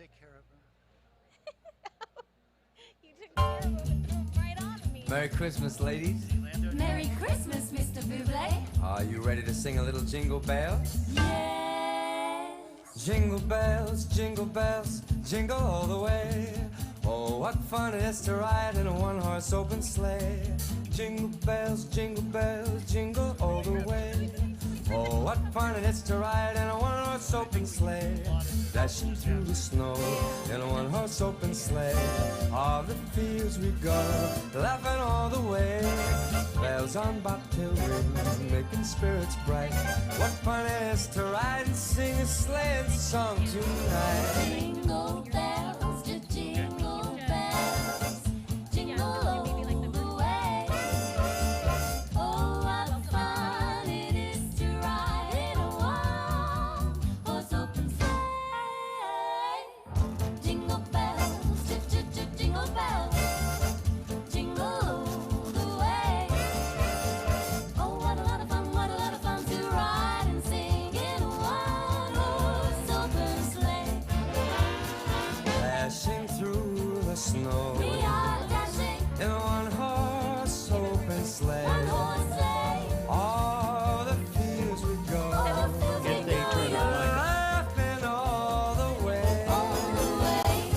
take care of him. You took care of him and threw him right on me. Merry Christmas, ladies. Merry Christmas, Mr. Buble. Are you ready to sing a little jingle bells? Yes. Jingle bells, jingle all the way. Oh, what fun it is to ride in a one-horse open sleigh. Jingle bells, jingle all the way. Oh, what fun it is to ride in a one-horse open sleigh. Dashing through the snow in a one-horse open sleigh. All the fields we go, laughing all the way. Bells on bobtail ring, making spirits bright. What fun it is to ride and sing a sleighing song tonight. Jingle bells, jingle bells, jingle all the way. Oh, what fun it is to ride in a one-horse open sleigh. Jingle bells, jingle bells, jingle all the way. Oh, what a lot of fun to ride and sing in a one-horse open sleigh. Dashing through the snow We are dashing in a one-horse open sleigh. one-horse sleigh. All the fields we go, If they turn on like laughing all the way. All the way.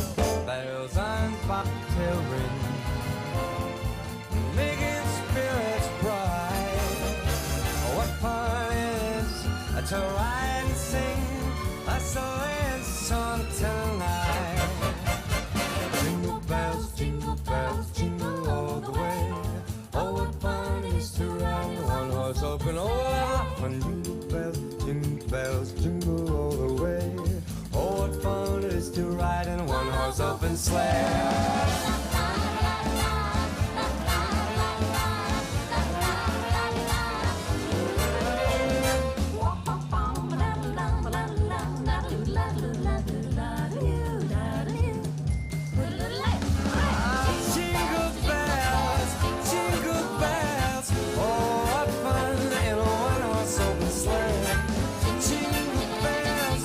Bells on bobtail ring, making spirits bright. Oh, what fun it is to ride and sing a sleighing song tonight. Jingle bells, jingle all the way. Oh, what fun it is to ride in a one-horse open. Oh, what fun! Jingle bells, jingle all the way. Oh, what fun it is to ride in a one-horse open sleigh. Jingle bells, oh, what fun in a one-horse open sleigh. Jingle bells,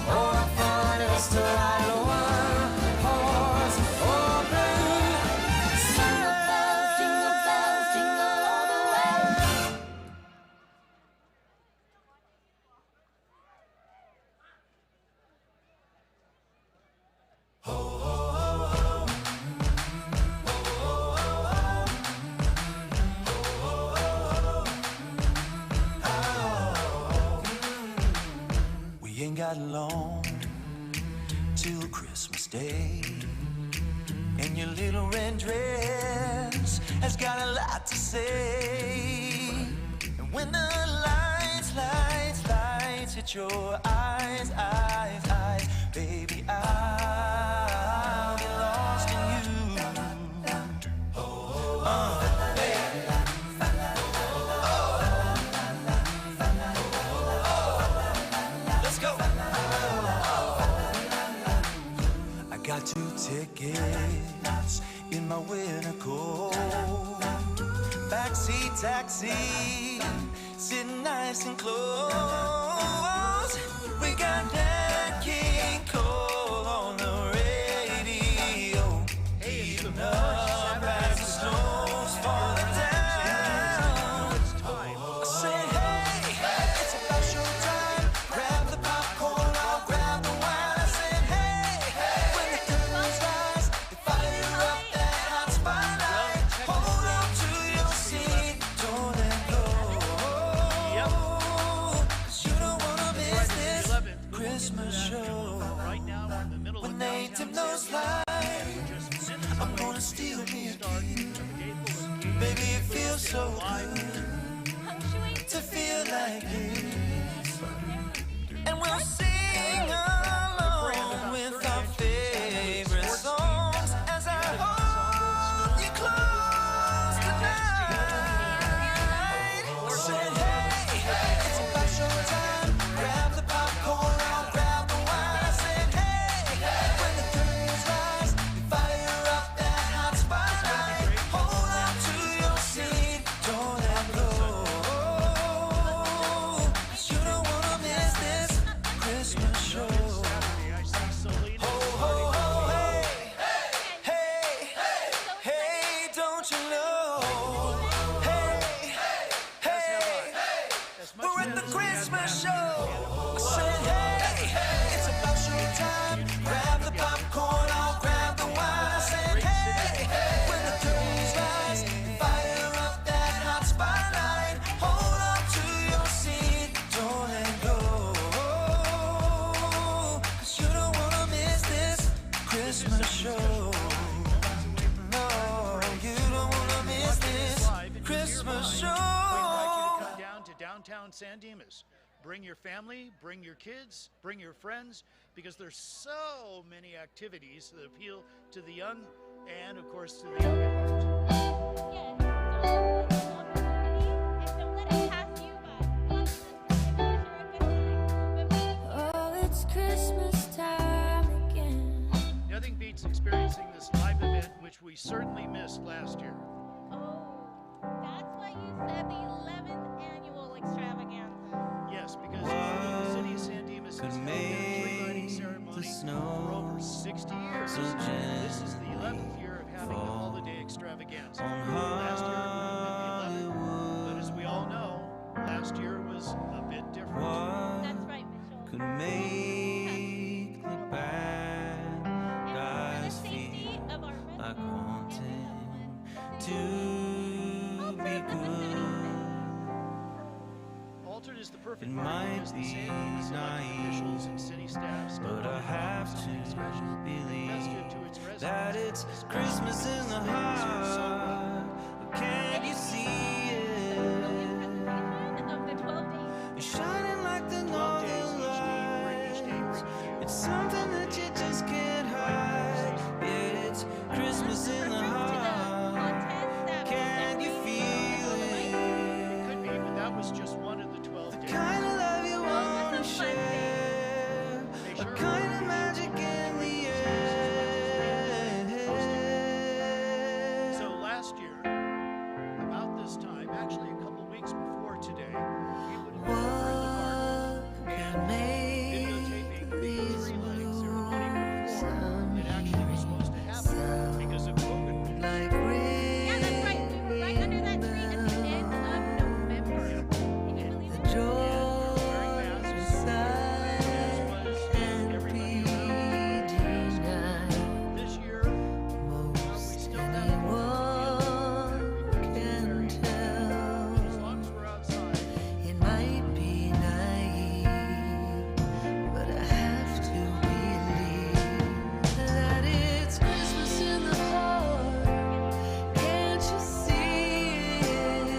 oh, what fun it is to ride in a one-horse open sleigh. Jingle bells, jingle all the way. We ain't got long till Christmas Day, and your little red dress has got a lot to say. And when the lights hit your eyes, baby, I'll be lost in you. Baby. Let's go. I got 2 tickets in my winter coat. Backseat taxi, sitting nice and close. We got that King Cole on the radio. Heating up as the snow's falling down. I said, hey, it's about showtime. Grab the popcorn, I'll grab the wine. I said, hey, when the curtains rise, they fire up that hot spotlight. Hold on to your seat, don't let go. 'Cause you don't wanna miss this Christmas show. right now, we're in the middle When of they dim those lights, I'm gonna steal me a kiss. Baby, it feels so good to feel like this. And we'll sing along with our favorite songs as I hold you close tonight. Said, hey, it's about showtime. Grab the popcorn, I'll grab the wine. I said, hey, when the curtains rise, they fire up that hot spotlight. Hold on to your seat, don't Hey, hey, As much we're at the as we had Christmas last show. year, I said, hey, it's about showtime. Grab the popcorn, I'll grab the wine. I said, hey, when the curtains rise, fire up that hot spotlight. Hold on to your seat, don't let go. 'Cause you don't wanna miss this Christmas show. No, you don't wanna miss this Christmas show. we invite you to come down to downtown San Dimas. Bring your family, bring your kids, bring your friends, because there's so many activities that appeal to the young and, of course, to the young at heart. Oh, it's Christmas time again. Nothing beats experiencing this live event, which we certainly missed last year. Oh, that's why you said the 11th annual extravaganza. Yes, because the city of San Dimas has held their tree lighting ceremony for over 60 years. This is the 11th year of having the holiday extravaganza. Last year it would have been the 11th, but as we all know, last year was a bit different. That's right, Mitchell. Could make the bad For the guys safety feel of our like residents wanting and to be good. Altered is the perfect It word might because the be San Dimas elected naive, officials and city staff still but I want have something to special and believe festive to its residents. that it's especially Christmas in the because they deserve so well. heart. Can't you see presentation it? of the 12 days. You're shining like the 12 days, northern each day lights. bringing you. It's something that you just can't hide. Yeah, it's Christmas in the heart. Can you feel It it? could be, but that was just one of the 12 days. Kind of love you wanna share, a kind of magic in the air. So last year, about this time, actually a couple weeks before today, we would have been over in the park and videotaping the tree lighting ceremony before it actually was supposed to happen because of COVID. Yeah, that's right. We were right under that tree at the end of November. Can you believe it? Wearing masks, as was everybody around. This year, we still have as long as we're outside. It might be naive, but I have to believe that it's Christmas in the heart. Can't you see it?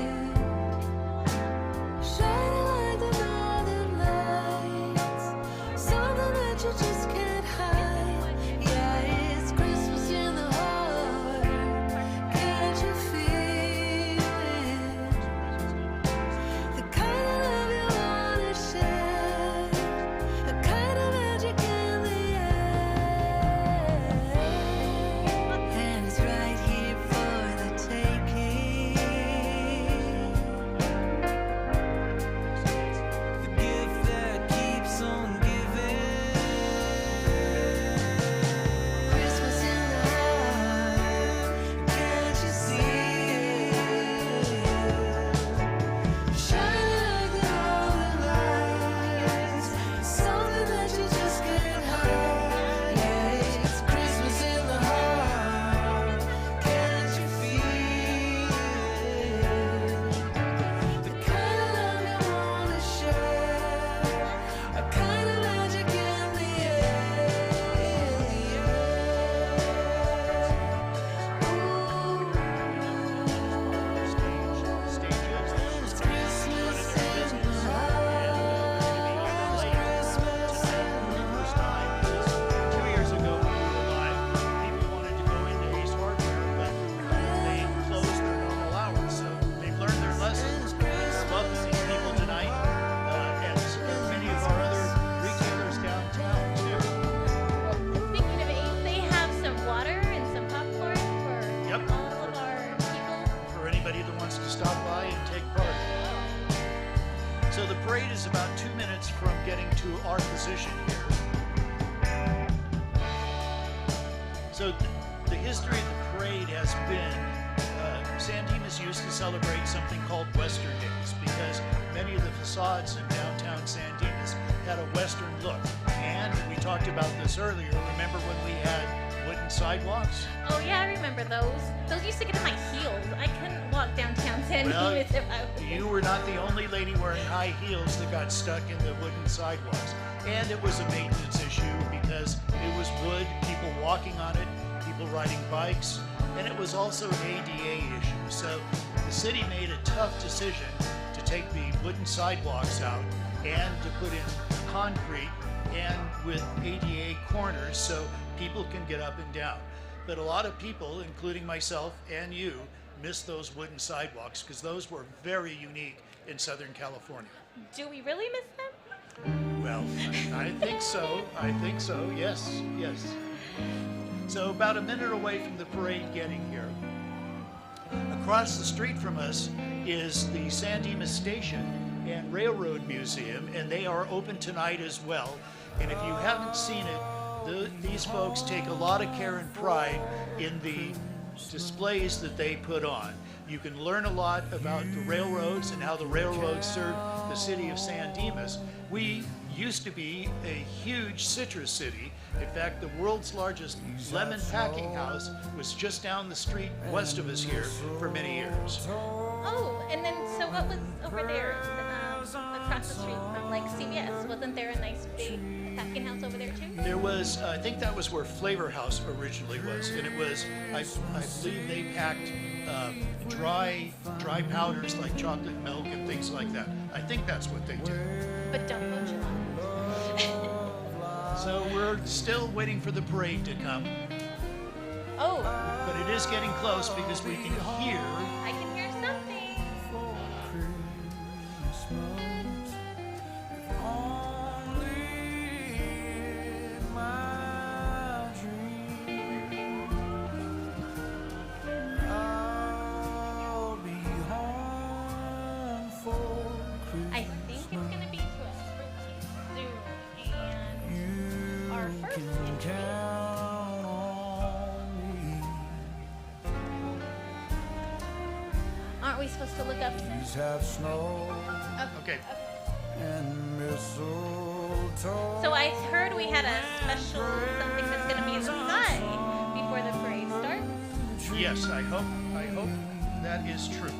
Shining like the northern lights, something that you just can't hide. Yeah, it's Christmas in the heart. Can't you feel it? The kind of love you wanna share, a kind of magic in the air, and it's right here for the taking. The gift that keeps on giving. Christmas in the heart, can't you see it? Shining like the northern lights, something that you just can't hide. Yeah, it's Christmas in the heart, can't you feel it? The kind of love you wanna share, a kind of magic in the Stages. It's Christmas in the heart. First time, because 2 years ago when we were live, people wanted to go into Ace Hardware, but they closed their normal hours. So they've learned their lessons. We're welcoming people tonight, and many of our other retailers downtown too. Speaking of Ace, they have some water and some popcorn for Yep. all of our people. For anybody that wants to stop by and take part. So the parade is about 2 minutes from getting to our position here. So the history of the parade has been San Dimas used to celebrate something called Western Days because many of the facades in downtown San Dimas had a Western look. And we talked about this earlier. Remember when we had wooden sidewalks? Oh yeah, I remember those. Those used to get in my heels. I couldn't walk downtown San Well, Dimas if I was. you were not the only lady wearing high heels that got stuck in the wooden sidewalks. And it was a maintenance issue because it was wood, people walking on it, people riding bikes, and it was also an ADA issue. So the city made a tough decision to take the wooden sidewalks out and to put in concrete and with ADA corners so people can get up and down. But a lot of people, including myself and you, miss those wooden sidewalks because those were very unique in Southern California. Do we really miss them? Well, I think so. I think so. Yes, yes. So about a minute away from the parade getting here, across the street from us is the San Dimas Station and Railroad Museum, and they are open tonight as well. And if you haven't seen it, these folks take a lot of care and pride in the displays that they put on. You can learn a lot about the railroads and how the railroads served the city of San Dimas. We used to be a huge citrus city. In fact, the world's largest lemon packing house was just down the street west of us here for many years. Oh, and then so what was over there across the street from like CVS? Wasn't there a nice big packing house over there too? There was, I think that was where Flavor House originally was, and it was, I believe they packed dry powders like chocolate milk and things like that. I think that's what they did. But don't go gelato. So we're still waiting for the parade to come, Oh, but it is getting close because we can hear. I can hear something. I think it's gonna be to us pretty soon, and our first interview. Aren't we supposed to look up? Have snow Okay, and mistletoe. So I heard we had a special something that's gonna be in the sky before the parade starts. yes, I hope that is true.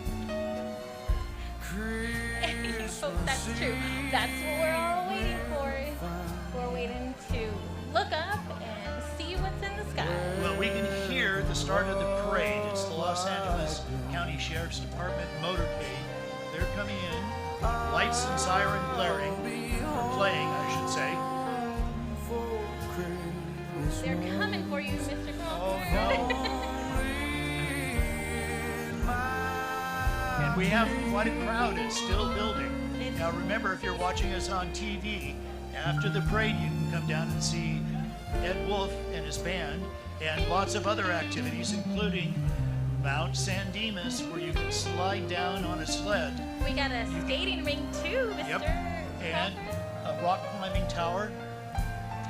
I hope that's true. That's what we're all waiting for. We're waiting to look up and see what's in the sky. Well, we can hear the start of the parade. It's the Los Angeles County Sheriff's Department motorcade. They're coming in, lights and siren blaring, or playing, I should say. They're coming for you, Mr. Oh, Crawford. no. And we have quite a crowd. It's still building. Now remember, if you're watching us on TV, after the parade you can come down and see Ed Wolf and his band and lots of other activities, including Mount San Dimas, where you can slide down on a sled. We got a skating ring too, Mr. Yep. And Crawford. a rock climbing tower.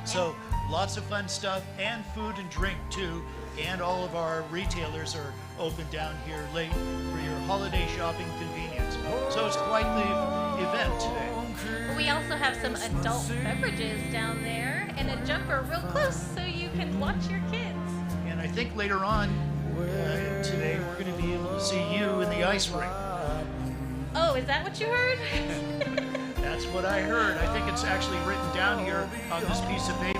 So lots of fun stuff and food and drink too. And all of our retailers are open down here late for your holiday shopping convenience. So it's quite the event today. We also have some adult beverages down there and a jumper real close so you can watch your kids. And I think later on today we're going to be able to see you in the ice rink. Oh, is that what you heard? That's what I heard. I think it's actually written down here on this piece of paper.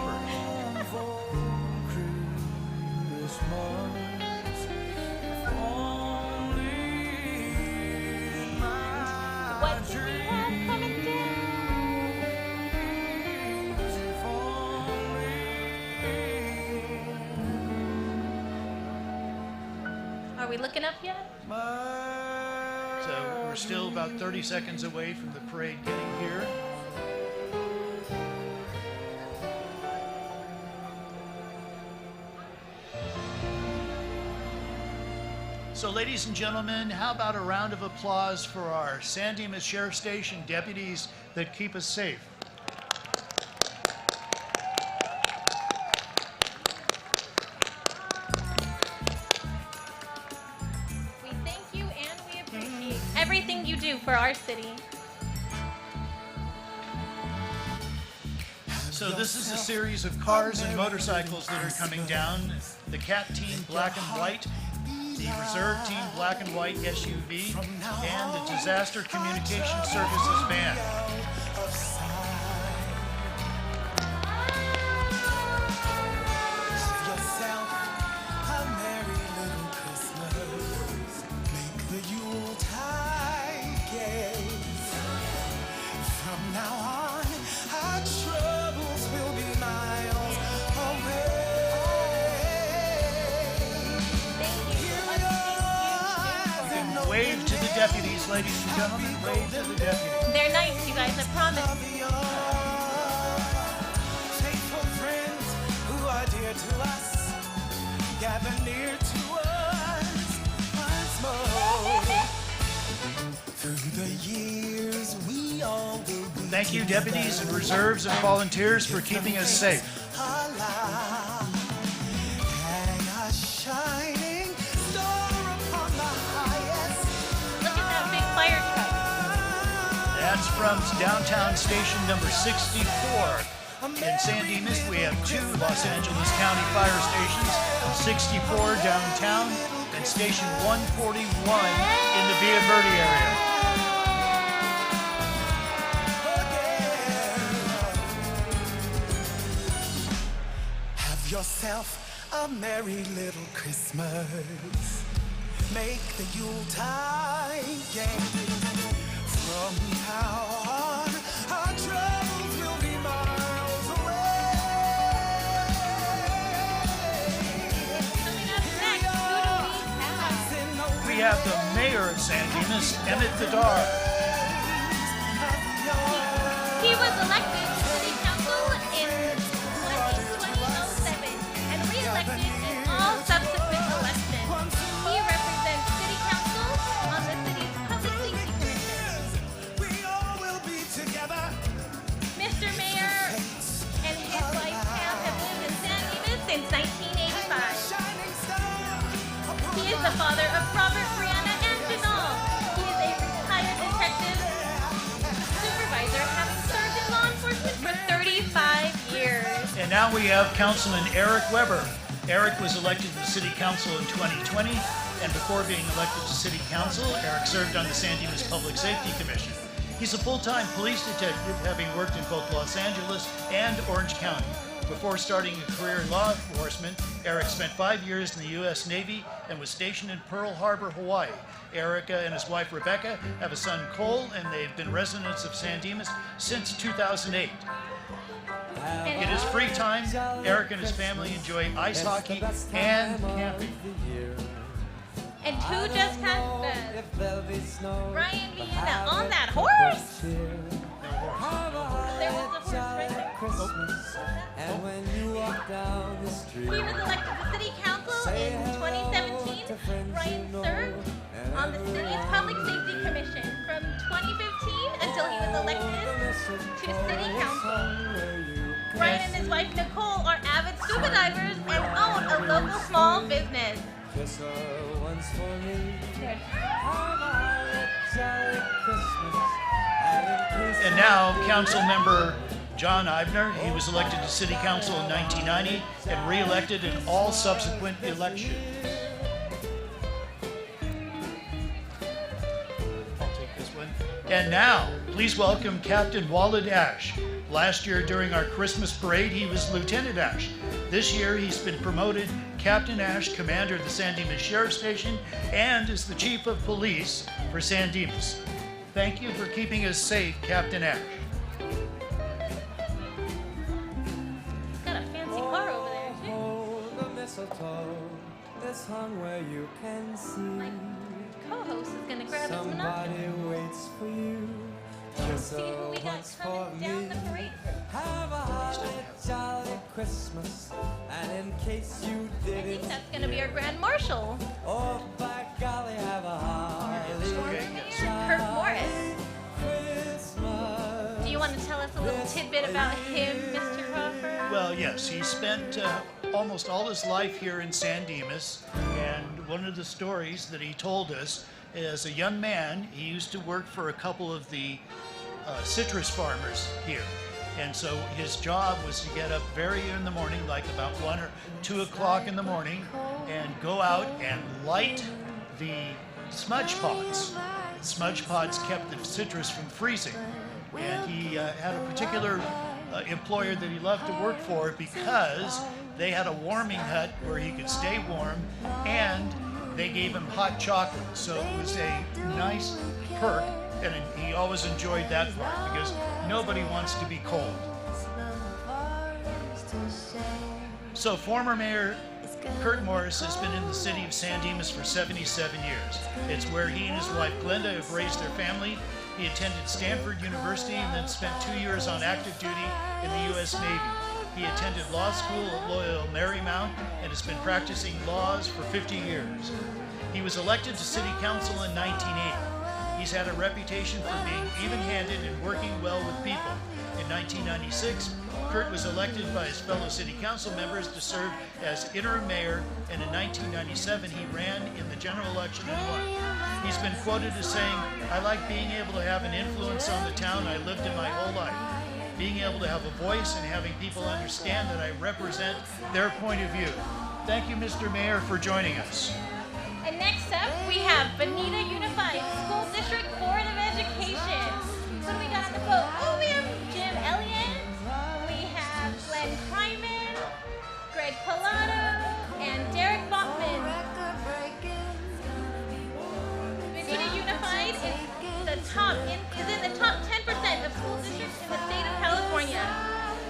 What do we have coming down? Are we looking up yet? So we're still about 30 seconds away from the parade getting here. So ladies and gentlemen, how about a round of applause for our San Dimas Sheriff Station deputies that keep us safe? We thank everything you do for our city. So this is a series of cars and motorcycles that are coming down. The Cat Team Black and White, the Reserve Team Black and White SUV, and the Disaster Communication Services van. Wave to the deputies, ladies and gentlemen. Wave to the deputies. They're nice, you guys, I promise. Faithful friends who are dear to us, gather near to us once more. Through the years, we all will be. Thank you, deputies and reserves and volunteers, for keeping us safe. Alive. Hang a shining star upon the highest. Look at that big fire truck. That's from downtown station number 64. In San Dimas, we have 2 Los Angeles County fire stations, 64 downtown and station 141 in the Villa Verde area. Have yourself a merry little Christmas. Make the Yuletide gay. From now on, our troubles will be miles away. Coming up next, who do we have? We have the mayor of San Dimas, Emmett Vidar. He was elected to city council in 2007 and re-elected in all subsequent elections. He represents city council on the city's public safety commission. We all will be together. Mr. Mayor and his wife Pam have lived in San Dimas since 1985. Shining star upon He is the father of Robert, Brianna, and Janelle. He is a retired detective supervisor, having served in law enforcement for 35 years. And now we have Councilman Eric Weber. Eric was elected to the City Council in 2020, and before being elected to City Council, Eric served on the San Dimas Public Safety Commission. He's a full-time police detective, having worked in both Los Angeles and Orange County. Before starting a career in law enforcement, Eric spent 5 years in the U.S. Navy and was stationed in Pearl Harbor, Hawaii. Erica and his wife Rebecca have a son Cole, and they've been residents of San Dimas since 2008. In his free time, Eric and his family enjoy ice hockey and camping. And who just passed Ryan Vienna on that horse? There was a horse right there. And when you walk down the street, He was elected to city council in 2017. Ryan served on the city's public safety commission from 2015 until he was elected to city council. Ryan and his wife Nicole are avid scuba divers and own a local small business. kiss her once for me. Have a jolly Christmas. And now, Council Member John Eibner. He was elected to City Council in 1990 and re-elected in all subsequent elections. I'll take this one. And now, please welcome Captain Walid Ash. Last year during our Christmas parade, he was Lieutenant Ash. This year, he's been promoted Captain Ash, Commander of the San Dimas Sheriff Station, and is the Chief of Police for San Dimas. Thank you for keeping us safe, Captain Ash. He's got a fancy car over there, too. Oh, the mistletoe is hung where you can see. My co-host is gonna grab his Somebody monocular. waits for you. Kiss See who her we got once for coming down me. the parade. Have a holly jolly Christmas, and in case you I think didn't that's gonna be our Grand Marshal. oh by golly, have a holly Kurt Morris. Christmas. Do you want to tell us a little tidbit about him, Mr. Crawford? Well, yes, he spent almost all his life here in San Dimas, and one of the stories that he told us as a young man, he used to work for a couple of the citrus farmers here. And so his job was to get up very early in the morning, like about 1 or 2 o'clock in the morning, and go out and light the smudge pots. Smudge pots kept the citrus from freezing. And he had a particular employer that he loved to work for because they had a warming hut where he could stay warm, and they gave him hot chocolate. So it was a nice perk, and he always enjoyed that part because nobody wants to be cold. So former Mayor Kurt Morris has been in the city of San Dimas for 77 years. It's where he and his wife Glenda have raised their family. He attended Stanford University and then spent 2 years on active duty in the U.S. Navy. He attended law school at Loyola Marymount and has been practicing laws for 50 years. He was elected to city council in 1980. He's had a reputation for being even-handed and working well with people. In 1996, Kurt was elected by his fellow city council members to serve as interim mayor, and in 1997 he ran in the general election and won. He's been quoted as saying, "I like being able to have an influence on the town I lived in my whole life. Being able to have a voice and having people understand that I represent their point of view." Thank you, Mr. Mayor, for joining us. And next up, we have Bonita Unified School District Board of Education. What do we got on the vote? Oh, we have Jim Elliott, we have Glenn Kryman, Greg Pilato, and Derek Bachman. Bonita Unified is in the top 10% of school districts in the state of California.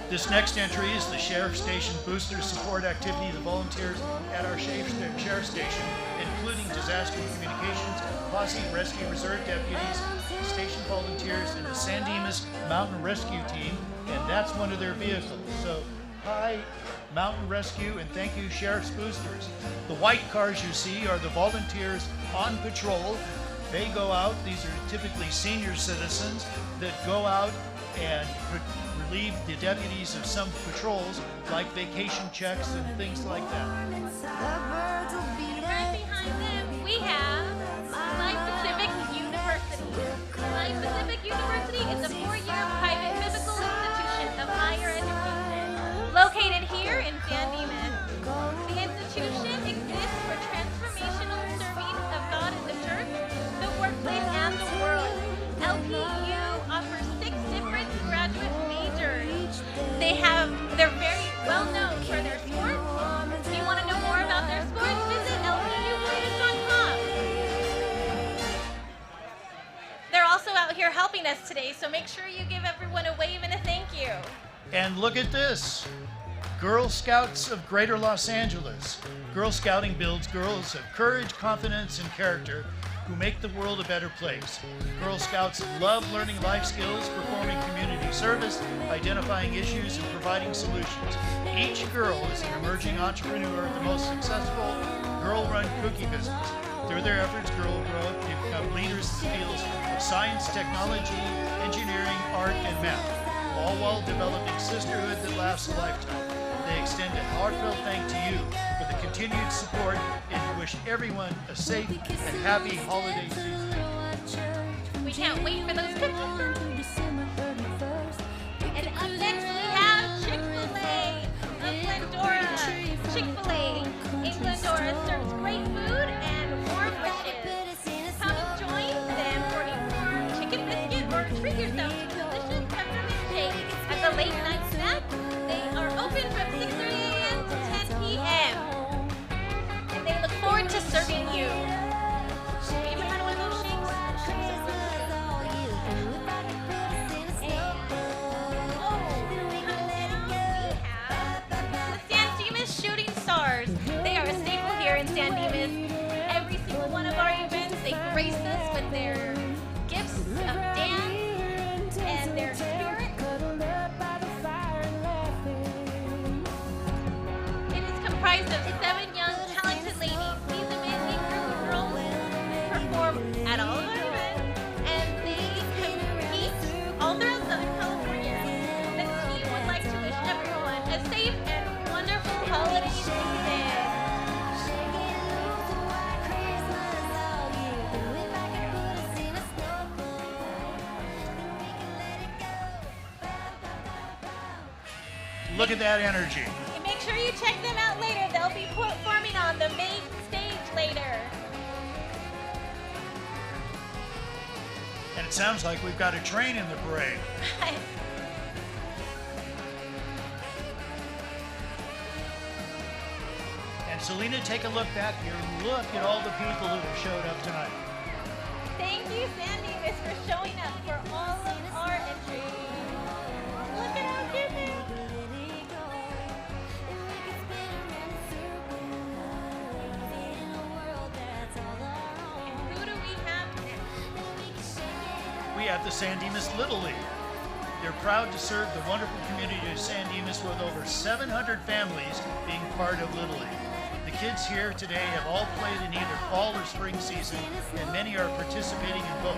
This next entry is the Sheriff Station Booster Support Activity. The volunteers at our Sheriff Station, including disaster communications, posse, rescue reserve deputies, station volunteers, and the San Dimas Mountain Rescue Team, and that's one of their vehicles. So, hi, Mountain Rescue, and thank you, Sheriff's Boosters. The white cars you see are the volunteers on patrol. They go out, these are typically senior citizens that go out and relieve the deputies of some patrols, like vacation checks and things like that. Right behind them, we have Life Pacific University. Life Pacific University is a 4-year private physical institution of higher education located here in San Dimas. The institution exists for transformational serving of God in the church, the workplace, and the world. LPU offers 6 different graduate majors. They're very well known for their sports. If you want to know more about their sports, visit lpuwarriors.com. They're also out here helping us today, so make sure you give everyone a wave and a thank you. And look at this. Girl Scouts of Greater Los Angeles. Girl Scouting builds girls of courage, confidence, and character who make the world a better place. Girl Scouts love learning life skills, performing community service, identifying issues, and providing solutions. Each girl is an emerging entrepreneur of the most successful girl-run cookie business. Through their efforts, girls grow up to become leaders in the fields of science, technology, engineering, art, and math, all while developing sisterhood that lasts a lifetime. They extend a heartfelt thanks to you for the continued support and wish everyone a safe and happy holiday season. We can't wait for those cookies. And up next we have Chick-fil-A of Glendora. Chick-fil-A in Glendora serves great food and warm wishes. Come join them for a warm chicken biscuit or treat yourself to delicious peppermint shake as a late night snack. They are open from 6:30 a.m. to 10 p.m. And they look forward to serving you. Have you ever had one of those shakes? The San Dimas Shooting Stars. They are a staple here in San Dimas. Every single one of our events, they grace us with their gifts of dance, Look at that energy. And make sure you check them out later. They'll be performing on the main stage later. And it sounds like we've got a train in the parade. And Selena, take a look back here. Look at all the people who have showed up tonight. Thank you, Sandy, Miss, for showing up for all of our entries. Look at how cute they are. And who do we have next? We have the San Dimas Little League. They're proud to serve the wonderful community of San Dimas with over 700 families being part of Little League. The kids here today have all played in either fall or spring season, and many are participating in both.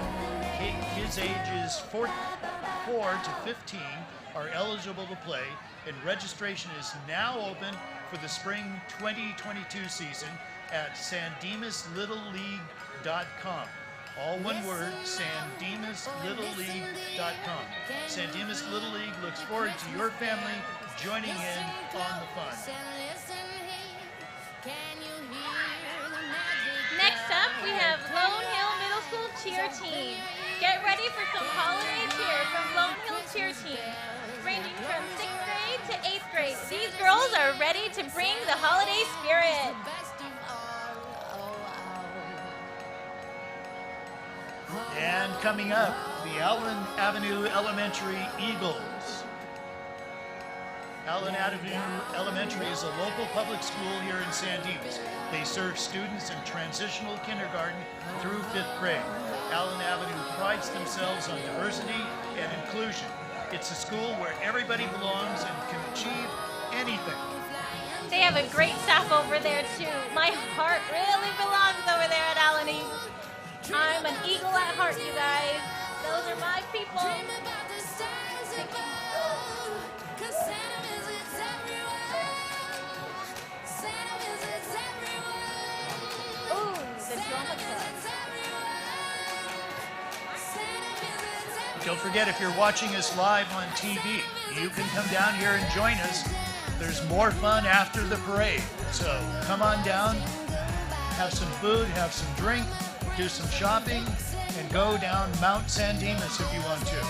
Kids ages 4 to 15 are eligible to play, and registration is now open for the spring 2022 season at sandimaslittleleague.com. All one word, sandimaslittleleague.com. San Dimas Little League looks forward to your family joining in on the fun. Next up, we have Lone Hill Middle School Cheer Team. Get ready for some holiday cheer from Lone Hill Cheer Team. Ranging from 6th grade to 8th grade, these girls are ready to bring the holiday spirit. And coming up, the Allen Avenue Elementary Eagles. Allen Avenue Elementary is a local public school here in San Dimas. They serve students in transitional kindergarten through 5th grade. Allen Avenue prides themselves on diversity and inclusion. It's a school where everybody belongs and can achieve anything. They have a great staff over there too. My heart really belongs over there at Allen Eagle. I'm an eagle at heart, you guys. Those are my people. Ooh, the drama club. Don't forget, if you're watching us live on TV, you can come down here and join us. There's more fun after the parade. So come on down, have some food, have some drink, do some shopping, and go down Mount San Dimas if you want to.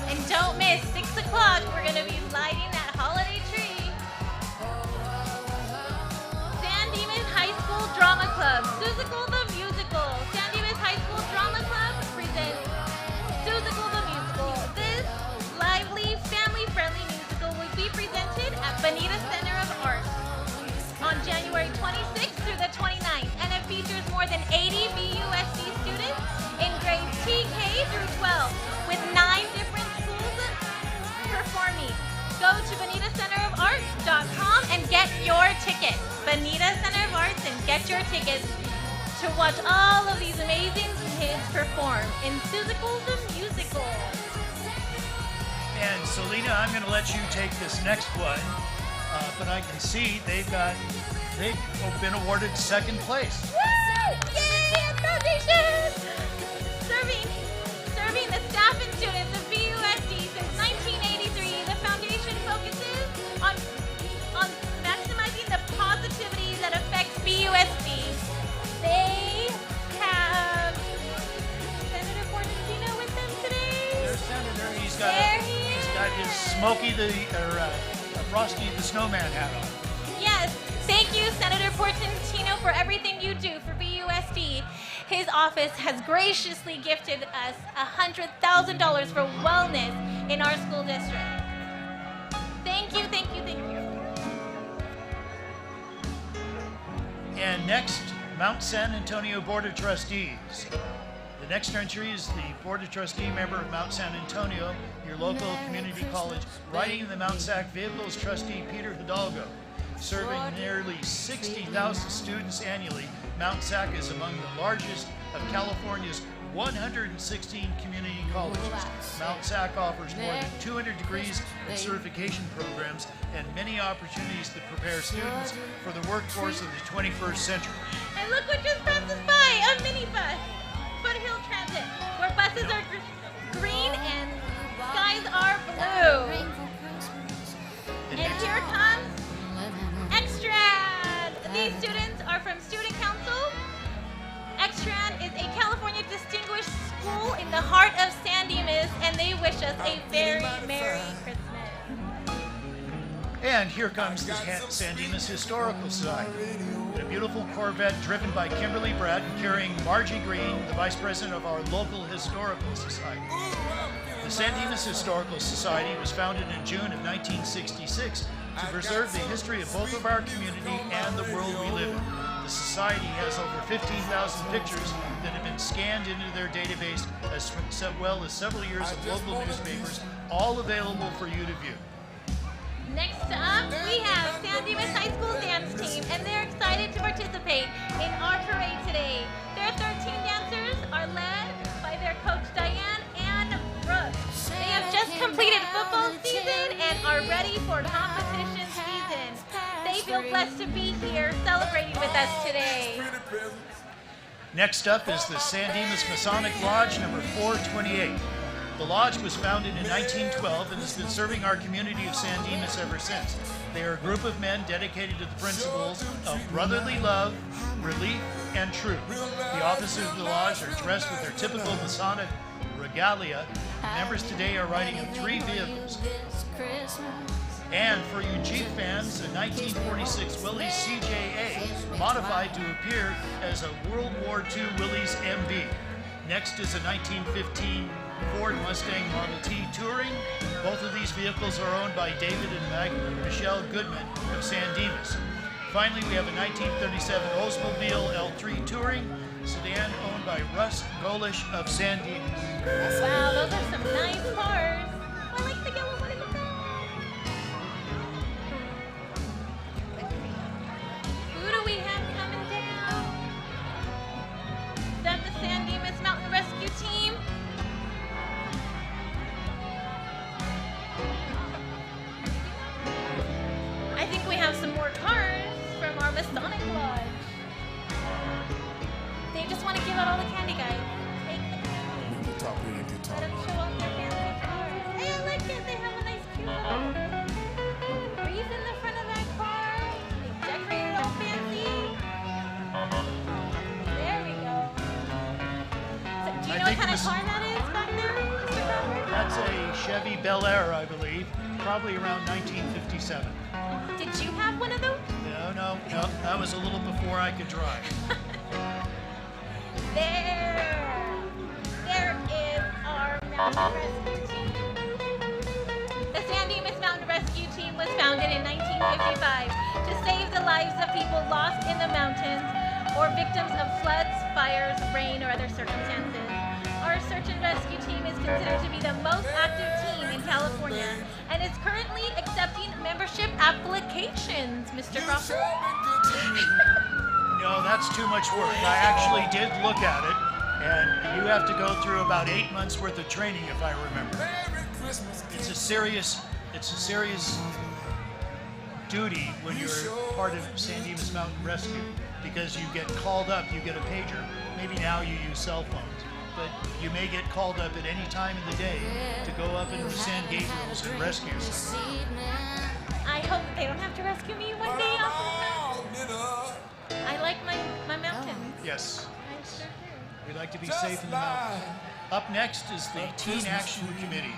And don't miss 6 o'clock. We're going to be lighting that holiday tree. San Dimas High School Drama Club, Susical the Musical. San Dimas High School Drama Club presents Susical the Musical. This lively, family-friendly musical will be presented at Bonita Center of Art on January 26th through the 29th, and it features more than 80 BUSD students in grades TK through 12, with 9 different schools performing. Go to BonitaCenterofArts.com and get your tickets. Bonita Center of Arts and get your tickets to watch all of these amazing kids perform in Susical the Musical. And Selena, I'm going to let you take this next one, but I can see they've been awarded 2nd place. Woo! Yay! And Foundation! Serving the staff and students of BUSD since 1983, the foundation focuses on maximizing the positivity that affects BUSD. They have Senator Portantino with them today. There's Senator. He's got his Frosty the Snowman hat on. Yes, thank you, Senator Portantino, for everything you do for BUSD. His office has graciously gifted us $100,000 for wellness in our school district. Thank you, thank you, thank you. And next, Mount San Antonio Board of Trustees. The next entry is the Board of Trustee member of Mount San Antonio, your local community college, riding in the Mount SAC vehicles trustee Peter Hidalgo. Serving nearly 60,000 students annually, Mount SAC is among the largest of California's 116 community colleges. Mount SAC offers more than 200 degrees and certification programs and many opportunities to prepare students for the workforce of the 21st century. And look what just passes by, a minibus. Foothill Transit, where buses are green and skies are blue. And And next in the heart of San Dimas, and they wish us a very Merry Christmas. And here comes the San Dimas Historical Society. In a beautiful Corvette driven by Kimberly Brett, carrying Margie Green, the Vice President of our local Historical Society. The San Dimas Historical Society was founded in June of 1966 to preserve the history of both of our community and the world we live in. The Society has over 15,000 pictures that have been scanned into their database, as well as several years of local newspapers, all available for you to view. Next up, we have San Dimas High School dance team, and they're excited to participate in our parade today. Their 13 dancers are led by their coach Diane and Brooke. They have just completed football season and are ready for competition season. They feel blessed to be here celebrating with us today. Next up is the San Dimas Masonic Lodge number 428. The lodge was founded in 1912 and has been serving our community of San Dimas ever since. They are a group of men dedicated to the principles of brotherly love, relief, and truth. The officers of the lodge are dressed with their typical Masonic regalia. Members today are riding in 3 vehicles. And for you Jeep fans, a 1946 Willys CJA modified to appear as a World War II Willys MB. Next is a 1915 Ford Mustang Model T Touring. Both of these vehicles are owned by David and Michelle Goodman of San Dimas. Finally, we have a 1937 Oldsmobile L3 Touring sedan owned by Russ Golish of San Dimas. Wow, those are some nice cars. I like the yellow one in the back. Who do we have coming down? Is that the San Dimas Mountain Rescue Team? I think we have some more cars from our Masonic Lodge. They just want to give out all the candy, guys. Take the candy. Let them show off their fancy cars. Hey, I like it. They have a nice cute little wreath in the front of that car. They decorated it all fancy. There we go. So, do you know what kind of car that is back there, Mr. Crawford? That's a Chevy Bel Air, I believe, probably around 1957. Did you have one of those? No, that was a little before I could drive. There is our mountain rescue team. The San Dimas Mountain Rescue Team was founded in 1955 to save the lives of people lost in the mountains or victims of floods, fires, rain, or other circumstances. Our search and rescue team is considered to be the most active team in California and is currently accepting membership applications, Mr. Crawford. No, that's too much work. I actually did look at it, and you have to go through about 8 months worth of training, if I remember. It's a serious duty when you're part of San Dimas Mountain Rescue, because you get called up, you get a pager. Maybe now you use cell phones, but you may get called up at any time of the day to go up into San Gabriel's and rescue someone. I hope they don't have to rescue me one day off of the mountain. I like my mountains. Yes, I sure do. we like to be safe in the mountains. Up next is the Teen Action Committee.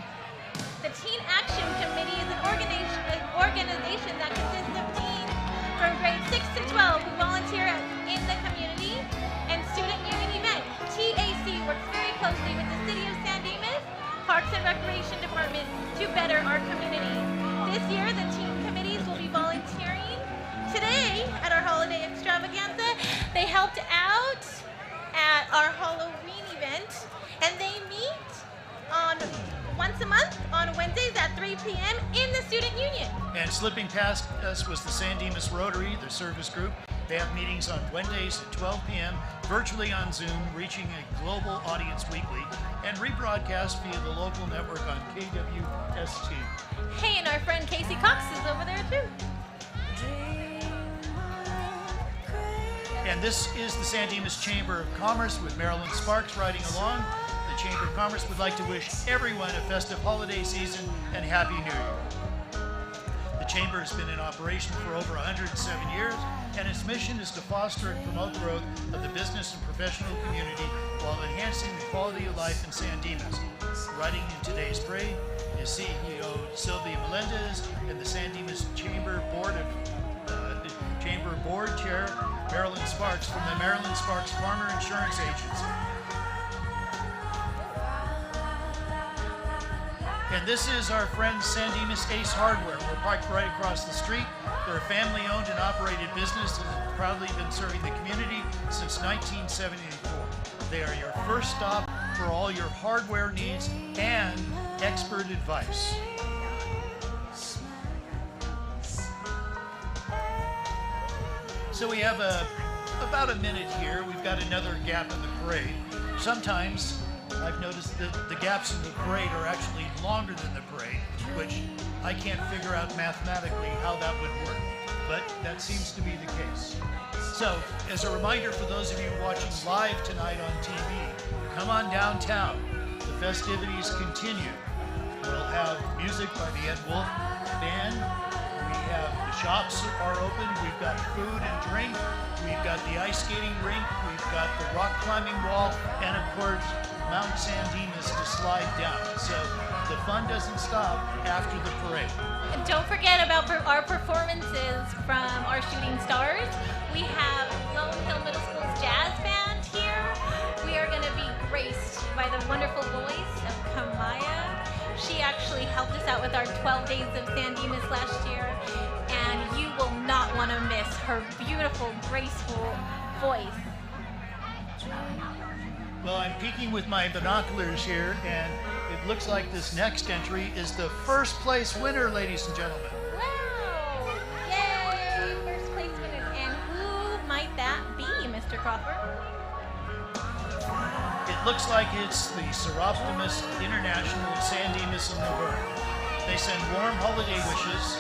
The Teen Action Committee is an organization that consists of teens from grades 6 to 12 who volunteer in the community and student union event. TAC works very closely with the City of San Dimas, Parks and Recreation Department to better our community. This year, the teen committees will be volunteering. Today, at our holiday extravaganza, they helped out at our Halloween event, and they meet on once a month on Wednesdays at 3 p.m. in the student union. And slipping past us was the San Dimas Rotary, the service group. They have meetings on Wednesdays at 12 p.m., virtually on Zoom, reaching a global audience weekly, and rebroadcast via the local network on KWST. Hey, and our friend Casey Cox is over there too. And this is the San Dimas Chamber of Commerce with Marilyn Sparks riding along. The Chamber of Commerce would like to wish everyone a festive holiday season and Happy New Year. The Chamber has been in operation for over 107 years and its mission is to foster and promote growth of the business and professional community while enhancing the quality of life in San Dimas. Writing in today's parade is CEO Sylvia Melendez and the San Dimas Chamber Board Chair Marilyn Sparks from the Marilyn Sparks Farmer Insurance Agency. And this is our friend San Dimas Ace Hardware. We're parked right across the street. They're a family-owned and operated business that has proudly been serving the community since 1974. They are your first stop for all your hardware needs and expert advice. So we have about a minute here. We've got another gap in the parade. Sometimes I've noticed that the gaps in the parade are actually longer than the parade, which I can't figure out mathematically how that would work, but that seems to be the case. So, as a reminder for those of you watching live tonight on TV, come on downtown. The festivities continue. We'll have music by the Ed Wolf Band. We have the shops are open. We've got food and drink. We've got the ice skating rink. We've got the rock climbing wall, and of course, Mount San Dimas to slide down. So the fun doesn't stop after the parade. And don't forget about our performances from our shooting stars. We have Lone Hill Middle School's jazz band here. We are going to be graced by the wonderful voice of Kamaya. She actually helped us out with our 12 Days of San Dimas last year, and you will not want to miss her beautiful, graceful voice. Well, I'm peeking with my binoculars here, and it looks like this next entry is the first place winner, ladies and gentlemen. Wow! Yay! First place winners. And who might that be, Mr. Crawford? It looks like it's the Seroptimus International of San Dimas and Laverne. They send warm holiday wishes,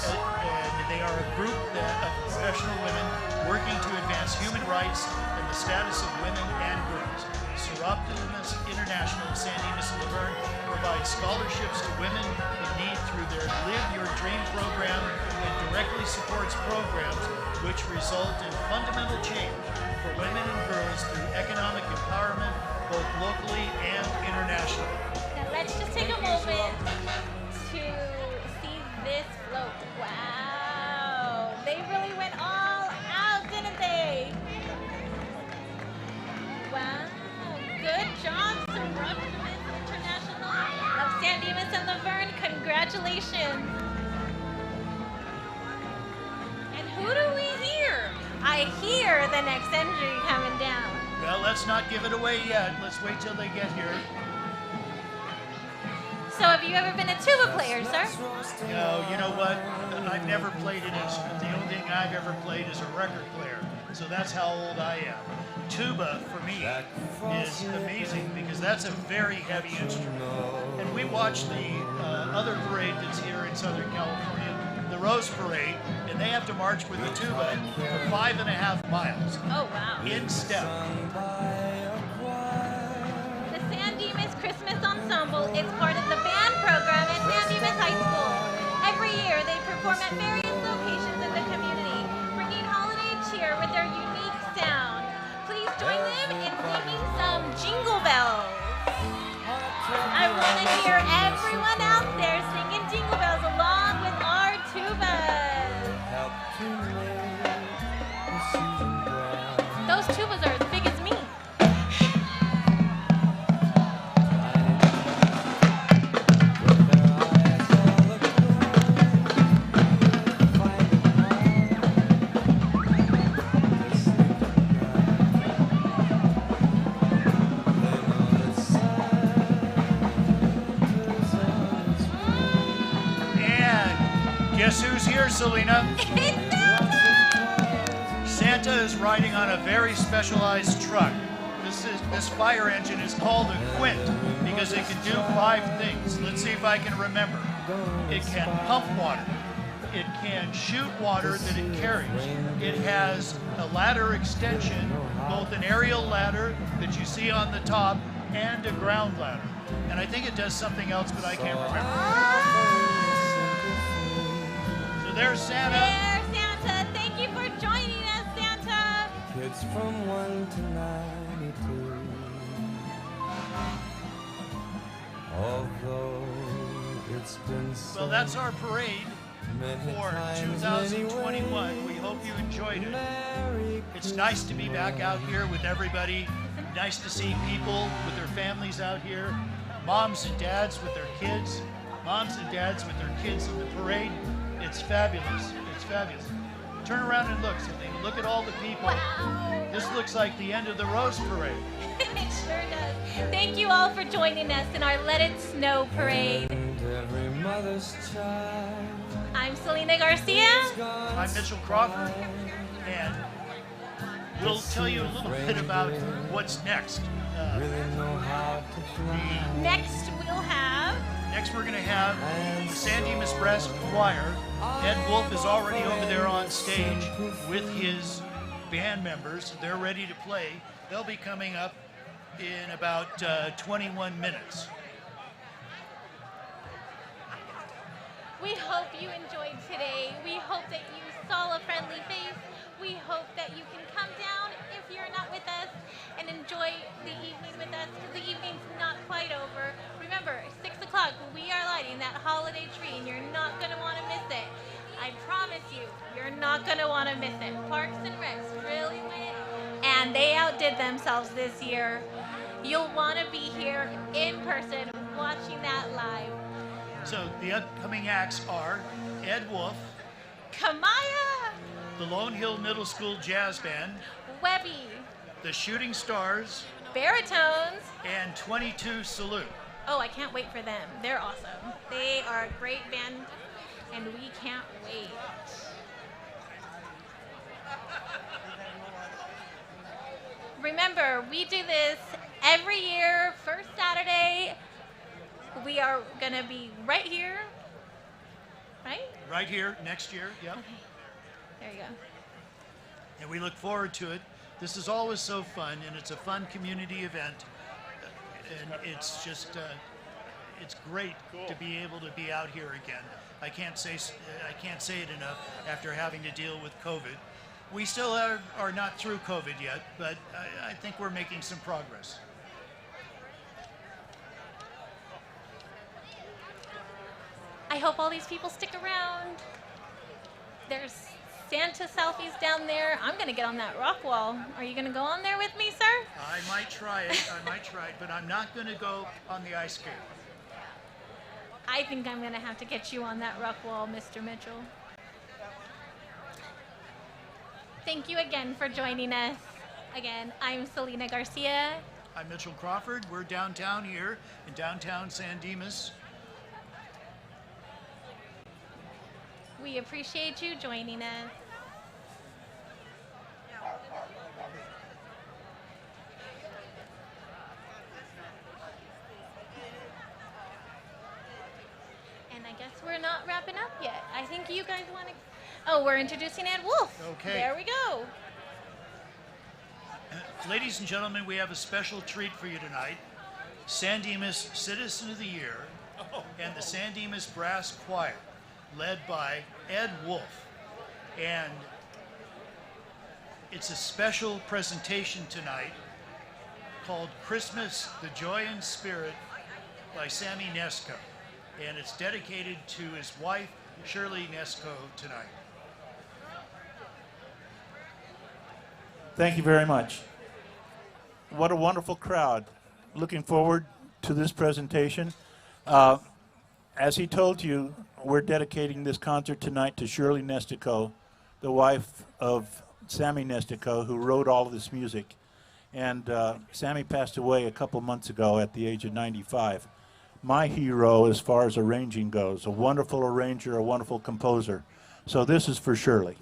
and they are a group of professional women working to advance human rights and the status of women and girls. Seroptimus International of San Dimas and Laverne provides scholarships to women in need through their Live Your Dream program and directly supports programs which result in fundamental change for women and girls through economic empowerment, both locally and internationally. Now let's just take a moment to see this float. Wow! They really went all out, didn't they? Wow! Good job, Seroptimus International of San Dimas and Laverne. Congratulations! And who do we hear? I hear the next entry coming down. Well, let's not give it away yet. Let's wait till they get here. So have you ever been a tuba player, sir? No, you know what? I've never played an instrument. The only thing I've ever played is a record player. So that's how old I am. Tuba, for me, is amazing because that's a very heavy instrument. And we watched the other parade that's here in Southern California, the Rose Parade, and they have to march with the tuba for 5.5 miles. Oh, wow. In step. The San Dimas Christmas Ensemble is part of the band program at San Dimas High School. Every year, they perform at various locations in the community, bringing holiday cheer with their unique sound. Please join them in singing some Jingle Bells. I want to hear everyone out there singing Jingle Bells along with our tubas. Those tubas are as big as me. Guess who's here, Selena? It's Santa! Santa is riding on a very specialized truck. This fire engine is called a quint because it can do 5 things. Let's see if I can remember. It can pump water. It can shoot water that it carries. It has a ladder extension, both an aerial ladder that you see on the top and a ground ladder. And I think it does something else, but I can't remember. So there's Santa. There's Santa. It's from 1 to 92. Although it's been so Well, that's our parade many for times, 2021. many We hope you enjoyed it. Merry It's nice to be back out here with everybody. Nice to see people with their families out here. Moms and dads with their kids. Moms and dads with their kids in the parade. It's fabulous. It's fabulous. Turn around and look, Something. Look at all the people. Wow. This looks like the end of the Rose Parade. It sure does. Thank you all for joining us in our Let It Snow parade. and every mother's child. I'm Selena Garcia. I'm Mitchell Crawford, and we'll tell you a little bit about what's next. Really know how to fly. Next Next, we're going to have the San Dimas Brass Choir. Ed Wolf is already over there on stage with his band members. They're ready to play. They'll be coming up in about 21 minutes. We hope you enjoyed today. We hope that you saw a friendly face. We hope that you can come down if you're not with us and enjoy the evening with us, because the evening's not quite over. Remember, 6 o'clock, we are lighting that holiday tree, and you're not going to want to miss it. I promise you, you're not going to want to miss it. Parks and Recs really went, and they outdid themselves this year. You'll want to be here in person watching that live. So the upcoming acts are Ed Wolf, Kamaya, the Lone Hill Middle School Jazz Band, Webby, the Shooting Stars, Baritones. and 22 Salute. Oh, I can't wait for them. They're awesome. They are a great band, and we can't wait. Remember, we do this every year, first Saturday. We are going to be right here, right? Right here next year, yep. Okay. There you go. And we look forward to it. This is always so fun, and it's a fun community event. And it's just, it's great to be able to be out here again. I can't say it enough after having to deal with COVID. We still are not through COVID yet, but I think we're making some progress. I hope all these people stick around. There's Santa selfies down there. I'm going to get on that rock wall. Are you going to go on there with me, sir? I might try it, but I'm not going to go on the ice skate. I think I'm going to have to get you on that rock wall, Mr. Mitchell. Thank you again for joining us. Again, I'm Selena Garcia. I'm Mitchell Crawford. We're downtown here in downtown San Dimas. We appreciate you joining us. And I guess we're not wrapping up yet. I think you guys want to... Oh, we're introducing Ed Wolf. Okay. There we go. Ladies and gentlemen, we have a special treat for you tonight. San Dimas Citizen of the Year and the San Dimas Brass Choir, led by Ed Wolf. And it's a special presentation tonight called Christmas, the Joy and Spirit by Sammy Nesco. And it's dedicated to his wife, Shirley Nesco, tonight. Thank you very much. What a wonderful crowd. Looking forward to this presentation. As he told you, we're dedicating this concert tonight to Shirley Nestico, the wife of Sammy Nestico, who wrote all of this music. And Sammy passed away a couple months ago at the age of 95. My hero as far as arranging goes, a wonderful arranger, a wonderful composer. So this is for Shirley.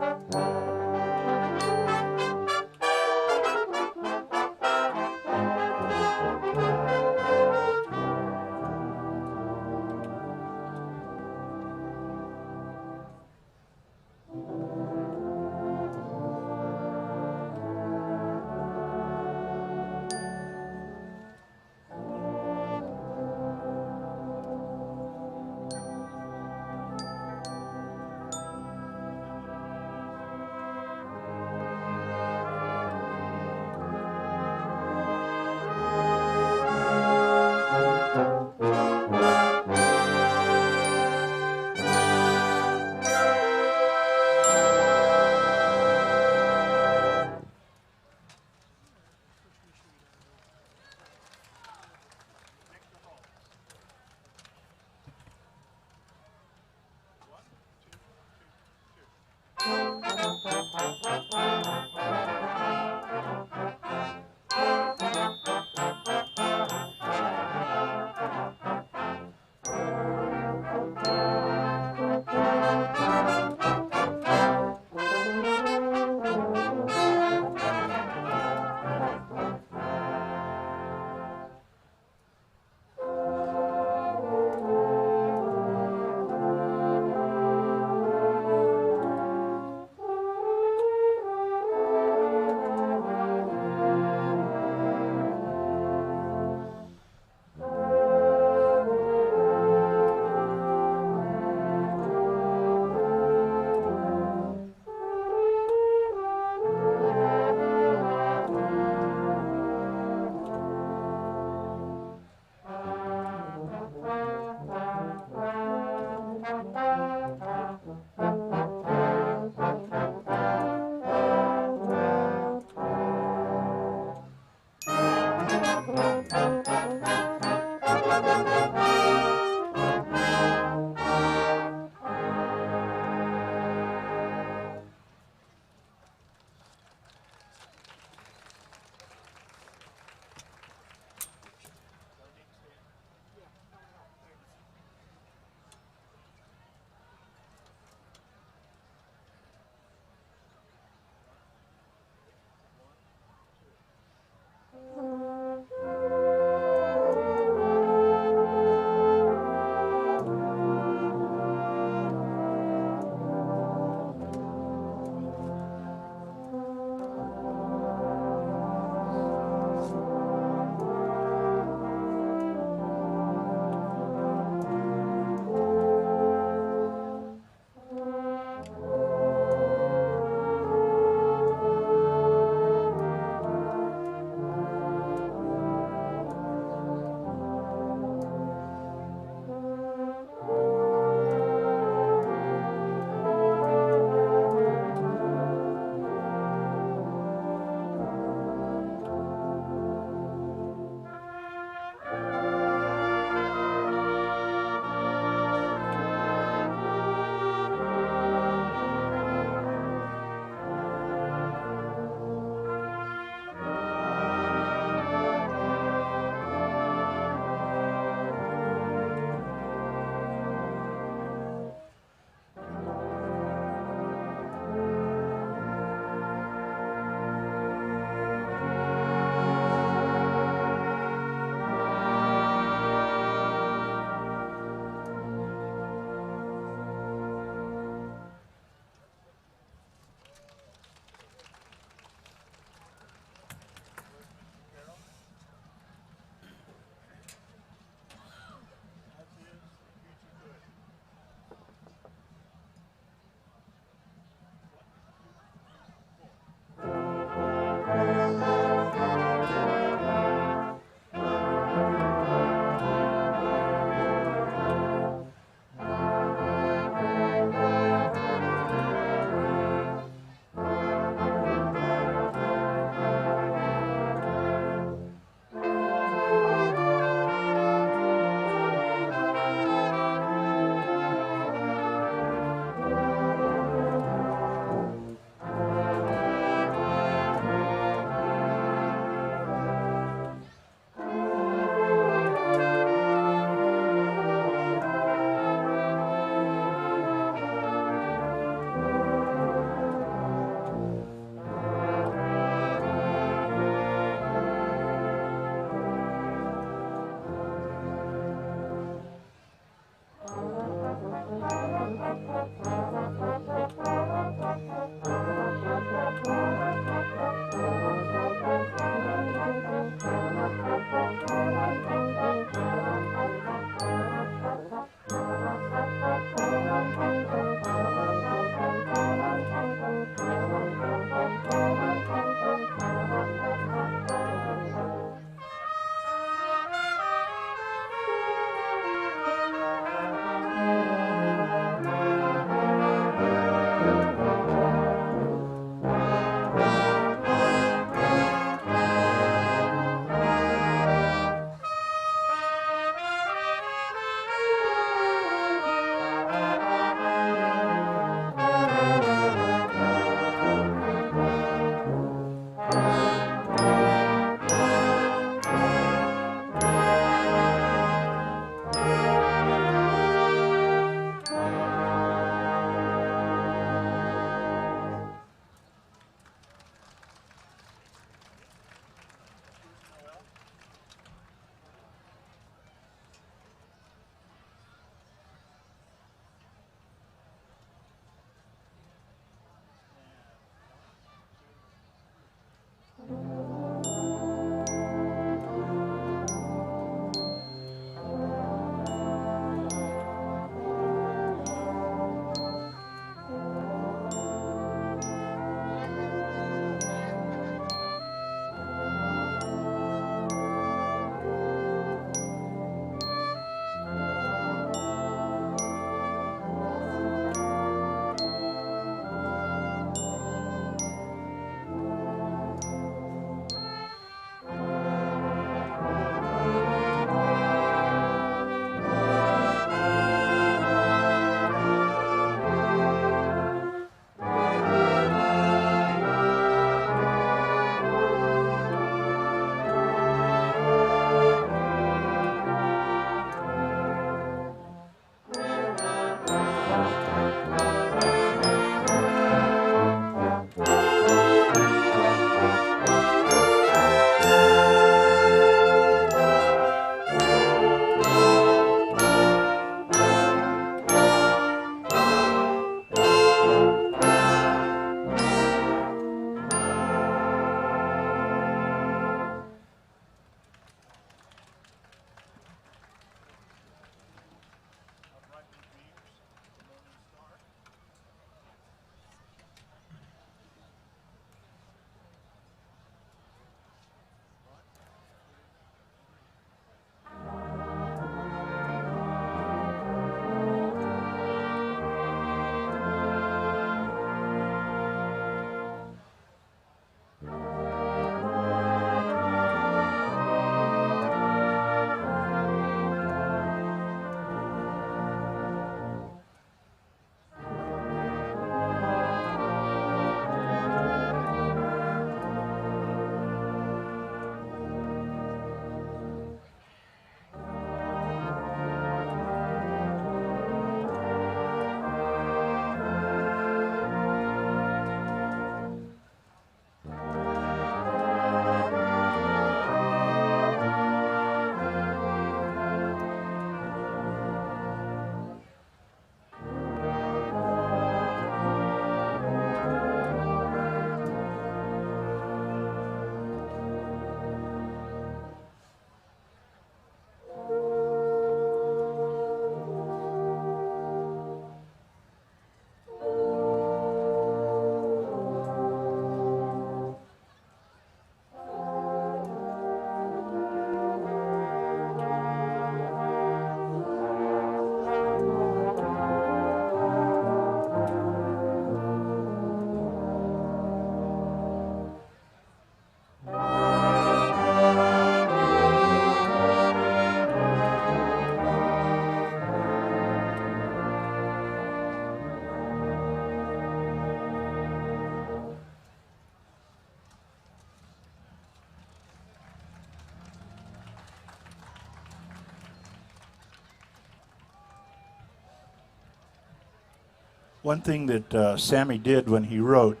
one thing that Sammy did when he wrote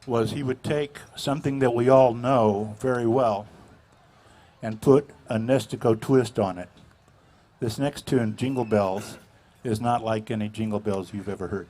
was he would take something that we all know very well and put a Nestico twist on it. This next tune, Jingle Bells, is not like any Jingle Bells you've ever heard.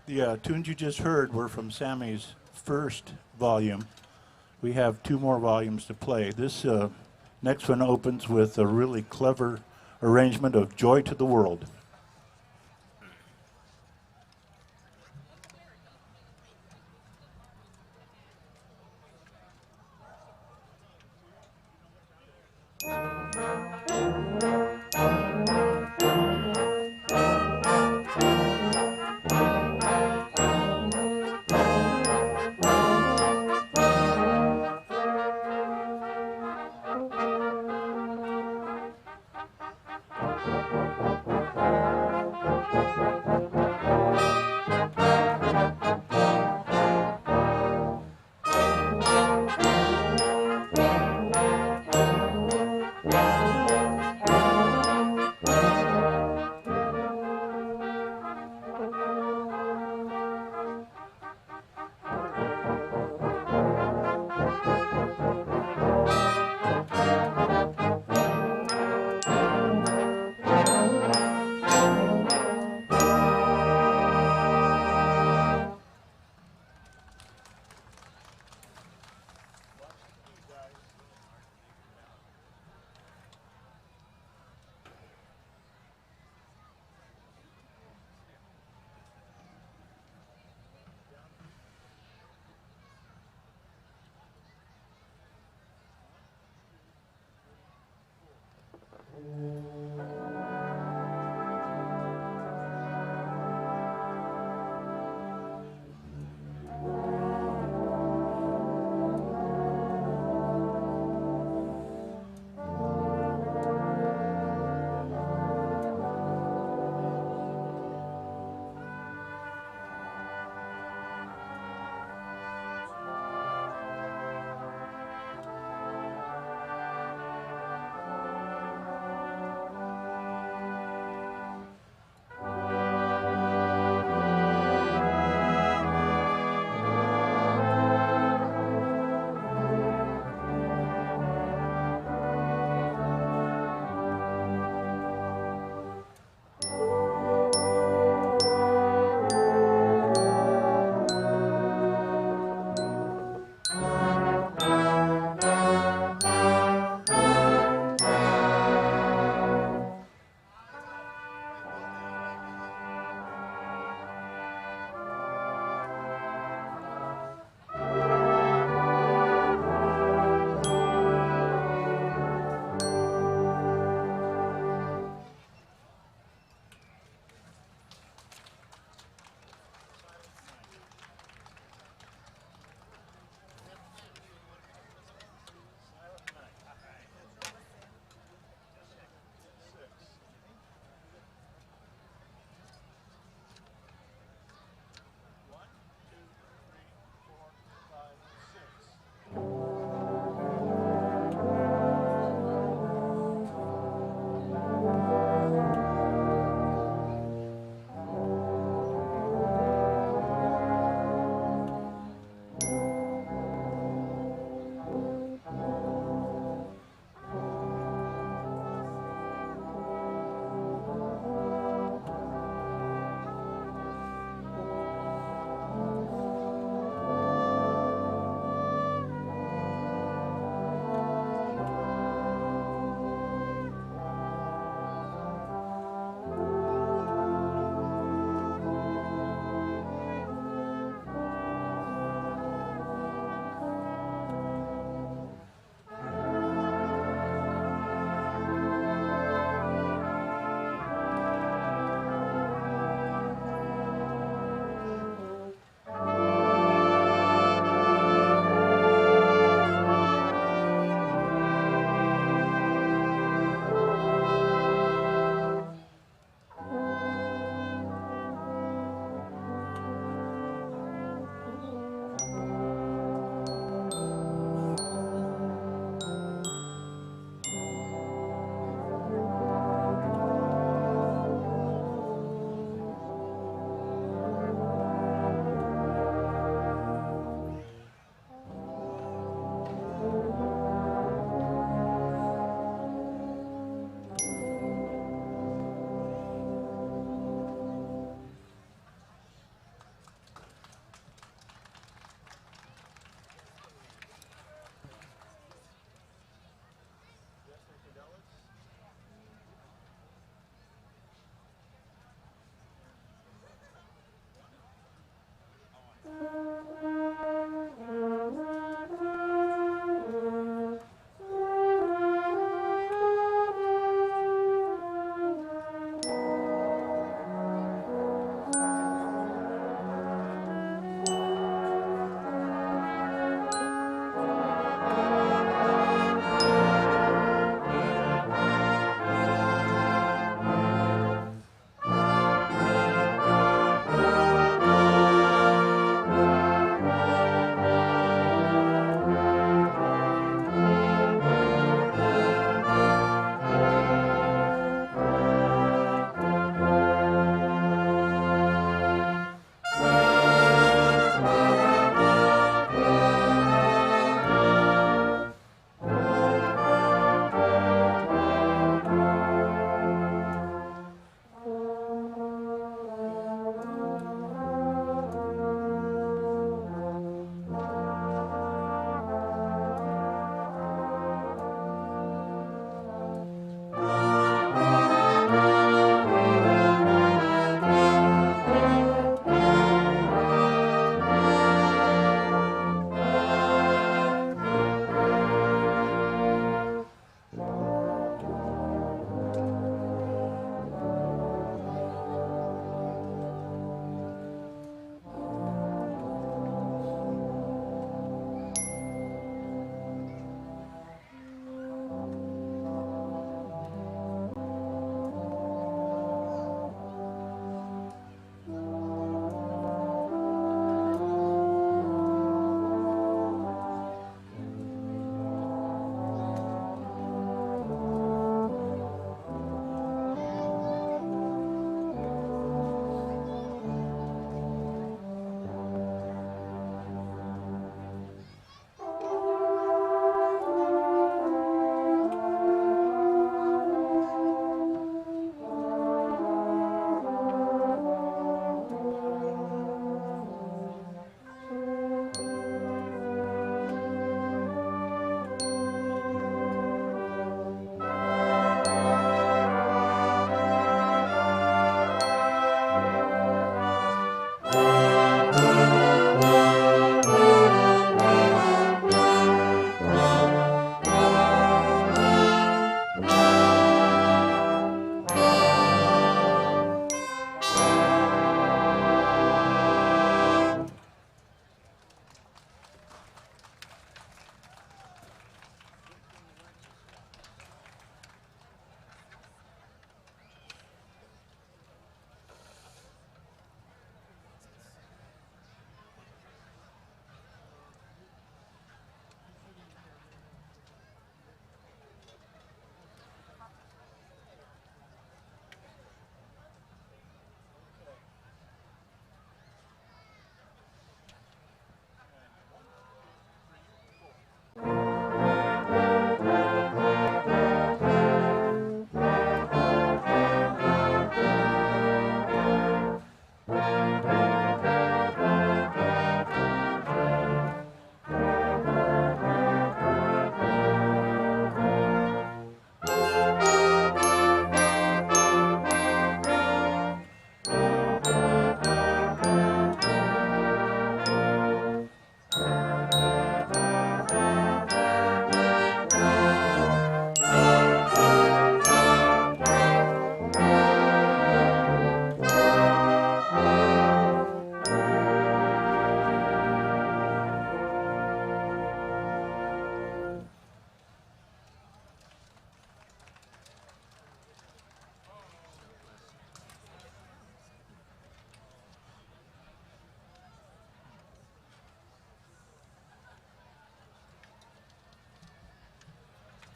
The tunes you just heard were from Sammy's first volume. We have 2 more volumes to play. This next one opens with a really clever arrangement of Joy to the World.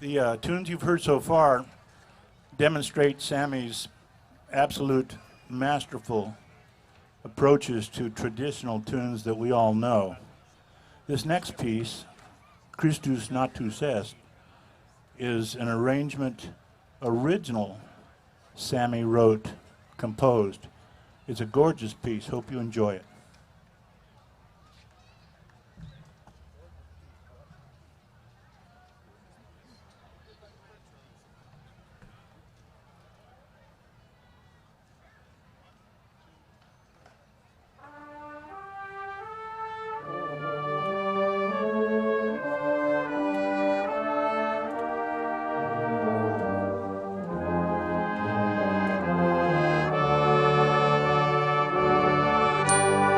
The tunes you've heard so far demonstrate Sammy's absolute masterful approaches to traditional tunes that we all know. This next piece, Christus Natus Est, is an arrangement original Sammy wrote, composed. It's a gorgeous piece. Hope you enjoy it. Jingle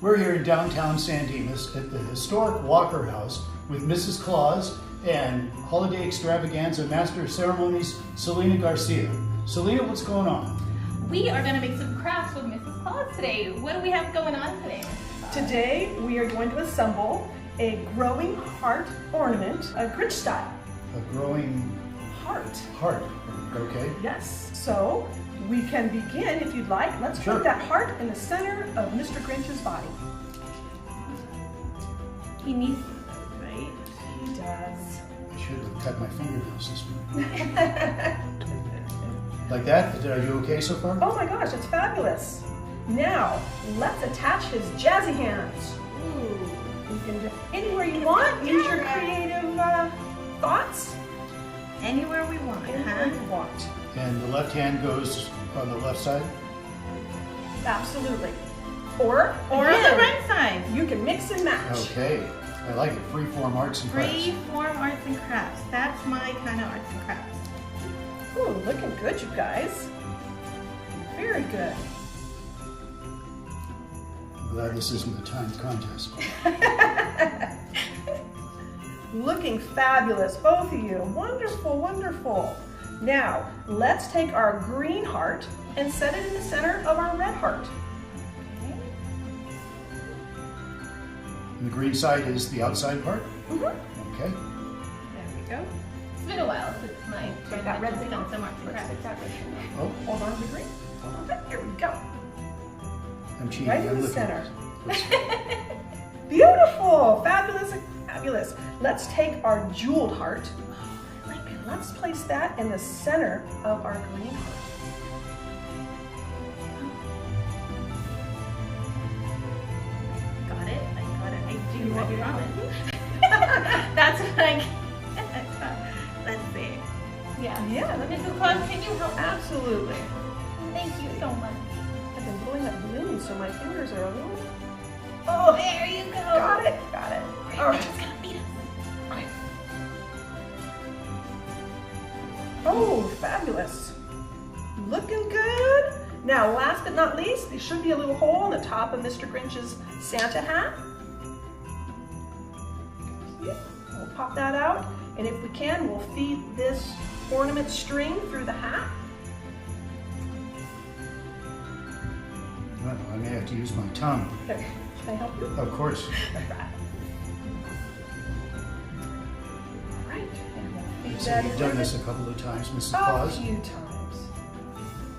We're here in downtown San Dimas at the historic Walker House with Mrs. Claus and Holiday Extravaganza Master of Ceremonies, Selena Garcia. Selena, what's going on? We are going to make some crafts with Mrs. Claus today. What do we have going on today? Today we are going to assemble a growing heart ornament, a Grinch style. A growing Heart. Okay. Yes. So we can begin if you'd like. Let's Sure. put that heart in the center of Mr. Grinch's body. He needs those, right? He does. I should have cut my fingernails this morning. Like that? Are you okay so far? Oh my gosh, it's fabulous. Now, let's attach his jazzy hands. Ooh, you can do anywhere you want. Use your creative thoughts. Anywhere we want, Anywhere you want. And the left hand goes on the left side? Absolutely. Or Or on the again, right side. you can mix and match. Okay. I like it. Freeform arts and crafts. Free form arts and crafts. That's my kind of arts and crafts. Ooh, looking good, you guys. Very good. I'm glad this isn't a timed contest. Looking fabulous, both of you. Wonderful, wonderful. Now, let's take our green heart and set it in the center of our red heart. And the green side is the outside part? Mhm. Okay. There we go. It's been a while since my Take that red has thing done off. some arts and Let's crafts. take that red thing off. Oh, Hold on to the green. Hold on to it. Here we go. I'm cheating. Right in I'm the looking. center. Beautiful, fabulous, fabulous. Let's take our jeweled heart and let's place that in the center of our green heart. Got it? I got it. I do. You I want me to promise. That's what I get. Let's see. Yeah. Yeah, let me Mrs. Claus, can you help me? Absolutely. Thank you so much. I've been blowing up balloons, so my fingers are a little. Oh, there you go. Got it, got it. All right. It's gonna beat us. Oh, fabulous. Looking good. Now, last but not least, there should be a little hole in the top of Mr. Grinch's Santa hat. We'll pop that out, and if we can, we'll feed this ornament string through the hat. Well, I may have to use my tongue. There. Can I help you? Of course. All right. And we'll feed So that you've in done there. this a couple of times, Mrs. A Claus. few times.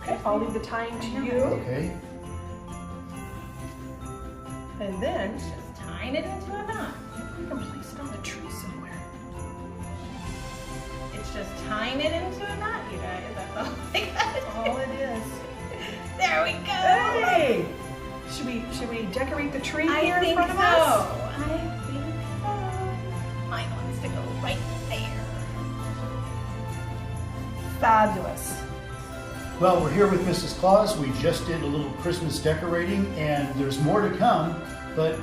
Okay, I'll leave the tying to you. Okay. And then Just tying it into a knot. we can place it on the tree somewhere. It's just tying it into a knot, you guys. That's all I gotta do. All it is. There we go. Hey! Should we decorate the tree I here in think front so. of us? I think so. Mine wants to go right there. Fabulous. Well, we're here with Mrs. Claus. We just did a little Christmas decorating, and there's more to come, but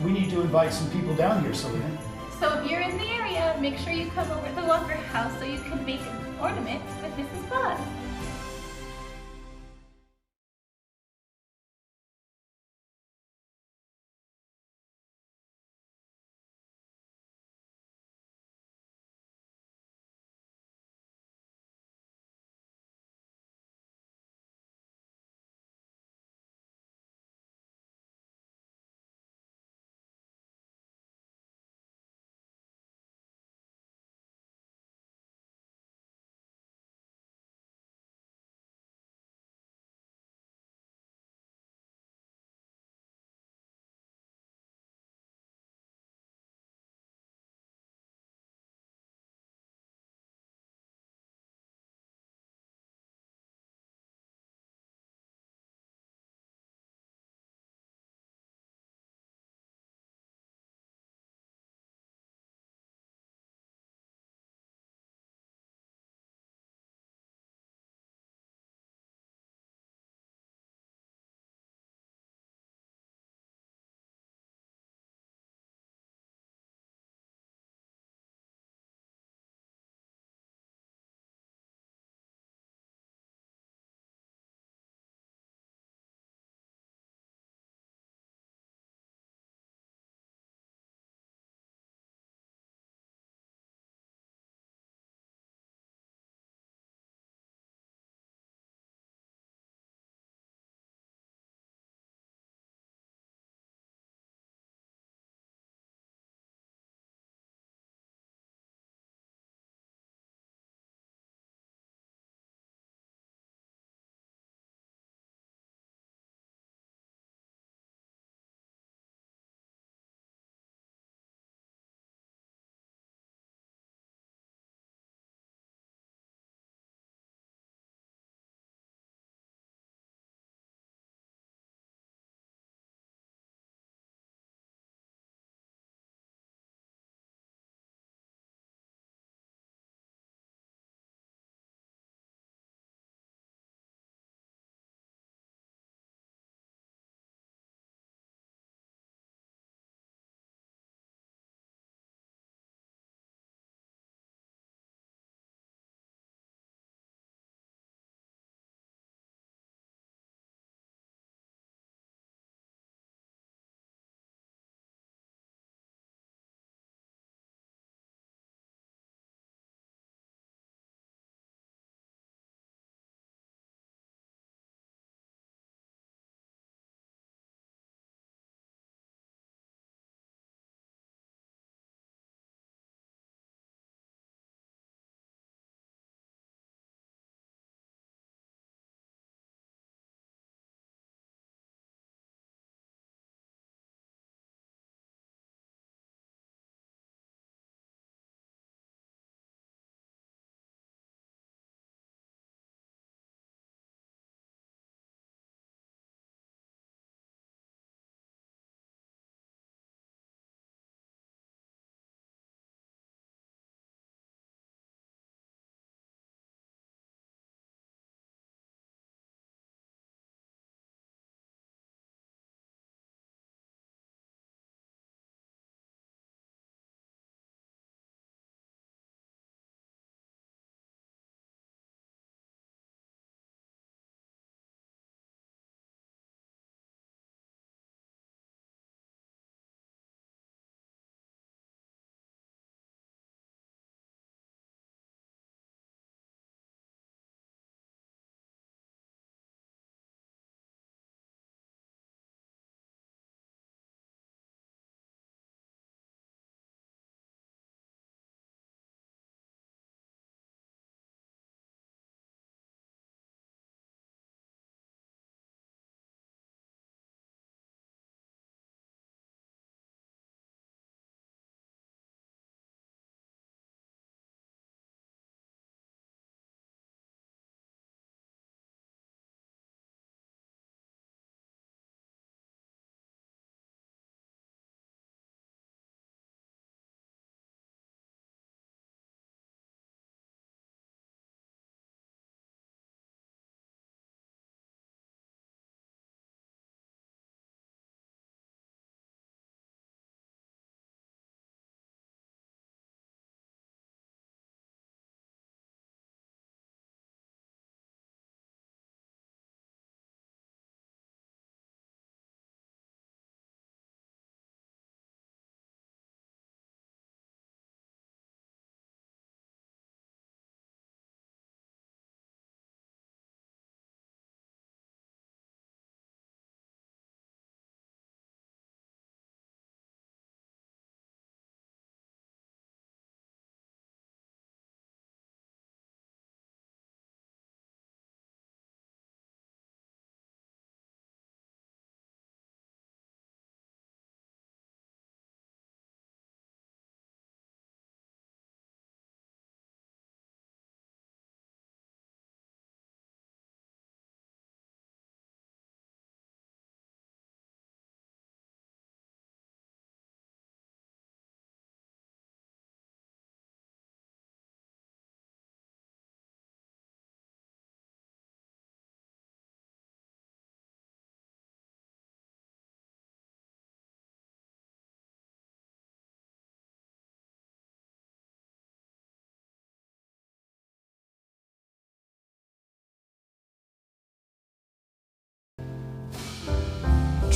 we need to invite some people down here, Selena. So if you're in the area, make sure you come over to the Walker House so you can make ornaments with Mrs. Claus.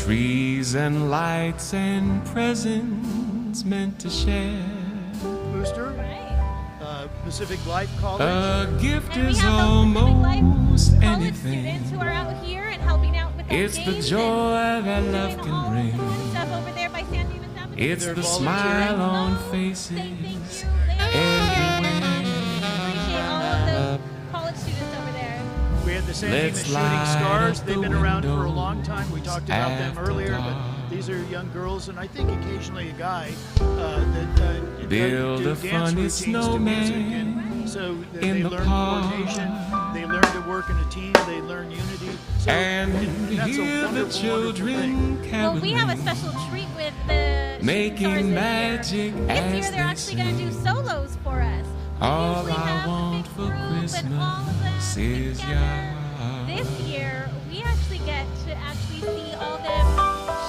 trees and lights and presents meant to share. Booster, Right. Pacific Life College. A gift And we is have those Pacific Life almost college anything. students who are out here and helping out with their It's the games joy that and love doing can all bring. of the fun stuff over there by San Dimas Avenue. It's They're the volunteering. smile on Oh, faces say thank you. They appreciate all of the college students over there. We had the San Dimas Let's Shooting light Stars. up They've the been around for a long windows time. We talked about them after earlier, dark. but these are young girls, and I think occasionally a guy that Build do a dance funny routines to music, and snowman so that in they the learn park. coordination, they learn to work in a team, they learn unity. So and that's a hear the wonderful, wonderful thing. children Well, we have a caroling, special treat with the Shooting Stars making this magic year. This as year they're they actually going to do sing. solos for us. We All usually I have a want big for group and all of them Christmas is together. ya. This year, we actually get to actually see all of them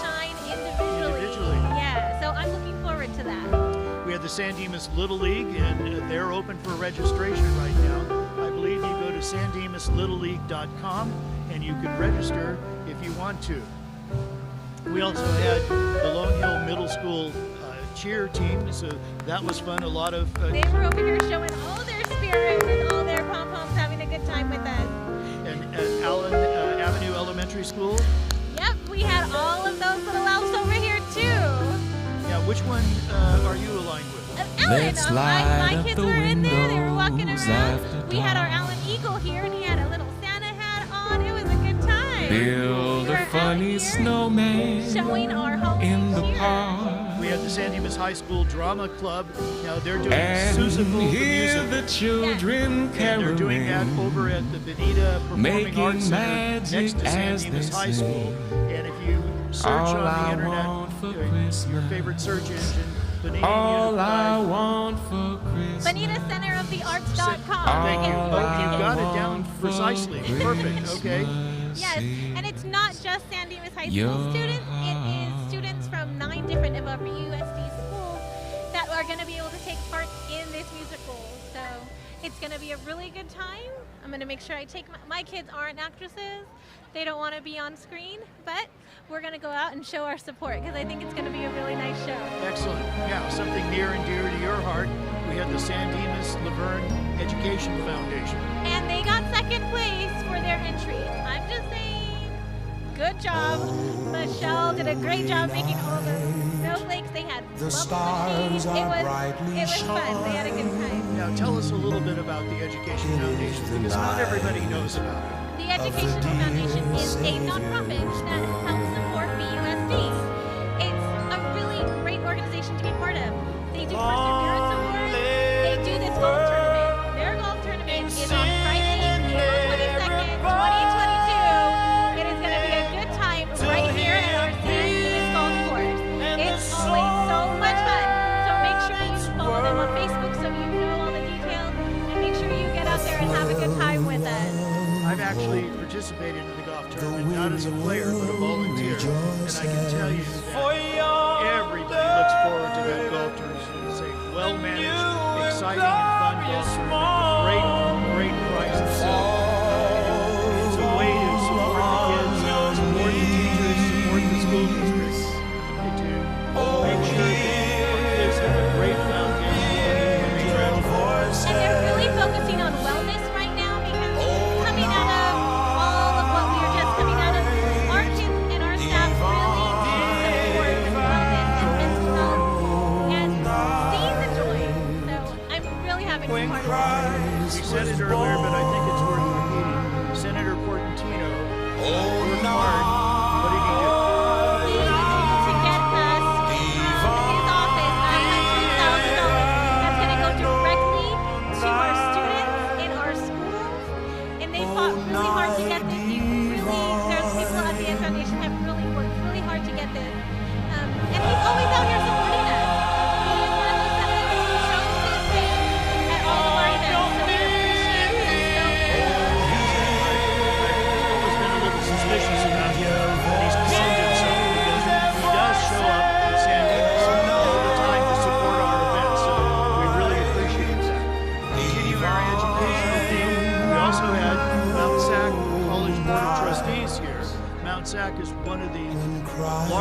shine individually. Individually. Yeah, so I'm looking forward to that. We have the San Dimas Little League, and they're open for registration right now. I believe you go to sandimaslittleleague.com and you can register if you want to. We also had the Lone Hill Middle School cheer team, so that was fun. A lot of They were over here showing all their spirit with all their pom-poms, having a good time with us. and at Allen Avenue Elementary School. Yep, we had all of those little elves over here too. Yeah, which one are you aligned with? Alan, Let's my light up kids the were in there. They were walking windows around. after We had our dark. Alan Eagle here, and he had a little Santa hat on. It was a good time. Build We were a out funny here snowman showing our holiday in the cheer. park. We had the San Dimas High School Drama Club. Now they're doing And Seussical the hear musical. the children And they're doing that caroling, over at the Benita Performing making Arts Center magic next to San as Dimas they High sing. School. And if you search All on the I internet, want for your Christmas. favorite search engine, Benita all I Unified. want for Christmas. BonitaCenteroftheArts.com. Thank you. All Oh, I you got it down want for precisely. Perfect. Okay. Yes, and it's not just San Dimas High School Your students. It is students from 9 different of our USD schools that are going to be able to take part in this musical. So it's going to be a really good time. I'm going to make sure I take my kids aren't actresses. They don't want to be on screen, but we're going to go out and show our support because I think it's going to be a really nice show. Excellent. Yeah, something near and dear to your heart. We had the San Dimas Laverne Education Foundation. And they got second place for their entries. I'm just saying, good job. Michelle did a great job making all the snowflakes. They had The bubble machines. stars are brightly It was fun. They had a good time. Now tell us a little bit about the Education Foundation because not everybody knows about it. The Educational Foundation is a nonprofit that helps support BUSD. It's a really great organization to be part of. They do Perseverance Awards. They do this golf tournament. Their golf tournament is on Friday, April 22nd, 2022. It is going to be a good time right here at our San Dimas Golf Course. It's always so much fun. So make sure you follow them on Facebook so you know all the details. And make sure you get out there and have a good time with us. I've actually participated in the golf tournament, not as a player, but a volunteer. And I can tell you that everybody looks forward to that golf tournament. It's a well-managed, exciting, and fun golf tournament with great prizes. So it's a way to support the kids, support the teachers, support the school districts, to make sure that our kids have a great foundation when they graduate. And they're really focusing on wellness right now because coming out of all of what we are just coming out of, our kids and our staff really support wellness and mental health and seeing the joy. So I'm really happy to be part of it. We said it earlier, but I think it's worth repeating. Senator Portantino worked hard. What did he do? He was able to get us from his office $100,000 that's going to go directly to our students in our schools. And they fought really hard to get this. There's people at the foundation have really worked really hard to get this. And he's always out here supporting us. He is one of those senators who shows his face at all of our events. So we appreciate him so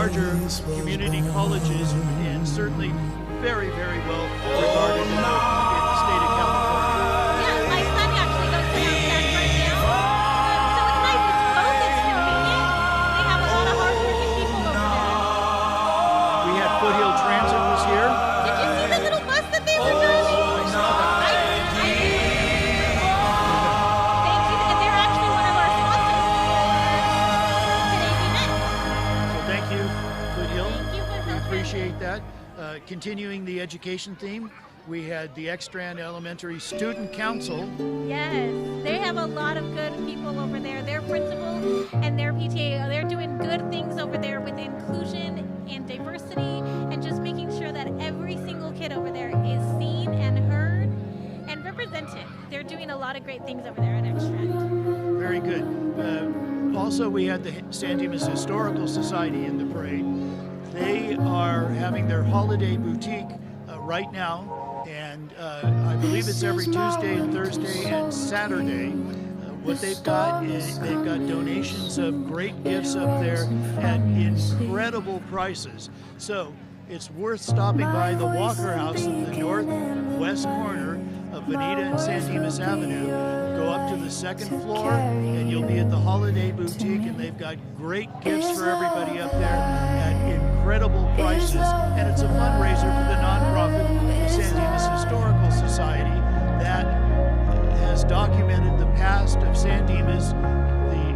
larger community colleges and certainly very, very well regarded in the state of California. Yeah, my son actually goes to that right now. So it's nice. It's close. It's convenient. They have a lot of hardworking people over there. We had Foothill Transit was here. Did you see the little bus that they were driving? I saw that. I did. Thank you. And they're actually one of our sponsors for today's event. So thank you, Foothill. Thank you, Foothill We appreciate that. Continuing the education theme, we had the Extravaganza Elementary Student Council. Yes, they have a lot of good people over there. Their principal and their PTA, they're doing good things over there with inclusion and diversity and just making sure that every single kid over there is seen and heard and represented. They're doing a lot of great things over there at Extravaganza. Very good. Also, we had the San Dimas Historical Society in the parade. They are having their holiday boutique right now, and I believe it's every Tuesday and Thursday and Saturday. What they've got is they've got donations of great gifts up there at incredible prices. So it's worth stopping by the Walker House in the northwest corner of Bonita and San Dimas Avenue. Go up to the second floor and you'll be at the Holiday Boutique, and they've got great gifts for everybody up there at incredible prices. And it's a fundraiser for the nonprofit, the San Dimas Historical Society, that has documented the past of San Dimas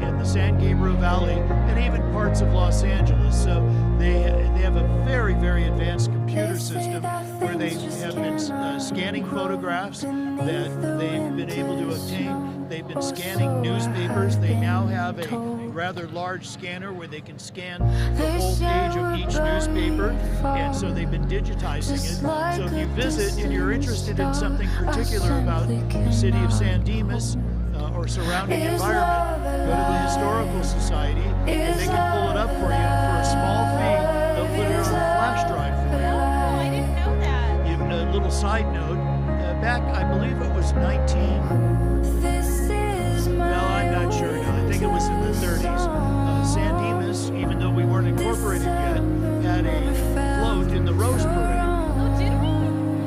in the San Gabriel Valley and even parts of Los Angeles. So they have a very, very advanced computer system where they have been scanning photographs that they've been able to obtain. They've been scanning newspapers. They now have a rather large scanner where they can scan the whole page of each newspaper, and so they've been digitizing it. So if you visit and you're interested in something particular about the city of San Dimas or surrounding environment, go to the Historical Society and they can pull it up for you, and for a small fee they'll put it on a flash drive for you. Oh, I didn't know that. Even a little side note, back I believe it was well, I'm not sure now. I think it was in the 30s. San Dimas, even though we weren't incorporated yet, had a float in the Rose Parade. Oh, did we?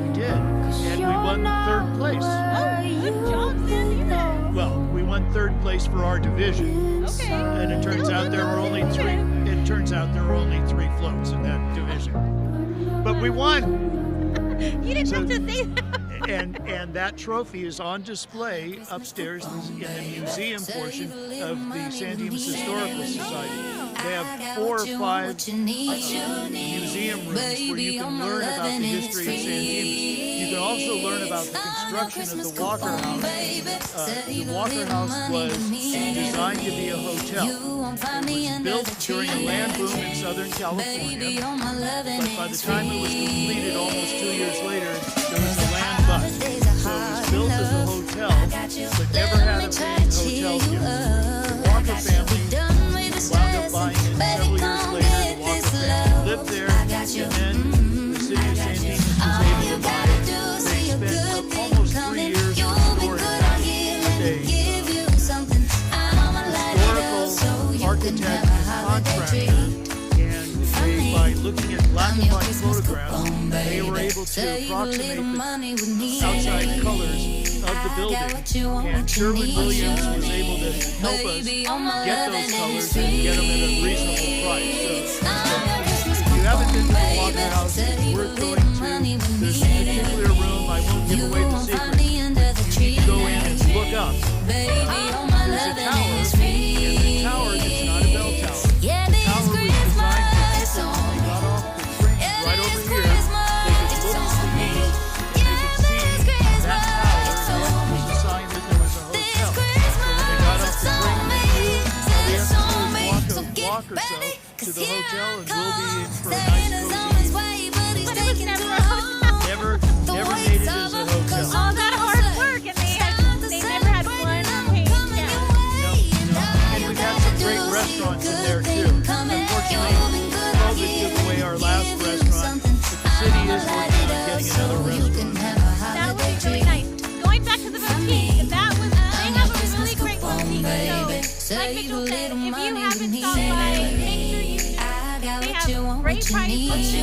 We did, and we won third place. Oh, good job, San Dimas. Well, we won third place for our division. Okay. And it turns out there were only three. It turns out there were only 3 floats in that division. But we won. You didn't have to say that. And that trophy is on display upstairs in the museum portion of the San Dimas Historical Society. They have 4 or 5 museum rooms where you can learn about the history of San Dimas. You can also learn about the construction of the Walker House. The Walker House was designed to be a hotel. It was built during a land boom in Southern California, but by the time it was completed almost 2 years later, there was a land bust. So it was built as a hotel, but never had a paying hotel guest. The Walker family wound up buying it several years later. The Walker family lived there, and then the city of San Dimas was able to buy it. They spent almost 3 years restoring it. Historical architect and contractor, and they, by looking at black and white photographs, they were able to approximate the outside colors of the building, and Sherwin Williams was able to help us get those colors and get them at a reasonable price. So if you haven't been to the Walker House, it's worth going to. There's a particular room, I won't give away the secret, but you need to go in and look up. There's a tower, and the tower is not a bell tower. The tower was designed for people who got off the train right over here. They could look to the east, they could see that tower, and it was a sign that there was a hotel. So when they got off the train, they knew all they have to do is walk or so to the hotel, and we'll be in for a nice cozy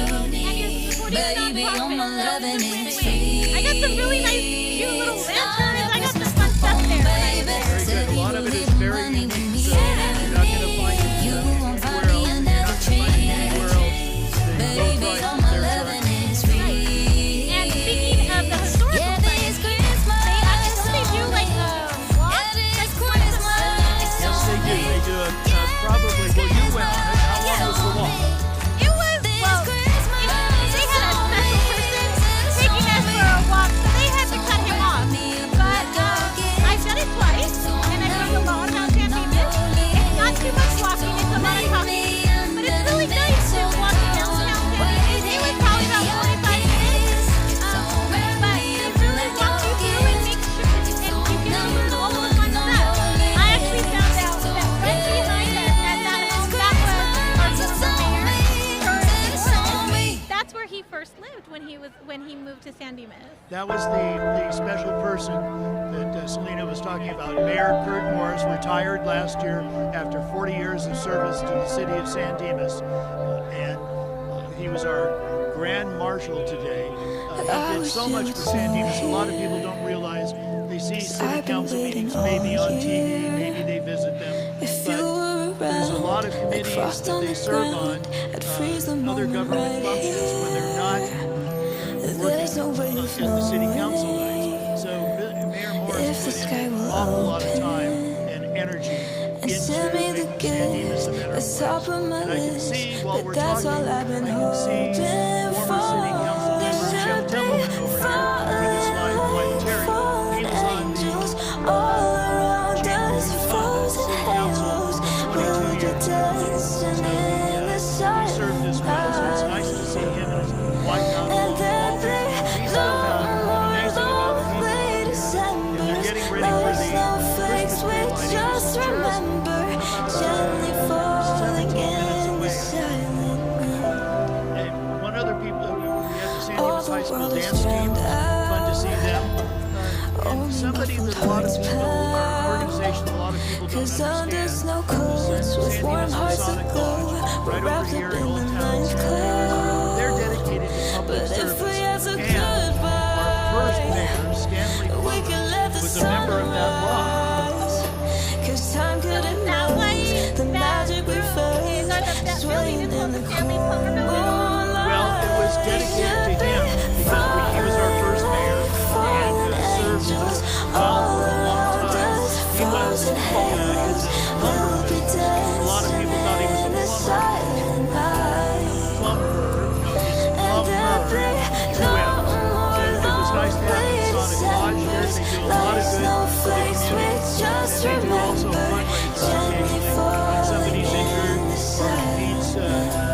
you're supporting a Baby, all nonprofit, my so loving win-win. is free. I got some really nice, cute little lanterns. I got some fun stuff there. Very good. A lot of it is very unique, so you're not going to find it anywhere else. You're not going to find it anywhere else. The low prices, there's And speaking of the historical sites, they do like a walk that's quite similar. yes, they do. They do it probably. Well, you went on it. How long was the walk? It was, well, they had a special person taking us for a walk, so they had to cut him off. But I've done it twice, and I learned a lot about San Dimas. It's not too much walking, it's a lot of talking, but it's really nice to walk downtown San Dimas. It was probably about 45 minutes, but it really walks you through and makes sure, and you can do all of the fun stuff. I actually found out that right behind us at that home, that was our former mayor. That's where he first lived when he moved to San Dimas. That was the special person that Selena was talking about. Mayor Kurt Morris retired last year after 40 years of service to the city of San Dimas, and he was our grand marshal today. He did so much for San Dimas. A lot of people don't realize. They see city council meetings maybe on TV, maybe they visit them, but there's a lot of committees that they serve on, other government functions when they're not working at the city council nights. So Mayor Morris put in an awful lot of time and energy into making San Dimas a better place. And I can see while we're talking, I can see former city council member Jim Templeman over here with his life wife Terry. He was on the Chamber of City Council for 22 years. So he served as well, so it's nice to see him and his wife out along the wall. He's amazing about the people. And they're getting ready for the Christmas tree lighting. Just remember, gently falling in the silence. And one other people, we had the San Dimas High School dance team. Fun to see them. And somebody that a lot of people, our organization, a lot of people don't understand. San Dimas Masonic Lodge, right over here in Old Town San Dimas. They're dedicated to public service. And our first mayor, Stanley Plummer, was a member of that lodge. That way, that is that building is called the Stanley Plummer Building. Well, it was dedicated to him because when he was our first mayor and served with us for a long time. He was his plumber. A lot of people thought he was a plumber. And it was nice to have the Masonic Lodge here. They do a lot of good for the community. And they do also fundraising occasionally when somebody's injured or needs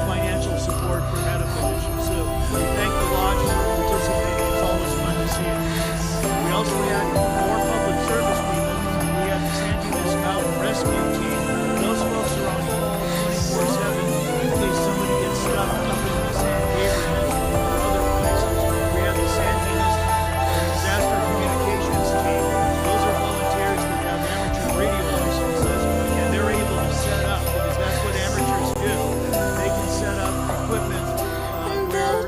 financial support for medical issues. So we thank the lodge for participating. It's always fun to see it. We also had more public service people. We had the San Dimas Mountain Rescue Team. Those folks are on call 24/7 in case somebody gets stuck up in the San Gabriel or other places. We have the San Dimas Disaster Communications Team. Those are volunteers that have amateur radio licenses, and they're able to set up, because that's what amateurs do. They can set up equipment where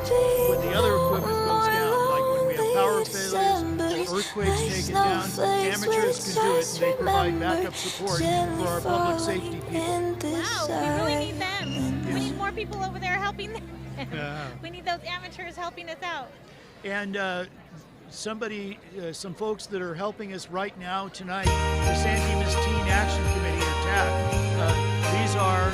when the other equipment goes down, like when we have power failures, earthquakes take it down, amateurs can do it, and they provide backup support for our public safety people. Wow, we really need them. We need more people over there helping them. We need those amateurs helping us out. And some folks that are helping us right now tonight, the San Dimas Teen Action Committee, or TAC. These are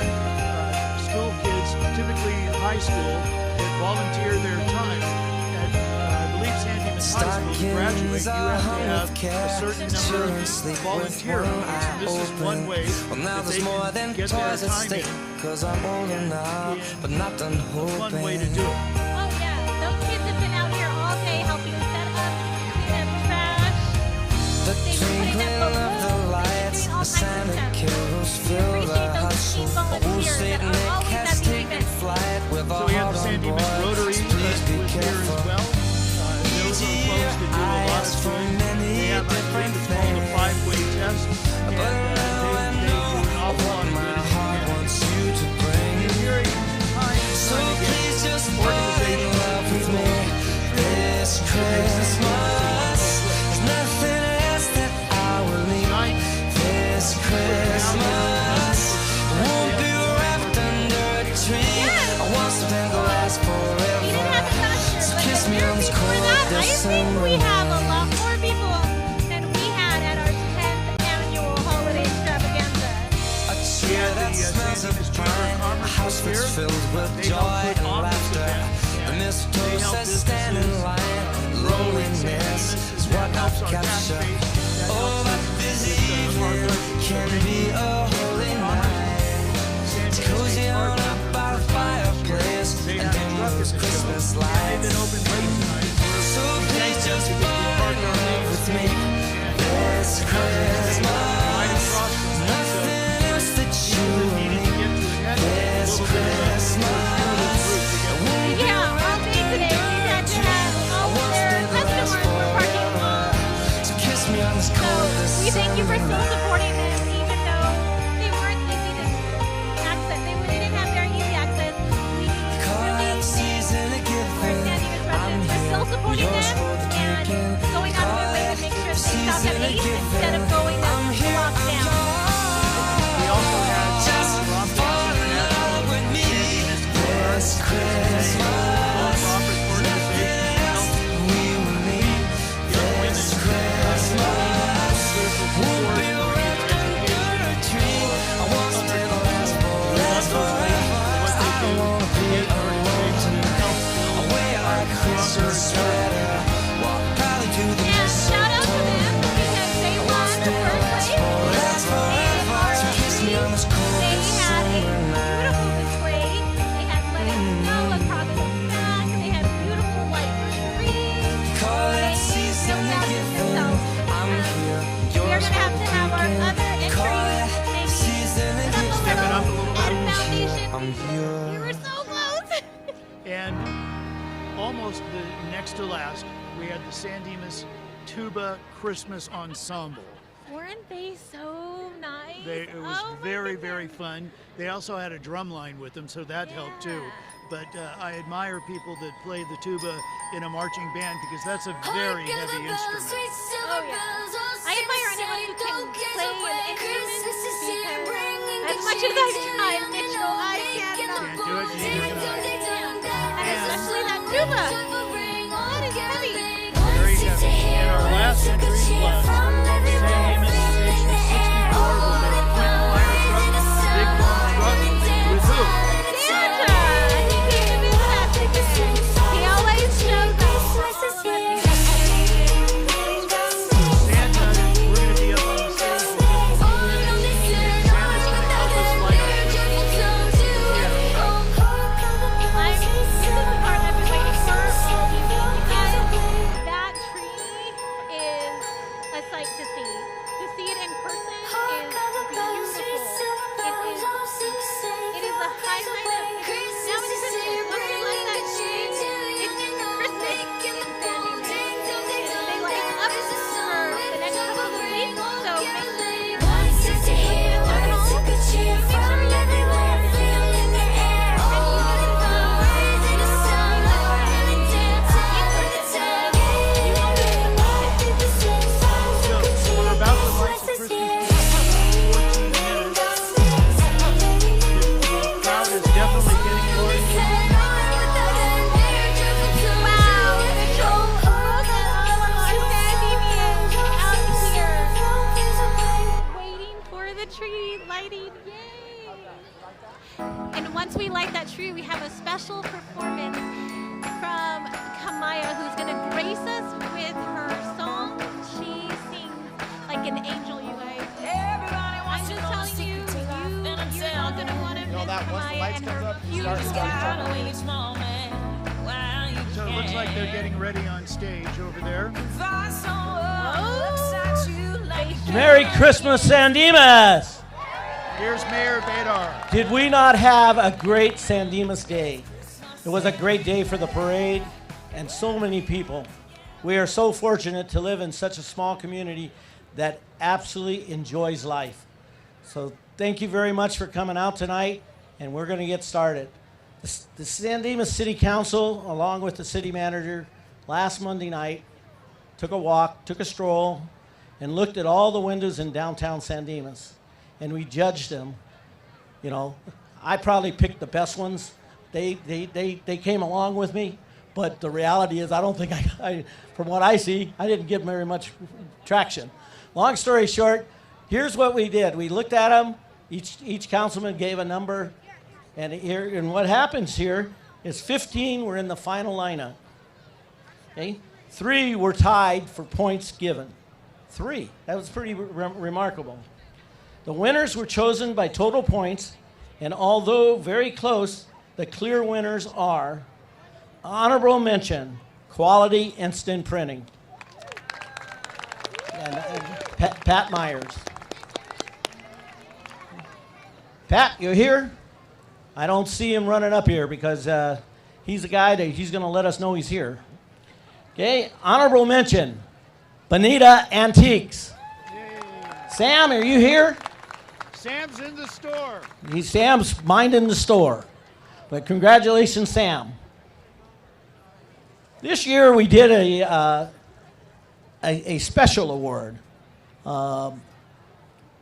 school kids, typically high school, that volunteer their time. And I believe San Dimas High School, to graduate, you have to have a certain number of volunteer hours. And this is one way that they can get their time in. And a fun way to do it. Oh yeah, those kids have been out here all day helping set up, clean up trash. They've been putting up balloons, doing all kinds of stuff. We appreciate those teen volunteers that are always at these events. So we have the San Dimas Rotary was here as well. Those are folks that do a lot of good. They have, I believe it's called a 5-way test, and they do an awful lot of good. And very kind to get organizations last forever. We didn't have it last year, So but kiss the me year on this before cold that, I think we December have a lot more people than we had at our 10th annual holiday extravaganza. A chair that smells of pine, a house that's filled with joy and laughter. The mistletoe says stand in line. Loneliness is what I've captured. Oh, but this evening can be a holy night. It's cozy on up by the fireplace and dim with Christmas lights. So please just partner with me this Christmas. Nothing else that you need this Christmas. Yeah, all day today we had to have all of their customers were parking all. So kiss me on this So cold we thank you for still December. supporting them, even though they weren't easy to access. They didn't have very easy access. We Call really out season of we're giving. standing as residents. We're still supporting them and going out of their way to make sure they stop at 8 instead of going up block down. We also had Just fall in love with me this Christmas. Nothing else we will need this Christmas. We'll be wrapped under a tree. I want something to last forever. I don't wanna be alone tonight. I wear like a Christmas sweater. Walk proudly to the And shout out to them because they won the first place. last forever. So kiss me on this cold They had a December night. beautiful display. They had let it snow across the back. They had beautiful white trees. Call that They season don't of have giving. themselves. I'm here. We're Yours gonna have for to the have our taking. other entries Call that maybe season of put giving. up a little Ed Foundation. I'm We here. were so close. And almost the next to last, we had the San Dimas Tuba Christmas Ensemble. Weren't they so nice? It was Oh my very, goodness. very fun. They also had a drum line with them, so that helped too. Yeah. But I admire people that play the tuba in a marching band because that's a very heavy instrument. Oh, yeah. I admire anyone who can play an instrument because as much as I try, Mitchell, I cannot. Can't do it, neither can I. And especially that tuba. That is heavy. Very heavy. And our last entry was San Dimas Station 64 with their twin fire truck, big long truck with who? Santa! He came to visit us again. He always shows up for all of us. Santa, we're going to be up on the stage with him. Santa's going to help us light our Christmas tree. This is the part I've been waiting for all evening because that tree is a sight to see. To see it in person is beautiful. It is a highlight of now it's Christmas. Once we light that tree, it's Christmas in San Dimas. They light it up for the next couple of weeks, so make sure you at home. Make sure you So we're about to light the Christmas tree in 14 minutes. The crowd is definitely getting towards you. Wow, Mitchell, look at all of our Sandemians out here waiting for the tree lighting. Yay! And once we light that tree, we have a special performance from Kamaya, who's going to grace us with her song. She sings like an angel, you guys. I'm just telling you, you're all going to want to miss Kamaya and her beautiful voice. So it looks like they're getting ready on stage over there. Merry Christmas, San Dimas! Here's Mayor Bedar. Did we not have a great San Dimas day? It was a great day for the parade and so many people. We are so fortunate to live in such a small community that absolutely enjoys life. So thank you very much for coming out tonight, and we're going to get started. The San Dimas City Council, along with the city manager, last Monday night, took a walk, took a stroll, and looked at all the windows in downtown San Dimas. And we judged them. You know, I probably picked the best ones, they came along with me, but the reality is I don't think from what I see, I didn't get very much traction. Long story short, here's what we did. We looked at them. Each councilman gave a number, and what happens here is 15 were in the final lineup. Okay, 3 were tied for points given. 3. That was pretty remarkable. The winners were chosen by total points, and although very close, the clear winners are honorable mention, Quality Instant Printing, and Pat Myers. Pat, you here? I don't see him running up here because he's the guy that he's going to let us know he's here. Okay, honorable mention, Bonita Antiques. Yay. Sam, are you here? Sam's in the store. Sam's minding the store. But congratulations, Sam. This year we did a special award.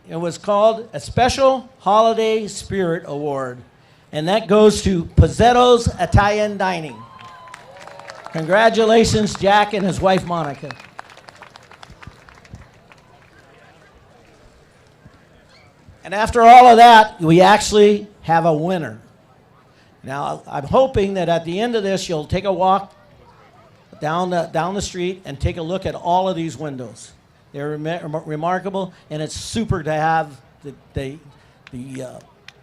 It was called a Special Holiday Spirit Award, and that goes to Pizzetto's Italian Dining. Congratulations, Jack and his wife, Monica. And after all of that, we actually have a winner. Now, I'm hoping that at the end of this, you'll take a walk down the street and take a look at all of these windows. They're remarkable, and it's super to have the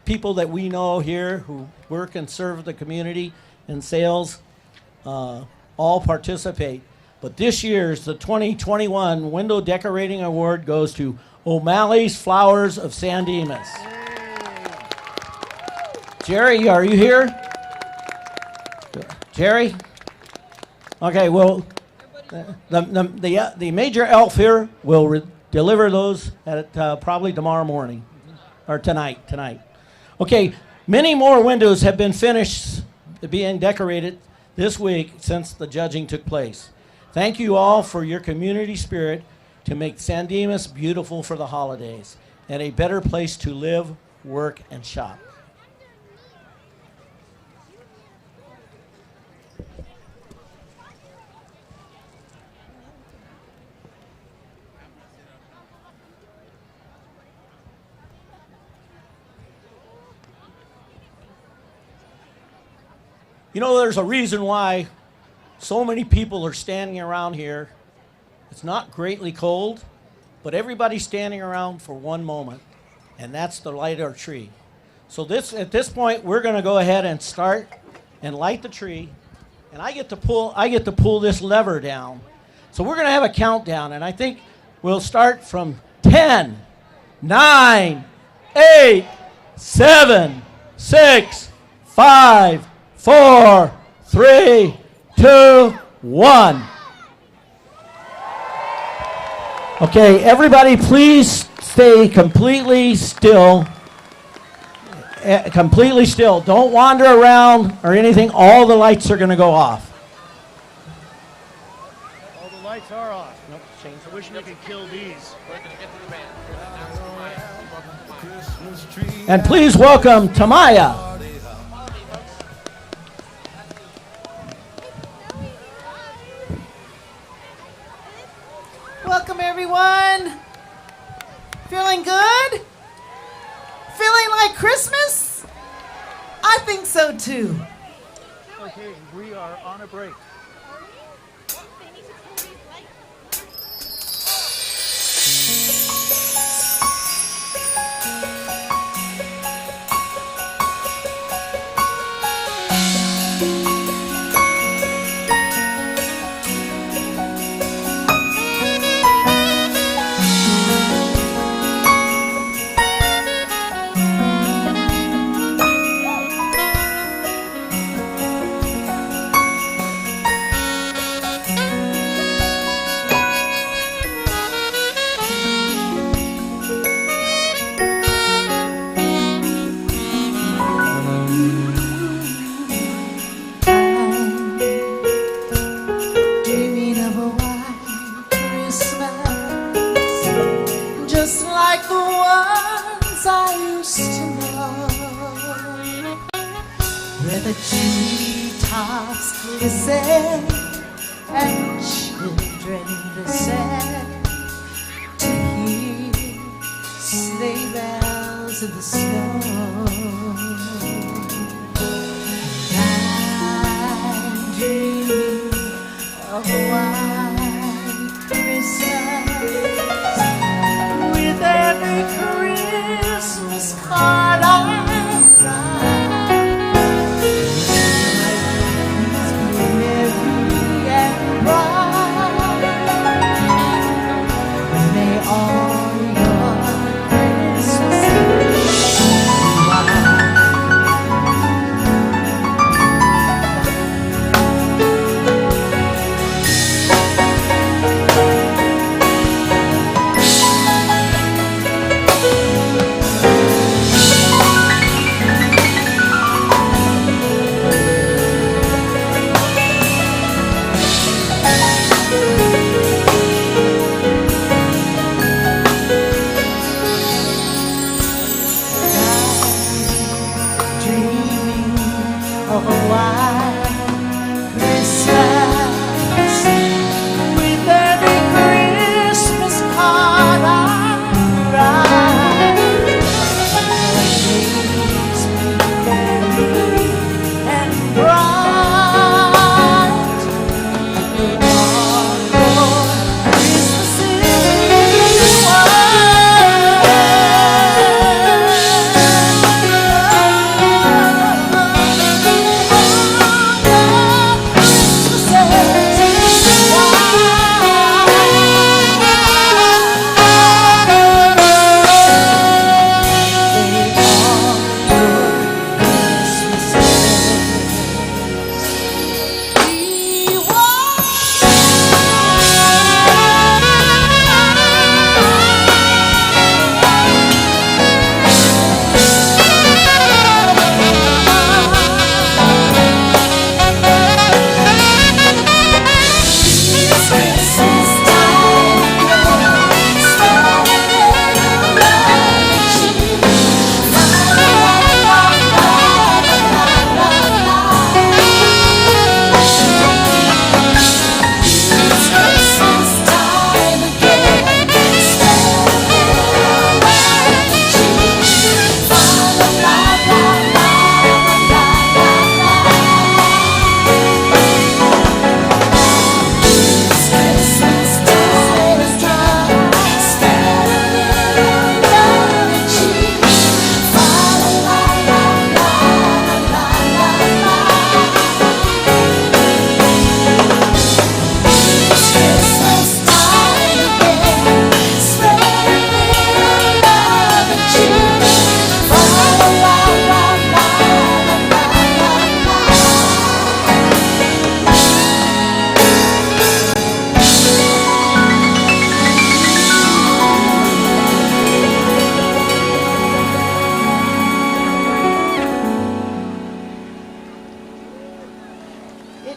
people that we know here who work and serve the community in sales all participate. But this year's, the 2021 Window Decorating Award goes to O'Malley's Flowers of San Dimas. Jerry, are you here? Jerry? Okay, well, the major elf here will deliver those at probably tomorrow morning, or tonight. Okay, many more windows have been finished being decorated this week since the judging took place. Thank you all for your community spirit to make San Dimas beautiful for the holidays and a better place to live, work, and shop. You know, there's a reason why so many people are standing around here. It's not greatly cold, but everybody's standing around for one moment, and that's to light our tree. So at this point, we're going to go ahead and start and light the tree, and I get to pull this lever down. So we're going to have a countdown, and I think we'll start from 10, 9, 8, 7, 6, 5, 4, 3, 2, 1. Okay, everybody please stay completely still. Completely still. Don't wander around or anything. All the lights are going to go off. All the lights are off. Nope, change. I wish we could kill these. And please welcome Tamaya. Welcome, everyone. Feeling good? Feeling like Christmas? I think so too. Okay, we are on a break. Rooftops glisten and children listen to hear sleigh bells in the snow. I'm dreaming of a white Christmas with every Christmas card I write. May all your Christmases of a white Christmas with every Christmas card I write. Days be merry and bright. May all your Christmases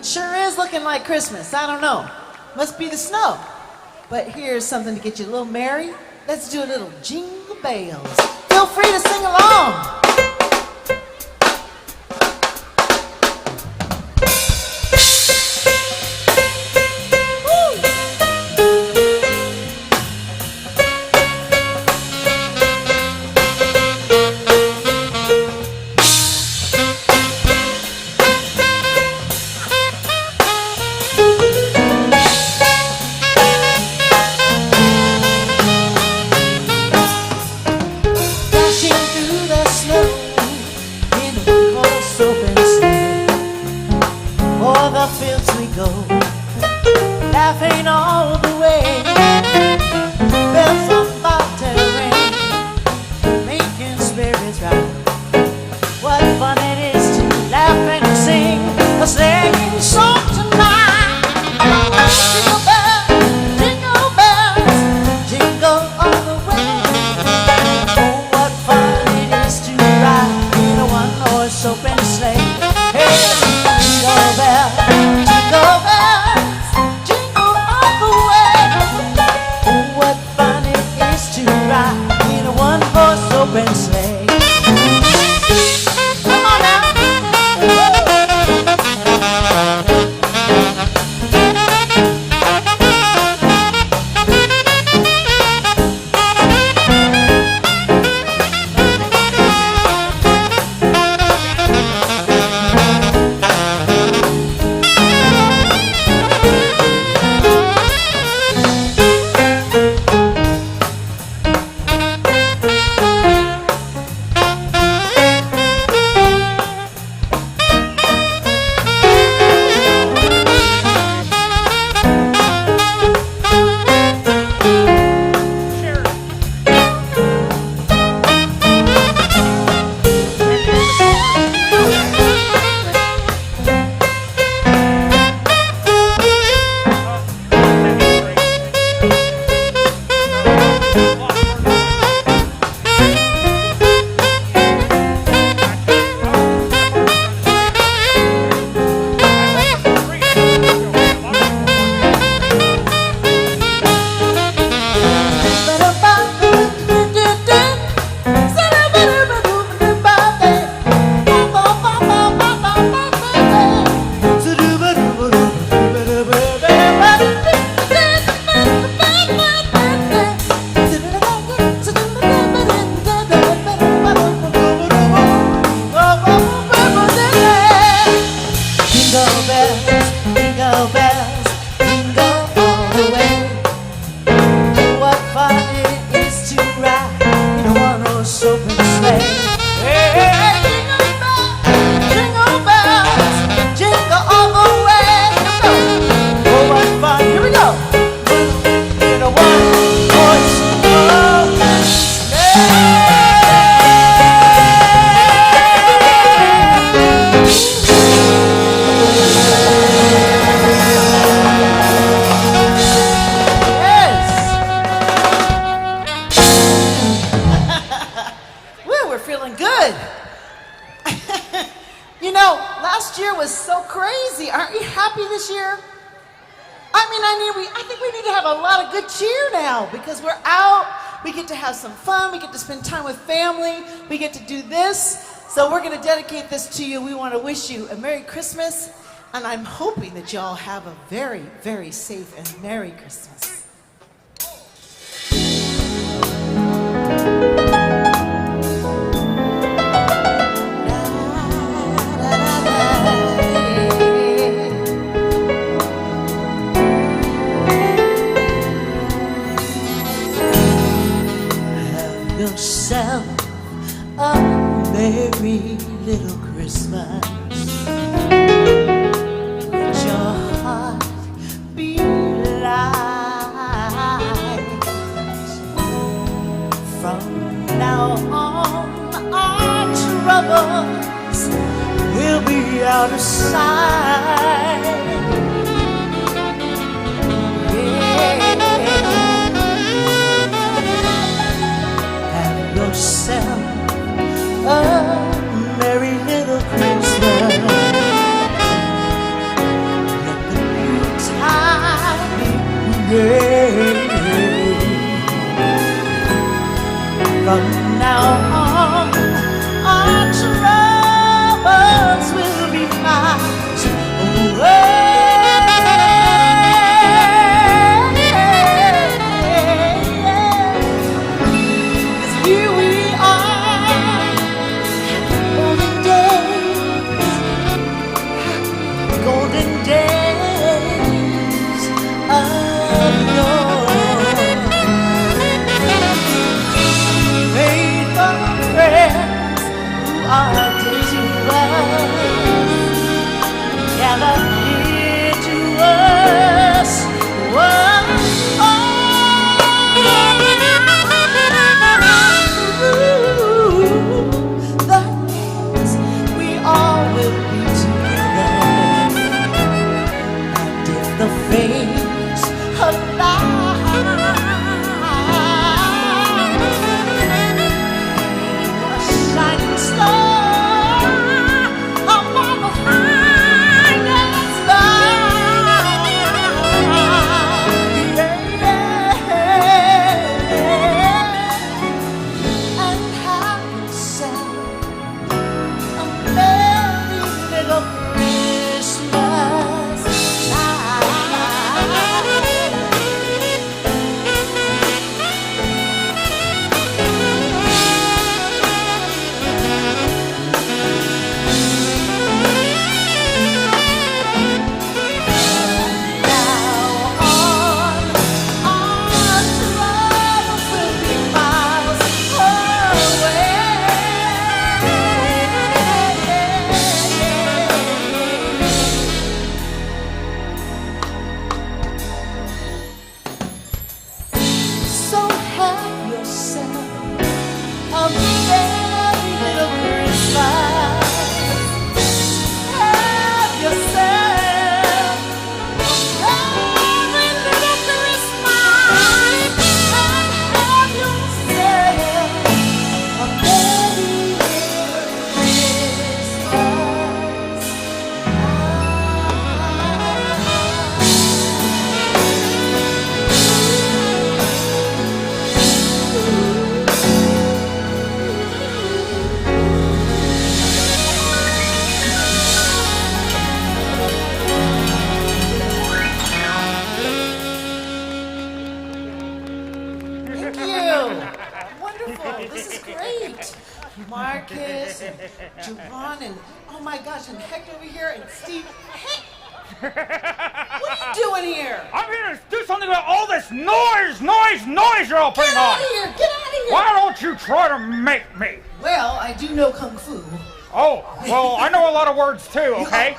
It sure is looking like Christmas. I don't know. Must be the snow. But here's something to get you a little merry. Let's do a little jingle bells. Feel free to sing along. Laughing all the way, bells on bobtail ring, making spirits rise. What fun it is to laugh and sing a sleighing song tonight. Jingle bells, jingle all the way. Oh, what fun it is to ride in a one-horse open sleigh. Hey, jingle bells, jingle bells. happy this year? I think we need to have a lot of good cheer now because we're out. We get to have some fun. We get to spend time with family. We get to do this. So we're going to dedicate this to you. We want to wish you a Merry Christmas. And I'm hoping that y'all have a very, very safe and Merry Christmas. Yourself a merry little Christmas. Let your heart be light. From now on, our troubles will be out of sight. Yourself a merry little Christmas. Let the Yuletide be great. From now on, our troubles will be miles away. Gather near to us. That means we all will be together. And if the fates allow, a shining star above the finest star. And have yourself a merry little Christmas So have yourself a merry little Christmas. Have yourself a merry little Christmas. Have yourself a merry Thank you. Wonderful. This is great. Marcus and Javon and oh my gosh, and Hector over here and Steve. Hey, what are you doing here? I'm here to do something about all this noise you're all putting Get out on. of here! Get out of here! Why don't you try to make me? Well, I do know Kung Fu. Oh, well, I know a lot of words too, okay?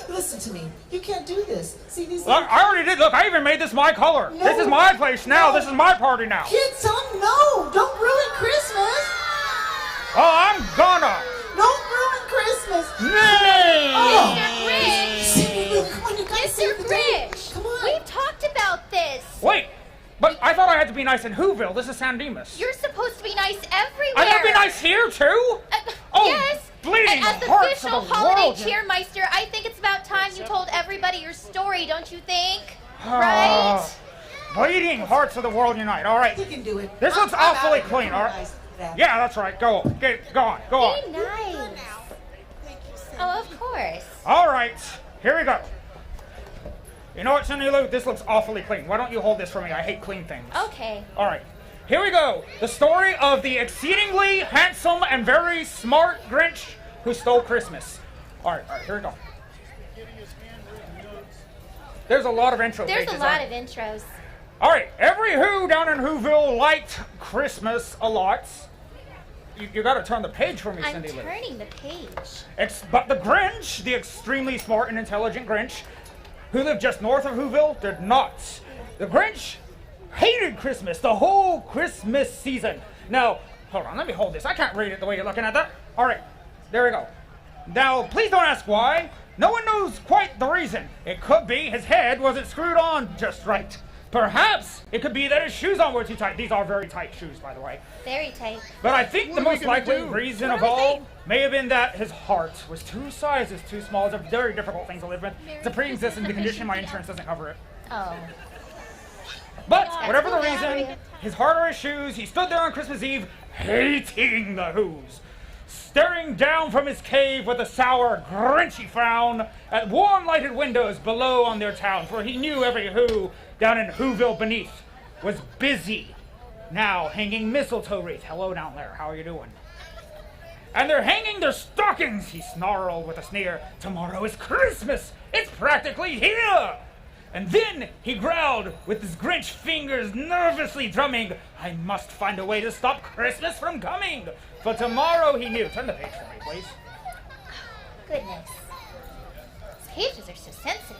Listen to me. You can't do this. See these Look, I already did. Look, I even made this my color. No. This is my place now. No. This is my party now. kids, tell them no. Don't ruin Christmas. Oh, I'm gonna. Don't ruin Christmas. Nay. Oh. Mr. Rich! See, come on, you gotta save Mr. the day. Rich! Come on. We've talked about this. Wait, but I thought I had to be nice in Whoville. This is San Dimas. You're supposed to be nice everywhere. I gotta be nice here too? Oh, Yes, bleeding And as the hearts official of the holiday world. cheermeister, I think it's about time you told everybody your story, don't you think? Right? Bleeding hearts of the world unite. All right. You can do it. This looks I'm out awfully of clean. here. All I'm right. nice for that. Yeah, that's right. Go on. Go on. Go on. Be nice. Oh, of course. All right. Here we go. You know what, Cindy Lou? This looks awfully clean. Why don't you hold this for me? I hate clean things. Okay. All right. Here we go. The story of the exceedingly handsome and very smart Grinch who stole Christmas. All right. Here we go. There's a lot of intro There's pages a lot on of it. intros. All right. Every Who down in Whoville liked Christmas a lot. You got to turn the page for me, I'm Cindy Lou. turning the page. But the Grinch, the extremely smart and intelligent Grinch, who lived just north of Whoville, did not. The Grinch hated Christmas, the whole Christmas season. Now, hold on, let me hold this. I can't read it the way you're looking at that. All right, there we go. Now, please don't ask why. No one knows quite the reason. It could be his head wasn't screwed on just right. Perhaps it could be that his shoes on were too tight. These are very tight shoes, by the way. Very tight. But I think the most likely reason of all may have been that his heart was 2 sizes too small. It's a very difficult thing to live with. It's a pre-existing condition. My insurance doesn't cover it. Oh. But whatever the reason, his heart or his shoes, he stood there on Christmas Eve hating the Who's, staring down from his cave with a sour, grinchy frown at warm lighted windows below on their town, for he knew every Who down in Whoville beneath was busy now hanging mistletoe wreaths. Hello down there, how are you doing? And they're hanging their stockings, he snarled with a sneer. Tomorrow is Christmas, it's practically here. And then he growled with his Grinch fingers nervously drumming, I must find a way to stop Christmas from coming. For tomorrow he knew. Turn the page for me, please. Goodness. These pages are so sensitive.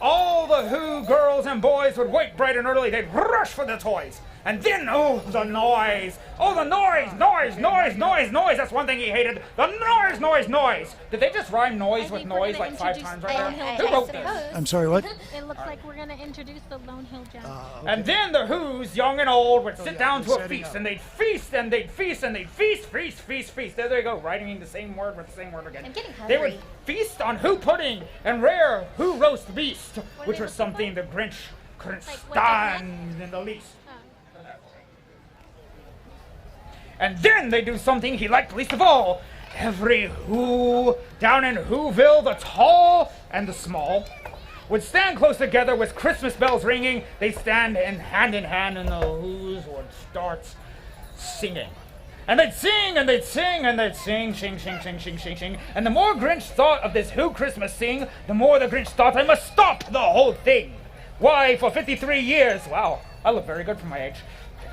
All the Who girls and boys would wake bright and early. They'd rush for the toys. And then, oh, the noise. Oh, the noise. That's one thing he hated. The noise. Did they just rhyme noise with noise like 5 times right there? Who wrote this? I'm sorry, what? It looks like we're going to introduce the Lone Hill Jazz. And then the Who's, young and old, would sit down to a feast, and they'd feast, and they'd feast, and they'd feast. There they go, writing the same word with the same word again. I'm getting They hungry. would feast on Who pudding and rare Who roast beast, which was something the Grinch couldn't stand in the least. And then they do something he liked least of all. Every Who down in Whoville, the tall and the small, would stand close together with Christmas bells ringing. They'd stand in hand, and the Who's would start singing. And they'd sing, and they'd sing, and they'd sing, shing. And the more Grinch thought of this Who Christmas sing, the more the Grinch thought, I must stop the whole thing. Why, for 53 years, wow, I look very good for my age,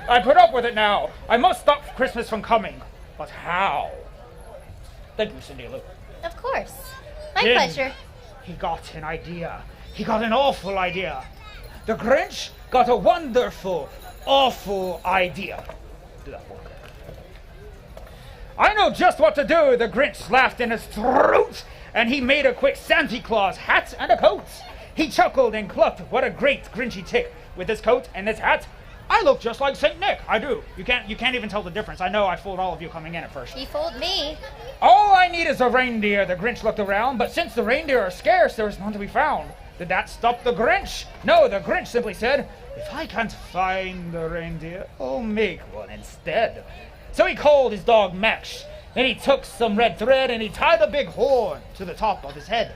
I put up with it now. I must stop Christmas from coming. But how? Thank you, Cindy Lou. Of course. My Then pleasure. He got an idea. He got an awful idea. The Grinch got a wonderful, awful idea. Do that for me. I know just what to do, the Grinch laughed in his throat, and he made a quick Santa Claus hat and a coat. He chuckled and clucked, what a great Grinchy tick. With his coat and his hat, I look just like Saint Nick. I do. You can't even tell the difference. I know I fooled all of you coming in at first. He fooled me. All I need is a reindeer. The Grinch looked around, but since the reindeer are scarce, there is none to be found. Did that stop the Grinch? No, the Grinch simply said, if I can't find the reindeer, I'll make one instead. So he called his dog Max. Then he took some red thread and he tied a big horn to the top of his head.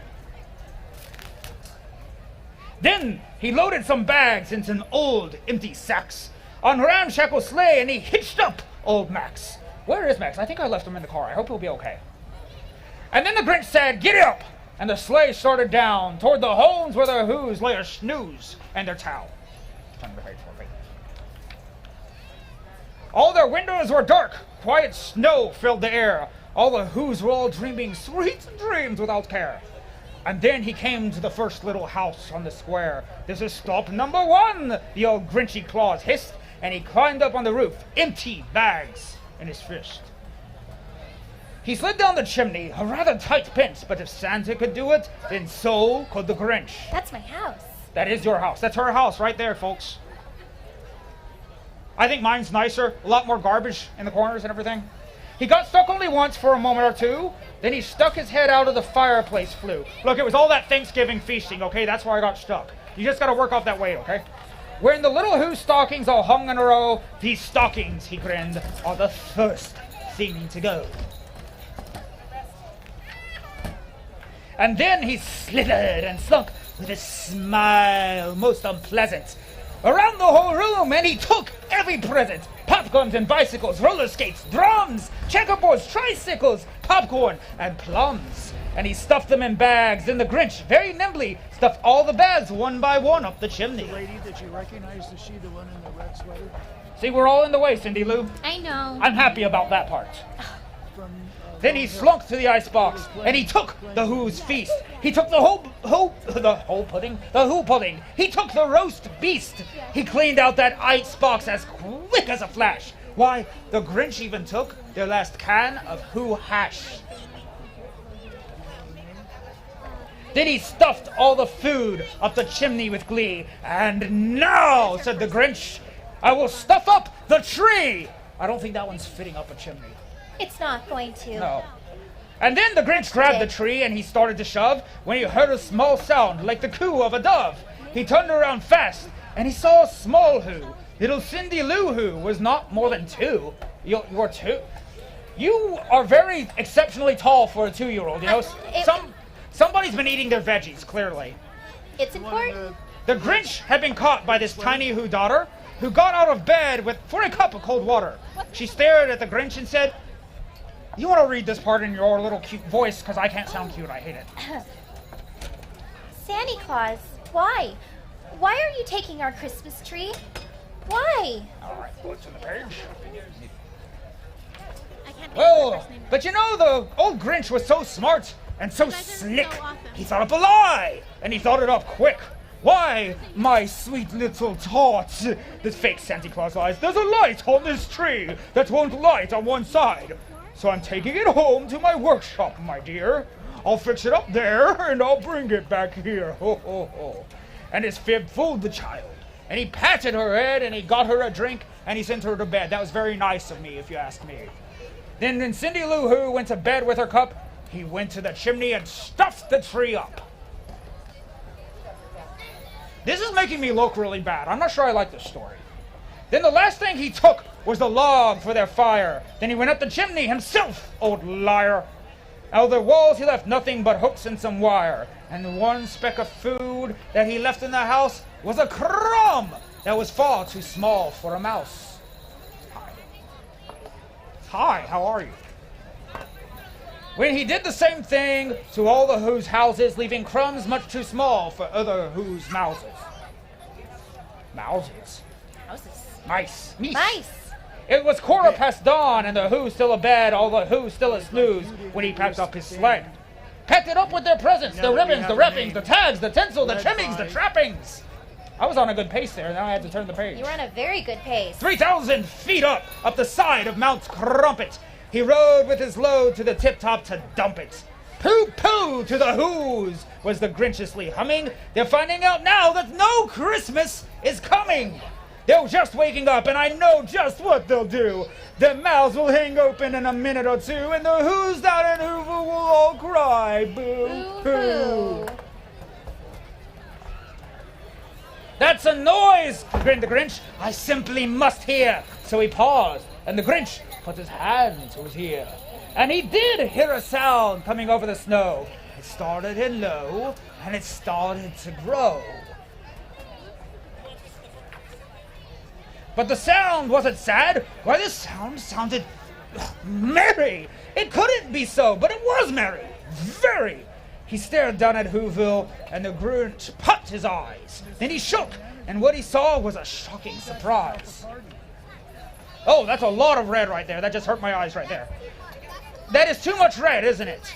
Then he loaded some bags into an old empty sacks on ramshackle sleigh and he hitched up old Max. Where is Max? I think I left him in the car. I hope he'll be okay. And then the Grinch said, "Giddy up!" And the sleigh started down toward the homes where the Who's lay a snooze and their towel. Turn the page for me. All their windows were dark. Quiet snow filled the air. All the Who's were all dreaming sweet dreams without care. And then he came to the first little house on the square. "This is stop number 1, the old Grinchy Claus hissed, and he climbed up on the roof, empty bags in his fist. He slid down the chimney, a rather tight pinch, but if Santa could do it, then so could the Grinch. That's my house. That is your house. That's her house right there, folks. I think mine's nicer, a lot more garbage in the corners and everything. He got stuck only once for a moment or two, Then he stuck his head out of the fireplace flue. Look, it was all that Thanksgiving feasting, okay? That's where I got stuck. You just gotta work off that weight, okay? When the little Who stockings all hung in a row, these stockings, he grinned, are the first thing to go. And then he slithered and slunk with a smile most unpleasant around the whole room, and he took every present. Popguns and bicycles, roller skates, drums, checkerboards, tricycles, popcorn, and plums. And he stuffed them in bags. Then the Grinch, very nimbly, stuffed all the bags one by one up the chimney. The lady that you recognize, is she the one in the red sweater? See, we're all in the way, Cindy Lou. I know. I'm happy about that part. From, Then he slunk to the icebox, and he took the Who's feast. He took the Who pudding. He took the roast beast. He cleaned out that icebox as quick as a flash. Why, the Grinch even took their last can of Who hash. Then he stuffed all the food up the chimney with glee. And now, said the Grinch, I will stuff up the tree. I don't think that one's fitting up a chimney. It's not going to. No. And then the Grinch grabbed the tree and he started to shove when he heard a small sound like the coo of a dove. He turned around fast and he saw a small Who. Little Cindy Lou Who was not more than 2. You're 2? You are very exceptionally tall for a 2-year-old, you know? Somebody's been eating their veggies, clearly. It's important. The Grinch had been caught by this tiny Who daughter who got out of bed for a cup of cold water. She stared at the Grinch and said, you want to read this part in your little cute voice, because I can't sound cute. I hate it. Santa Claus, why? Why are you taking our Christmas tree? Why? All right, go to the page. I can't think of the Well, first name. but you know, the old Grinch was so smart and so slick. He thought up a lie, and he thought it up quick. Why, my sweet little tots, this fake Santa Claus lies, there's a light on this tree that won't light on one side. So I'm taking it home to my workshop, my dear. I'll fix it up there, and I'll bring it back here. Ho, ho, ho. And his fib fooled the child. And he patted her head, and he got her a drink, and he sent her to bed. That was very nice of me, if you ask me. Then when Cindy Lou Who went to bed with her cup, he went to the chimney and stuffed the tree up. This is making me look really bad. I'm not sure I like this story. Then the last thing he took was the log for their fire. Then he went up the chimney himself, old liar. Out of the walls he left nothing but hooks and some wire. And the one speck of food that he left in the house was a crumb that was far too small for a mouse. Hi, how are you? When he did the same thing to all the Who's houses, leaving crumbs much too small for other Who's mouses. Mouses? Mice. Meese. Mice. It was 1/4 dawn, and the Who still abed, all the Who still a snooze, when he packed up his sled. Packed it up with their presents, the ribbons, the wrappings, the tags, the tinsel, the trimmings, the trappings. I was on a good pace there, now I had to turn the page. You were on a very good pace. 3,000 feet up the side of Mount Crumpet. He rode with his load to the tip-top to dump it. Pooh-pooh to the Who's, was the Grinchiously humming. They're finding out now that no Christmas is coming. They're just waking up, and I know just what they'll do. Their mouths will hang open in a minute or two, and the Who's down in Hoover will all cry. Boo-hoo. That's a noise, grinned the Grinch. I simply must hear. So he paused, and the Grinch put his hand to his ear. And he did hear a sound coming over the snow. It started in low, and it started to grow. But the sound wasn't sad. Why, the sound sounded merry. It couldn't be so, but it was merry. Very. He stared down at Whoville, and the Grinch popped his eyes. Then he shook, and what he saw was a shocking surprise. Oh, that's a lot of red right there. That just hurt my eyes right there. That is too much red, isn't it?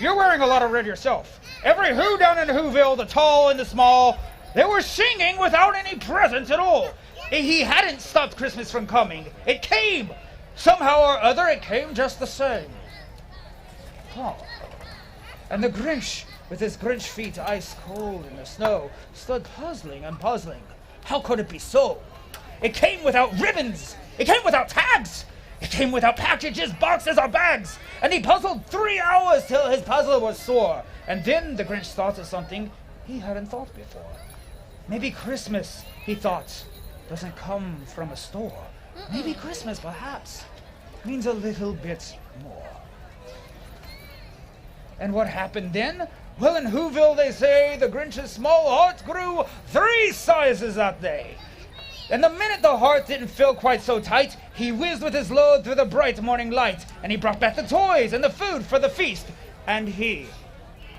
You're wearing a lot of red yourself. Every Who down in Whoville, the tall and the small, they were singing without any presents at all. He hadn't stopped Christmas from coming. It came. Somehow or other, it came just the same. Oh. And the Grinch, with his Grinch feet ice cold in the snow, stood puzzling and puzzling. How could it be so? It came without ribbons. It came without tags. It came without packages, boxes, or bags, and he puzzled 3 hours till his puzzle was sore. And then the Grinch thought of something he hadn't thought before. Maybe Christmas, he thought, doesn't come from a store. Maybe Christmas, perhaps, means a little bit more. And what happened then? Well, in Whoville, they say the Grinch's small heart grew 3 sizes that day. And the minute the heart didn't feel quite so tight, he whizzed with his load through the bright morning light, and he brought back the toys and the food for the feast. And he,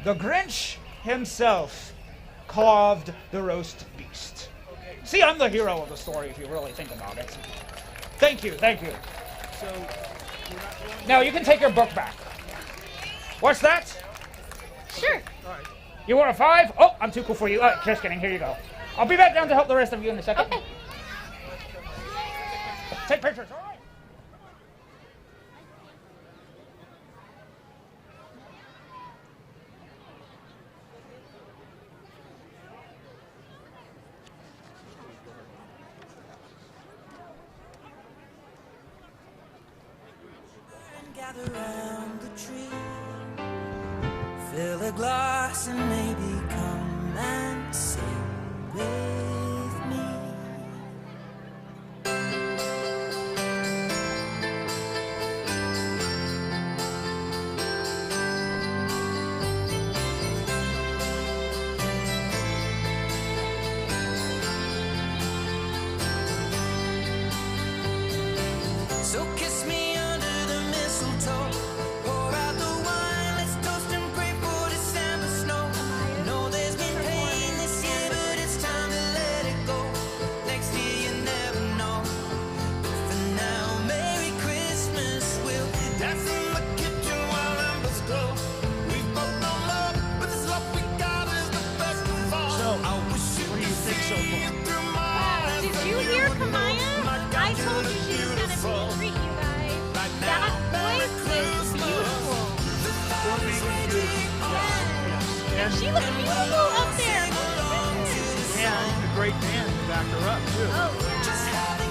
the Grinch himself, carved the roast beast. See, I'm the hero of the story if you really think about it. Thank you, thank you. So, we're not going. Now you can take your book back. What's that? Sure. All right. You were a 5? Oh, I'm too cool for you. Just kidding, here you go. I'll be back down to help the rest of you in a second. Okay. Take pictures, all right? Gather round the tree, fill a glass and maybe come and sing with me. So kiss me under the mistletoe, pour out the wine, let's toast and pray for December snow. Know there's been pain this year, but it's time to let it go. Next year you never know. But for now, Merry Christmas, we'll dance in the kitchen while embers glow. We've both known love, but this love we got is the best of all. So, I wish you what do you think so far? Did you hear Kamaya? I told you she was gonna treat you guys. That voice is beautiful. And she looks beautiful up there. And a great band to back her up, too. Oh, yeah.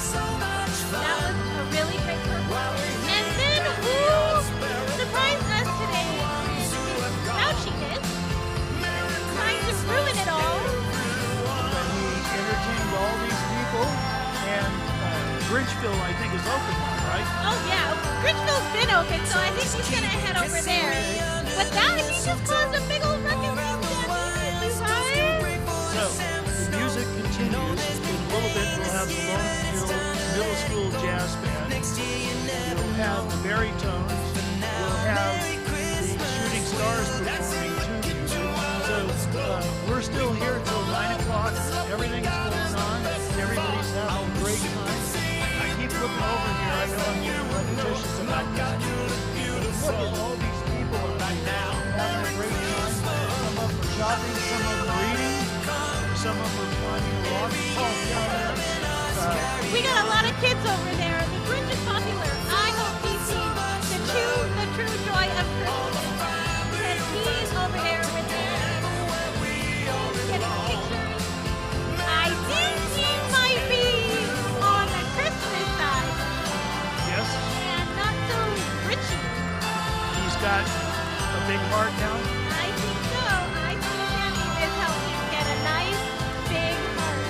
That was a really great performance. And then who surprised us today? Fauci did. Trying to ruin it all. But he entertained all these people, and Grinchville, I think, is open now, right? Oh, yeah. Grinchville's been open, so I think he's going to head over there. But that, he just caused a big old ruckus. So, the music continues. In a little bit, we'll have the Lone Hill Middle School Jazz Band. We'll have the baritones. We'll have the Shooting Stars performing too music. So, we're still here till 9 o'clock. Everything's going on. Everybody's having a great time. I keep looking over here. I know I'm getting repetitious about that. Look at all these people having a great time. Some of them are shopping, some of them are eating, some of them are climbing a rock. Oh, yeah. We got a lot of kids over there. The Grinch is popular. I hope he sees the true joy of Christmas. And he's over there with them, getting pictures. I think he might be on the Christmas side. Yes, And not so Richie. he's got a big heart now. I think so. I think Sandy is helping get a nice big heart.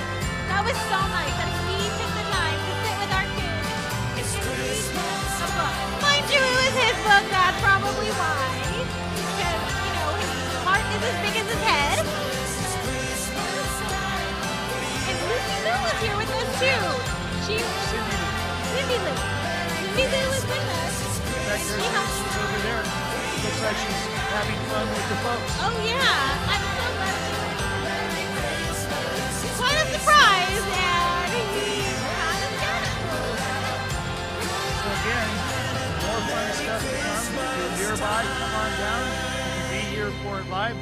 That was so nice that he took the time to sit with our kids and read a book. Mind you, it was his book. That's probably why. Because, his heart is as big as his head. And Lucy Lou was here with us too. Cindy Lou. Cindy Lou was with us. She helped. She's over there. Looks like she's having fun with the folks. Oh yeah, I'm so glad she went. Quite a surprise, and he's kind of scared. So again, more fun stuff to come. If you're nearby, come on down. You can be here for it live.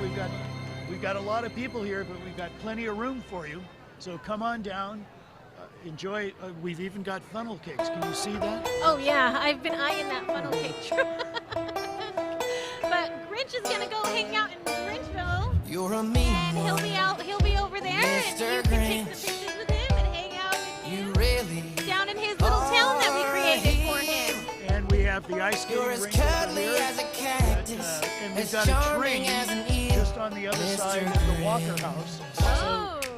We've got a lot of people here, but we've got plenty of room for you. So come on down. Enjoy. We've even got funnel cakes. Can you see that? Oh yeah, I've been eyeing that funnel cake truck. But Grinch is gonna go hang out in Grinchville. You're a mean And he'll be over there, and you Mr. can take Grinch. some pictures with him and hang out with You him really down in his little town that we created for him. have the ice skating You're as rink over cuddly here, as a cactus, and we've as got a charming train as an eel. just on the other side of the Walker House.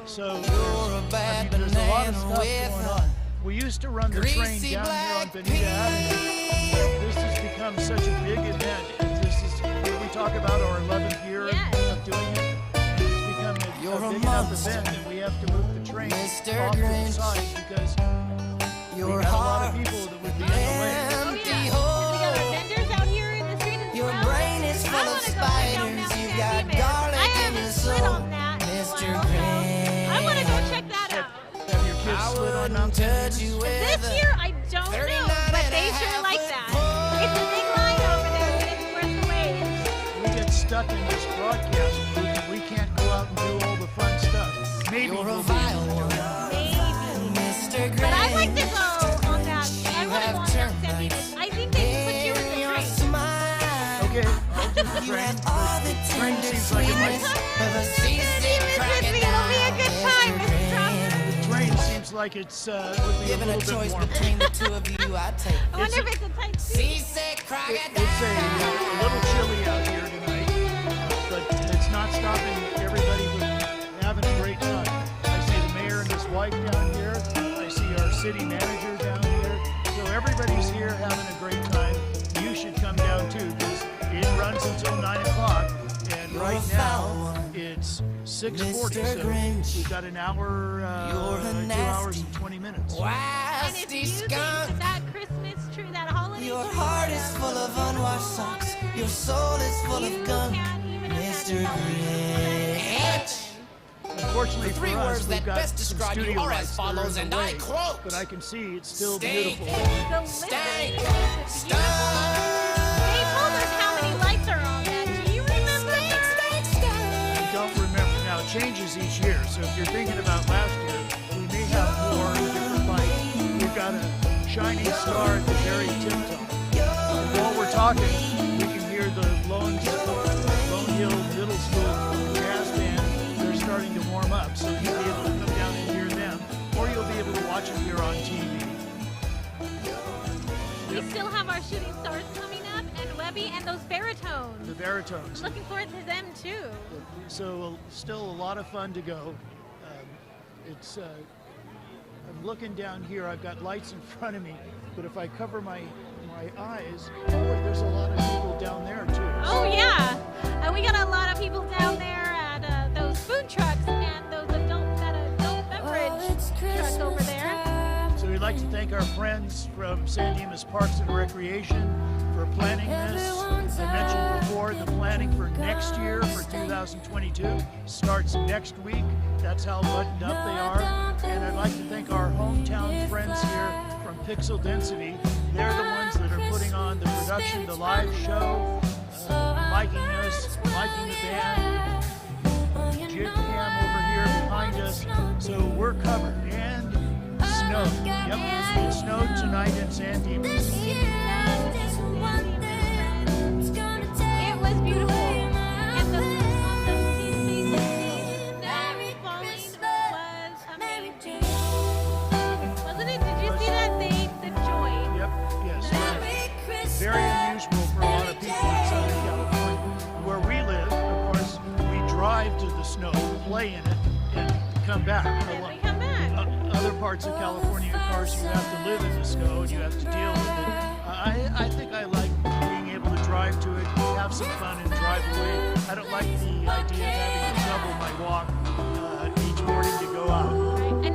So You're a bad there's a lot of banana stuff with going a on. We used to run the train greasy down here on black Benita Avenue. This has become such a big event. This is we talk about our 11th year of doing it. And it's become a big enough event that we have to move the train off to the side because we got a lot of people that would be in the way. We got our vendors out here in the street as Your well. brain is full of spiders. You've got garlic in your soul, Mr. Grinch. I want to go check that out. Have your kids slid on Mount touch you with This year, I don't know, but they sure like that. It's a big line over there, but it's worth the wait. We get stuck in this broadcast booth and we can't go out and do all the fun stuff. Maybe You're we'll a be vile able to. one, Mr. Grinch. But I'd like to go on that. I want to go on that San Dimas. I think they should put you in the train. Okay, I'll do the train. The train seems like it might. It'll be a good time, Mr. Trump. The train seems like it's would be Given a a little choice bit more. between the two of you, I'd take I wonder if it's a tight seat. It's a little chilly out here tonight, but it's not stopping everybody from having a great time. I see the mayor and his wife down here. I see our city manager down here. So everybody's here having a great time. You should come down too because it runs until 9 o'clock. And right now it's 6:40. So we've got an hour, 2 hours and 20 minutes. And if you think that that Christmas tree, that holiday Your tree heart is full of unwashed socks. Your soul is full of gunk, Mr. Grinch. Unfortunately The three for us, words we've that got best some describe you studio are as lights that are in follows, the and I way, quote, but I can see it's still Stink. beautiful. The listening is beautiful. They told us how many lights are on that. Do you remember? I don't remember. Now, it changes each year, so if you're thinking about last year, we may have more different lights. We've got a shining star at the very tip top. And while we're talking, we can hear the Lone Hill Middle School brass band. They're starting to warm up, so you'll be able to come down and hear them, or you'll be able to watch them here on TV. We still have our shooting stars coming up, and Webby and those baritones. The baritones. Looking forward to them too. So still a lot of fun to go. It's I'm looking down here. I've got lights in front of me, but if I cover my eyes, boy, there's a lot of people down there too. Oh yeah, we got a lot of people down there at those food trucks and those adult beverage trucks over there. So we'd like to thank our friends from San Dimas Parks and Recreation for planning this. I mentioned before, the planning for next year, for 2022, starts next week. That's how buttoned up they are. And I'd like to thank our hometown friends here from Pixel Density. They're the ones that are putting on the production, the live show, miking us, miking the band, jig cam over here behind us. So we're covered. And snow. Yep, it snowed tonight in San Dimas. It was beautiful. And the snow falling was amazing. Wasn't it? Did you see that thing? The joy. Yep, yes. Very unusual for a lot of people in Southern California. Where we live, of course, we drive to the snow, play in it, and come back. We come back. Other parts of California, of course, you have to live in the snow and you have to deal with it. I think I like being able to drive to it, have some fun, and drive away. I don't like the idea of having to double my walk each morning to go out. And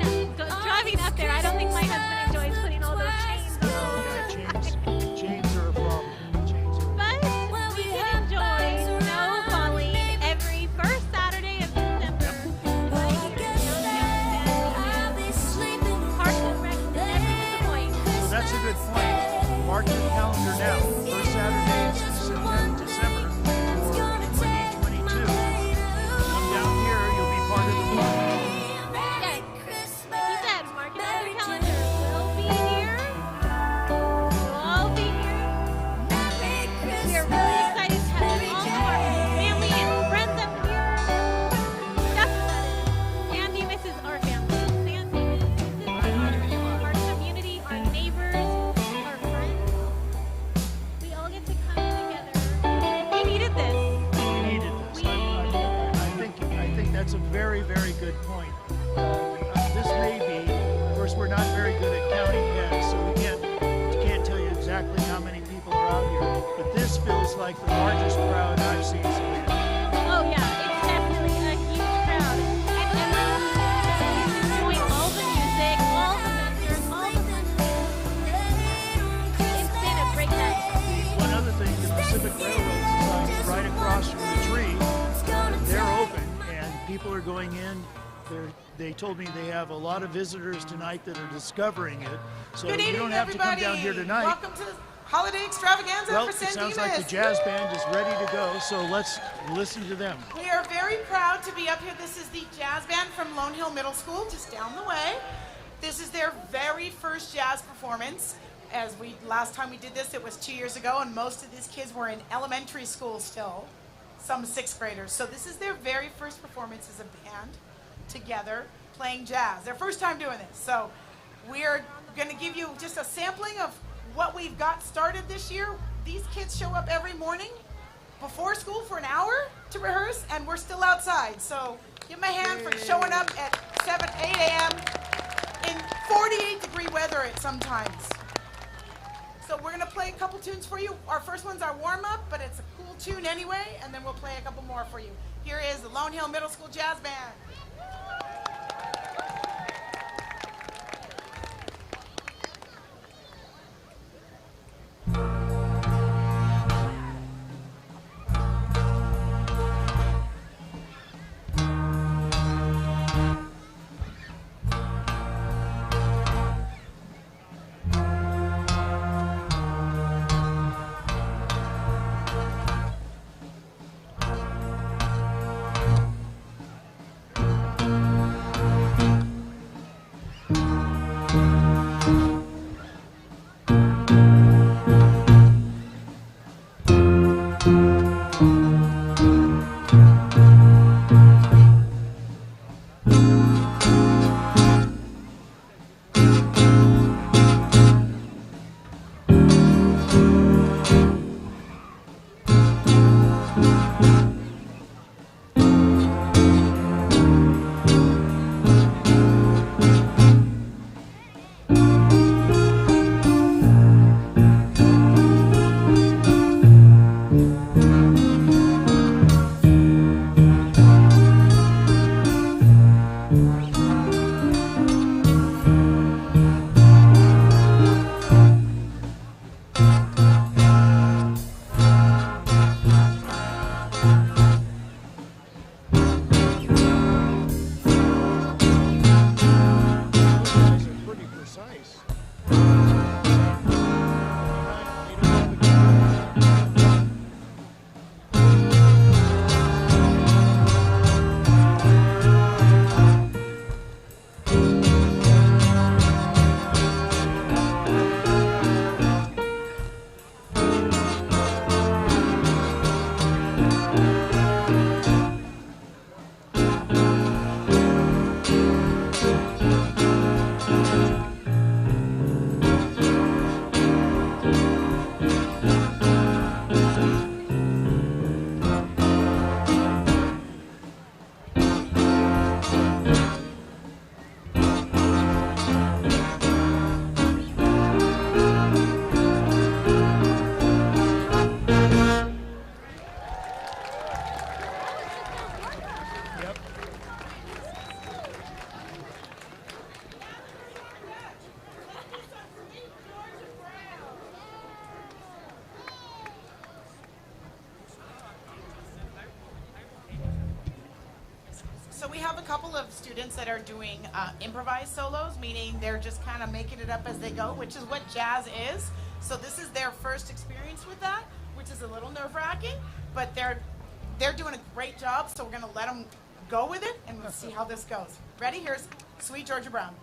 driving up there, I don't think my husband enjoys putting all those chains on. Yeah, chains are a problem. But we can enjoy snow falling every first Saturday of December. Right here in Parks and Rec never disappoint. So that's a good point. Mark your calendar now. First Saturday in December for 2022. Come down here. You'll be very, very good point. This may be, of course, we're not very good at counting heads, so we can't tell you exactly how many people are out here. But this feels like the largest crowd I've seen. Oh yeah, it's definitely a huge crowd. And everyone is enjoying all the music, all the vendors, all the fun. It's been a great night. One other thing, the Pacific Railroad is right across from the tree. They're open, and people are going in. They told me they have a lot of visitors tonight that are discovering it. So Good you evening, don't have everybody. to come down here tonight. Welcome to Holiday Extravaganza Well, for it San sounds Dimas. like the jazz band is ready to go, so let's listen to them. We are very proud to be up here. This is the jazz band from Lone Hill Middle School, just down the way. This is their very first jazz performance. Last time we did this, it was 2 years ago, and most of these kids were in elementary school still, some 6th graders. So this is their very first performance as a band together playing jazz. Their first time doing this. So we are going to give you just a sampling of what we've got started this year. These kids show up every morning before school for an hour to rehearse, and we're still outside. So give them a hand for showing up at 8 a.m. in 48-degree weather at sometimes. So we're going to play a couple tunes for you. Our first one's our warm-up, but it's a cool tune anyway, and then we'll play a couple more for you. Here is the Lone Hill Middle School Jazz Band. So we have a couple of students that are doing improvised solos, meaning they're just kind of making it up as they go, which is what jazz is. So this is their first experience with that, which is a little nerve-wracking, but they're doing a great job, so we're going to let them go with it, and we'll see how this goes. Ready? Here's Sweet Georgia Brown.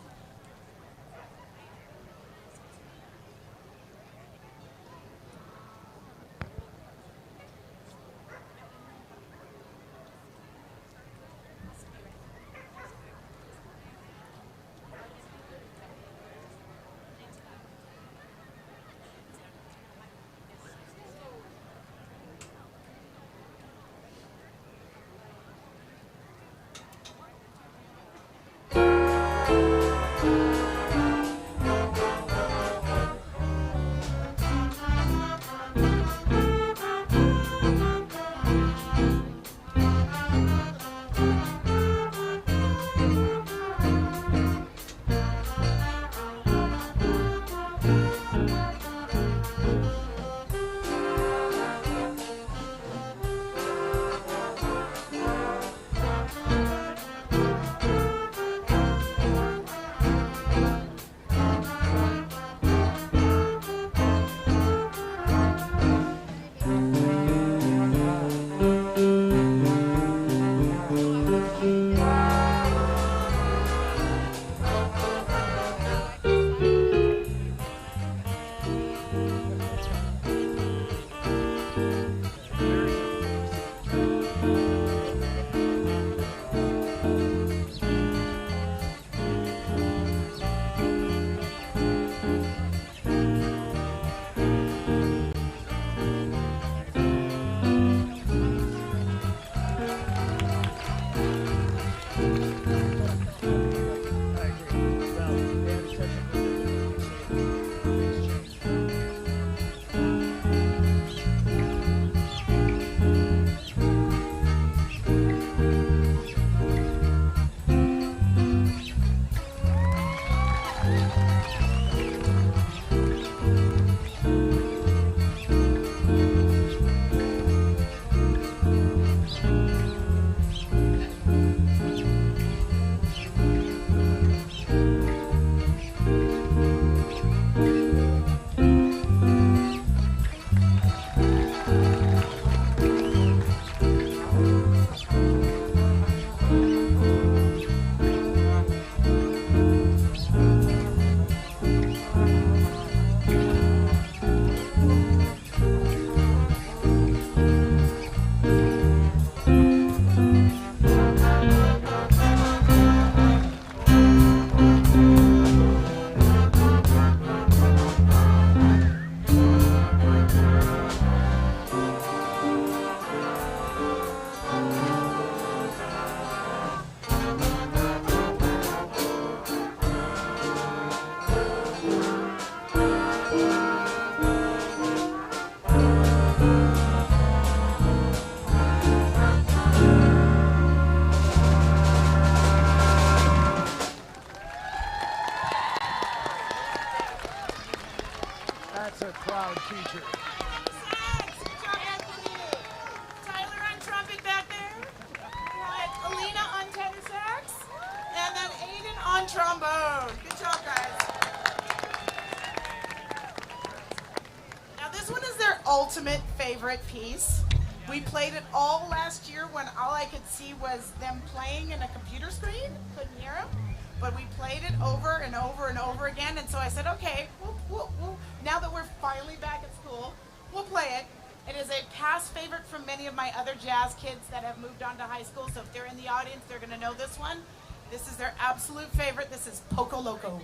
trombone. Good job, guys. Now this one is their ultimate favorite piece. We played it all last year when all I could see was them playing in a computer screen. Couldn't hear them. But we played it over and over and over again. And so I said, okay, now that we're finally back at school, we'll play it. It is a past favorite from many of my other jazz kids that have moved on to high school. So if they're in the audience, they're going to know this one. This is their absolute favorite. This is Poco Loco.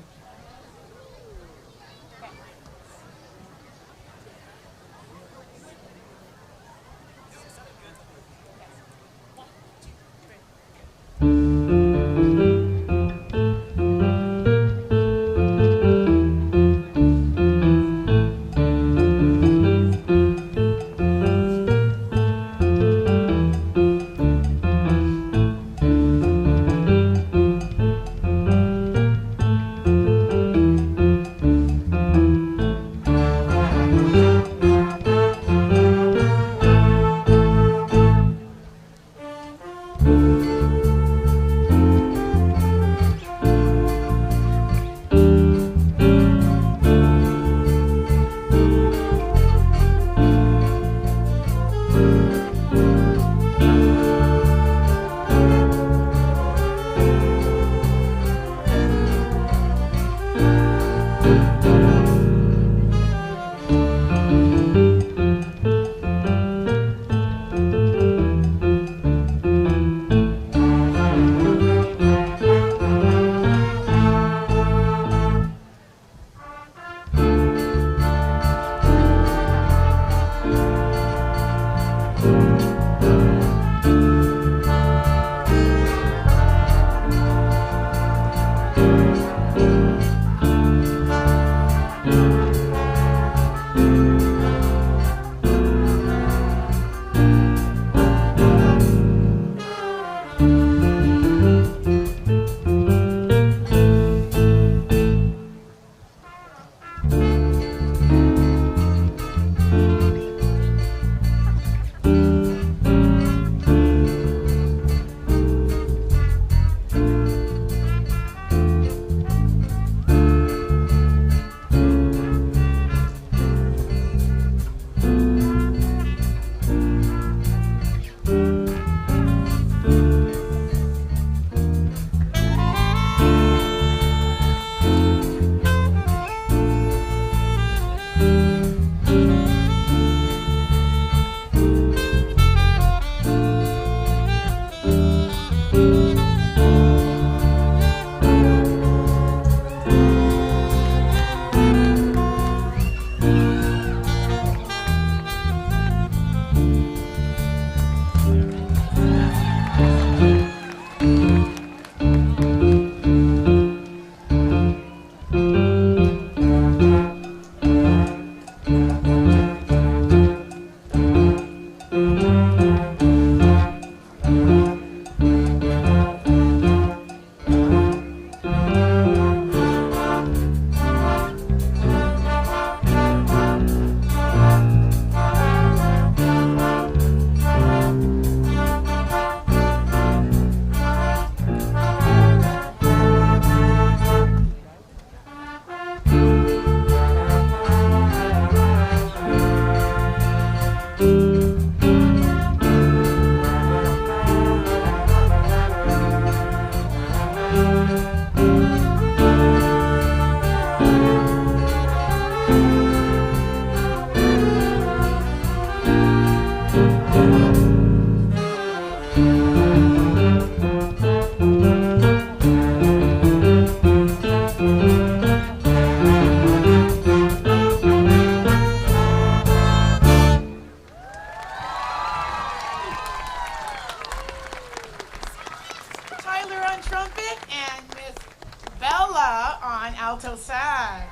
alto sax.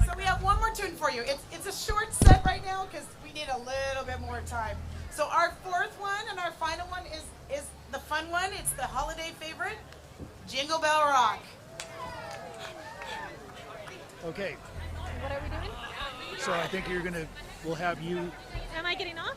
So we have one more tune for you. It's a short set right now because we need a little bit more time. So our fourth one and our final one is the fun one. It's the holiday favorite, Jingle Bell Rock. Okay, What are we doing? so I think we'll have you. Am I getting off?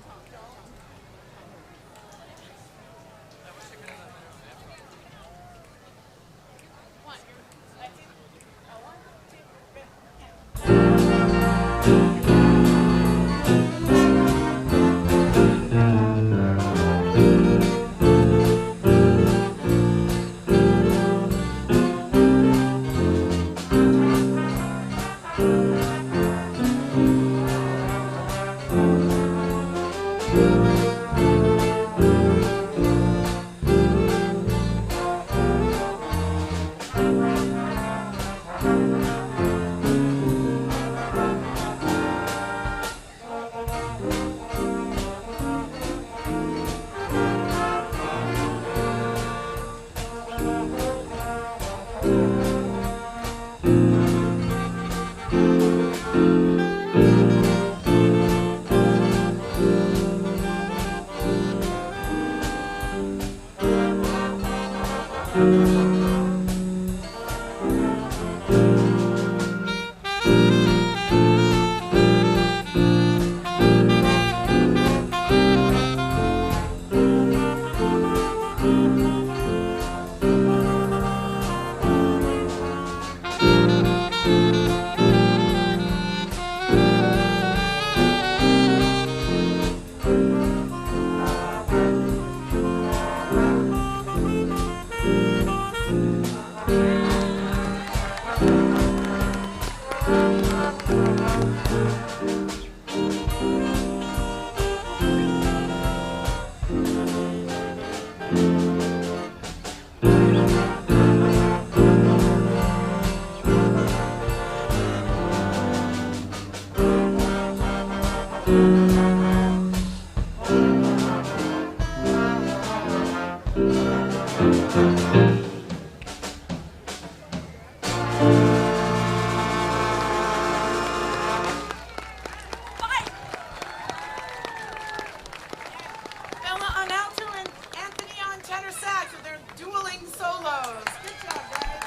Bella on alto and Anthony on tenor sax with their dueling solos. Good job, guys.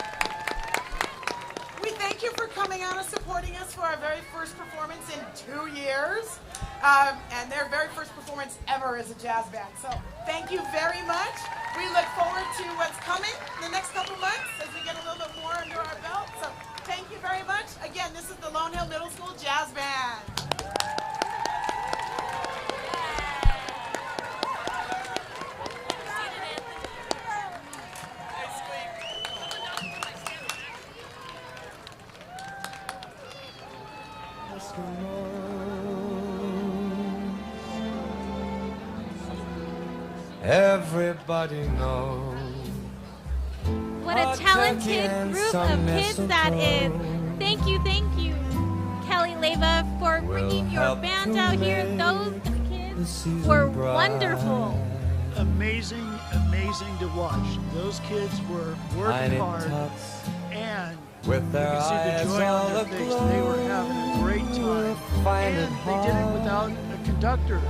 We thank you for coming out and supporting us for our very first performance in 2 years, and their very first performance ever as a jazz band. So thank you very much. We look forward to what's coming in the next couple months as we get a little bit more under our belt. So thank you very much. Again, this is the Lone Hill Middle School Jazz Band. Everybody knows. What a talented group of kids that is. Thank you, Kelly Leva, for bringing your band out here. Those kids were wonderful. Amazing to watch. Those kids were working hard, and with you their can see the eyes joy on all their face. aglow, They were having a great time, find and it they did it hard without a conductor.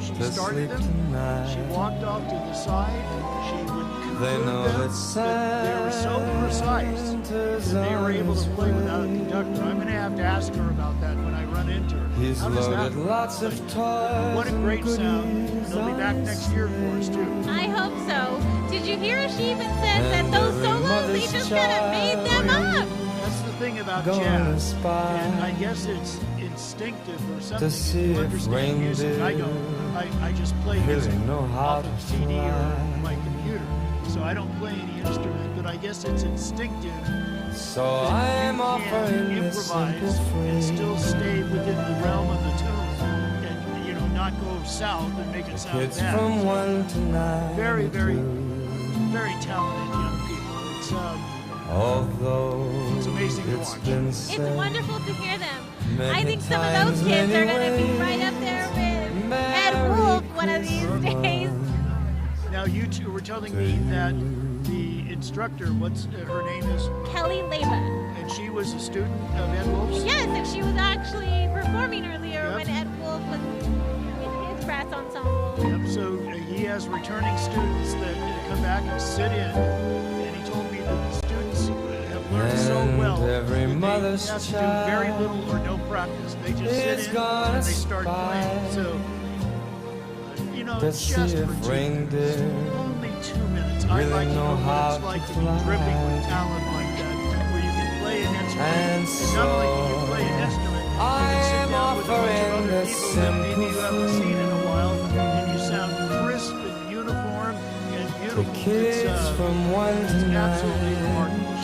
She to started sleep them. tonight. She walked off to the side. She would They conclude know them, that but they were so precise that they were able to play without a conductor. I'm going to have to ask her about that when I run into her. He's How does that loaded work? lots of toys. What a great sound. And they'll be back next year for us, too. I hope so. Did you hear her? She even said that those solos, they just kind of made them up. That's the thing about Gonna jazz, spy and I guess it's instinctive or something. to see You if understand music. I don't. I just play really music know how off to of CD or fly. my computer, so I don't play any instrument. But I guess it's instinctive. So that I'm you offering can this simple improvise and still phrase. stay within the realm of the tune, and not go south and make it sound Kids bad. from 1 to 9. Very talented young people. It's Although It's amazing to it's watch. been It's said wonderful to hear them. many I think some of times, those kids are many going to be ways. right up there with Merry Ed Wolf one of these days. Now you two were telling me that the instructor, what's her name is, Kelly Leva. and she was a student of Ed Wolf's? Yes, and she was actually performing earlier Yep. when Ed Wolf was in his brass ensemble. Yep, so he has returning students that come back and sit in, and he told me that the students have learned so And well every that mother's they have to do very child little or no practice. They just is sit in gonna and they start spy playing. So, to just see for if 2 reindeer minutes, only 2 minutes. I'd really like to know know how what it's like to to be dripping fly. with talent like that, where you can play an instrument, And not only can you so play an instrument, you I can sit am down with a bunch of offering other this people that maybe you simple haven't seen in a phrase. while, and you sound crisp and uniform and The beautiful. kids from 1 to It's absolutely 9. remarkable.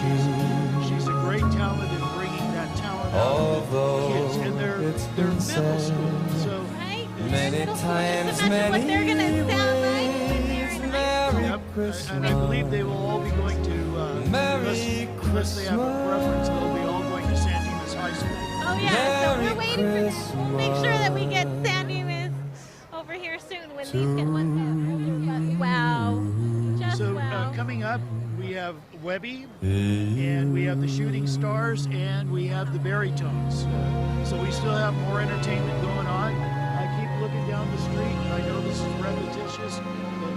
She's a great talent in bringing that talent out Although to kids, and they're it's they're been middle school, said so many Just times, imagine what many they're going to sound like when they're ways. in high Merry yep, Christmas. and I believe they will all be going to Merry unless they have a preference, they'll be all going to San Dimas High School. Oh yeah, so Merry we're waiting for them. We'll make sure that we get Sandy Miss over here soon when these get one out. Wow. Just So wow. coming up, we have Webby, and we have the Shooting Stars, and we have the Baritones. So we still have more entertainment going on. I keep looking down the street, and I know this is repetitious, but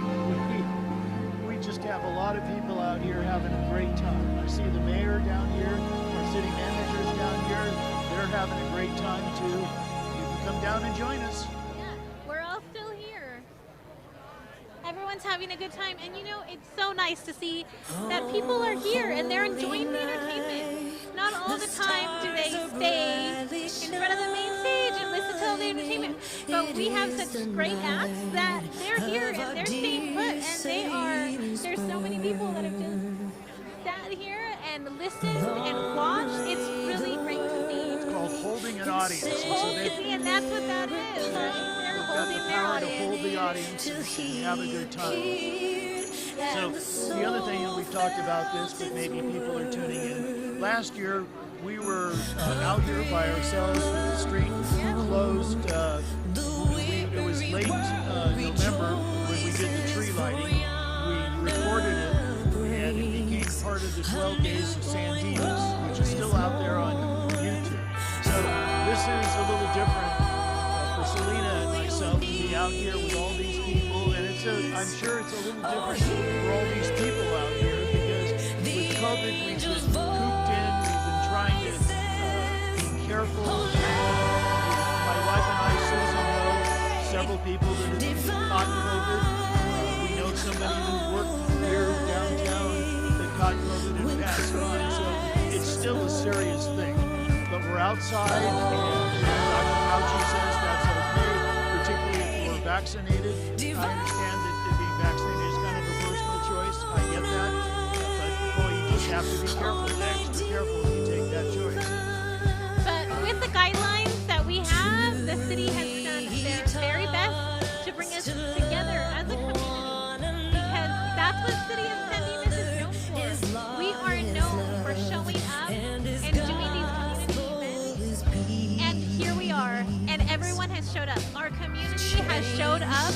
we just have a lot of people out here having a great time. I see the mayor down here, our city managers down here. They're having a great time too. You can come down and join us. Yeah, we're all still here. Everyone's having a good time, and you know, it's so nice to see that people are here and they're enjoying the entertainment. Not all the time do they stay in front of the main stage and listen to all the entertainment, but we have such great acts that they're here and they're staying put, and there's so many people that have just sat here and listened and watched. It's really great to see. It's called holding an audience. And that's what that is. Right? They're holding The their power to audience. hold the audience and have a good time. So the other thing, and we've talked about this, but maybe people are tuning in. Last year, we were out here by ourselves with the street closed. It was late November when we did the tree lighting. We recorded it, and it became part of the 12 Days of San Dimas, which is still out there on YouTube. So this is a little different for Selena and myself to be out here with all these people, and I'm sure it's a little different for all these people out here because with COVID we've been cooped in, we've been trying to be careful. My wife and I, Susan, know several people that have caught COVID. We know somebody who worked here downtown that caught COVID and passed on, so it's still a serious thing. But we're outside, and Dr. Fauci says that's okay, particularly if we're vaccinated. I understand that being vaccinated is kind of a personal choice. I get that. But, boy, you just have to be careful, extra careful if you take that choice. But with the guidelines that we have, the city has done their very best to bring us together as a community, because that's what City of San Dimas is known for. We are known for showing up and doing these community events. And here we are, and everyone has showed up. Our community has showed up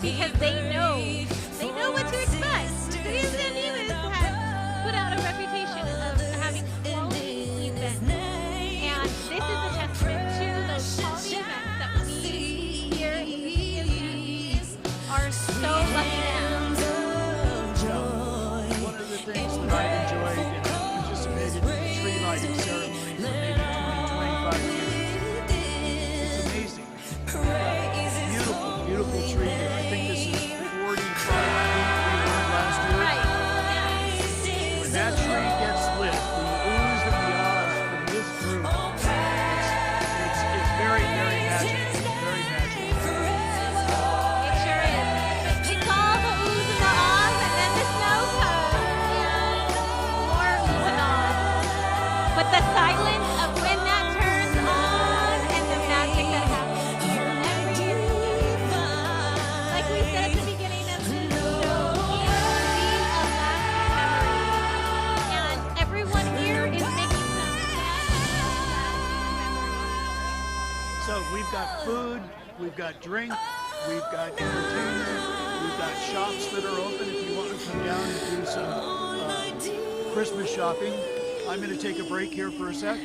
because they know what to expect. The City of San Dimas has put out a reputation of having quality events. And this is a testament to those quality events that we here in the City of San Dimas are so lucky to have. One of the things that I've enjoyed and participated in the tree lighting ceremony for maybe 20, 25 years. It's amazing. Beautiful, beautiful tree. I think this is 45 feet we learned last year. When that tree gets lit, the oohs and the ahs from this group, it's very, very magical. Very magical. It sure is. It's all the oohs and the ahs, and then the snow comes, and more oohs and ahs. But the silence of when that turns on and the magic that happens here every year. Like we said at the beginning of this show, it will be a lasting memory. And everyone here is making some memories. So we've got food, we've got drink, we've got entertainment, we've got shops that are open if you want to come down and do some Christmas shopping. I'm going to take a break here for a sec.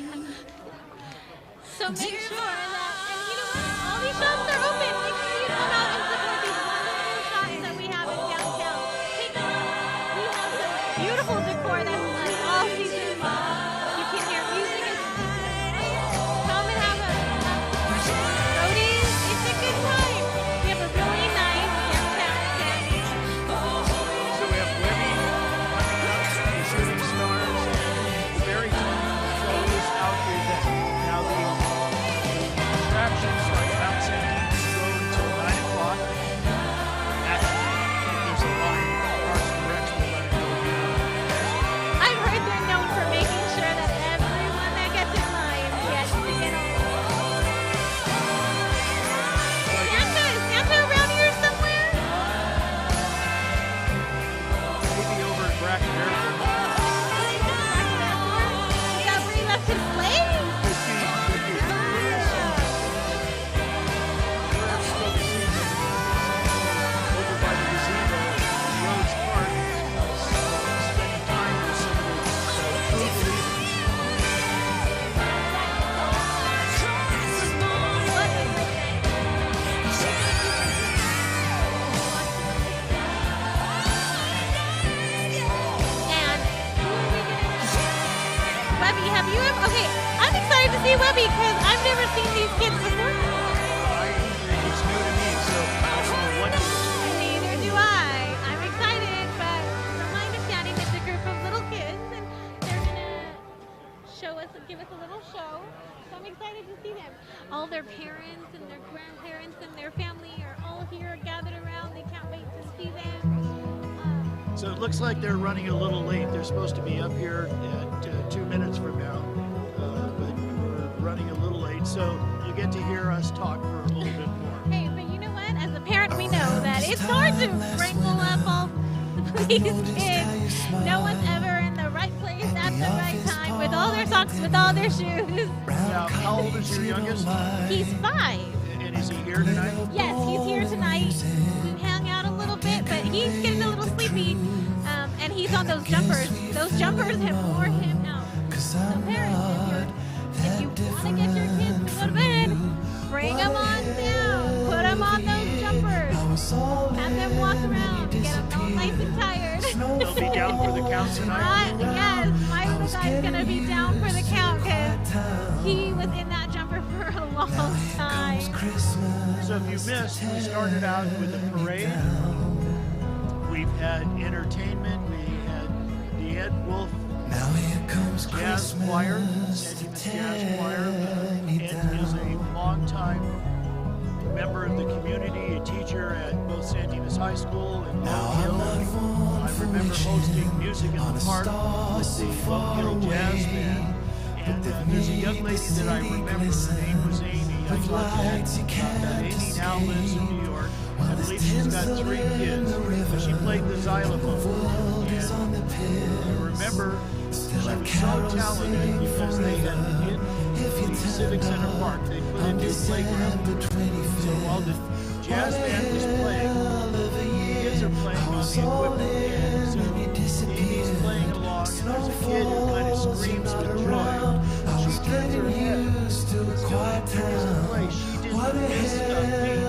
So make sure that, and you know what, all these shops are open. Make sure you come out and support these wonderful shops that we have in downtown. Take a look. We have some beautiful decor that's like all season long. You can hear music and come and have a roadies. It's a good time. We have a really nice downtown setting. So we have Webby coming up, the shooting stars, and the very shows out here that now the attractions like Mount San Dimas Webby Webby, because I've never seen these kids before. It's new to me, so I don't know what to do. Neither do I. I'm excited, but from my understanding, it's a group of little kids, and they're gonna give us a little show. So I'm excited to see them. All their parents and their grandparents and their family are all here gathered around. They can't wait to see them. So it looks like they're running a little late. They're supposed to be up here at 2 minutes from now, but we're running a little late. So you get to hear us talk for a little bit more. Hey, but you know what? As a parent, we know that it's hard to wrangle up all these kids. No one's ever in the right place at the right time with all their socks, with all their shoes. Now, how old is your youngest? He's 5. And is he here tonight? Yes, he's here tonight. We hung out a little bit, but he's getting a little sleepy, and he's on those jumpers. Those jumpers have wore him out. So parents, if you want to get your kids to go to bed, bring them on down. Put them on those jumpers. Have them walk around. Get them all nice and tired. They'll be down for the count tonight? Yes, my little guy's going to be down for the count because he was in that jumper for a long time. So if you missed, we started out with a parade. We've had entertainment. We had the Ed Wolf Jazz Choir, San Dimas Jazz Choir. Ed is a longtime member of the community, a teacher at both San Dimas High School and Lone Hill. I remember hosting music in the park with the Lone Hill Jazz Band. And there's a young lady that I remember, her name was Amy. I talked to Ed about that. Amy now lives in New York. I believe she's got 3 kids. But she played the xylophone. And I remember she was so talented because they had in the Civic Center Park, they put a new playground. So while the jazz band was playing, the kids are playing on the equipment. And so Amy's playing along, and there's a kid who kind of screams with joy. She turns her head. So the play, she didn't miss a beat.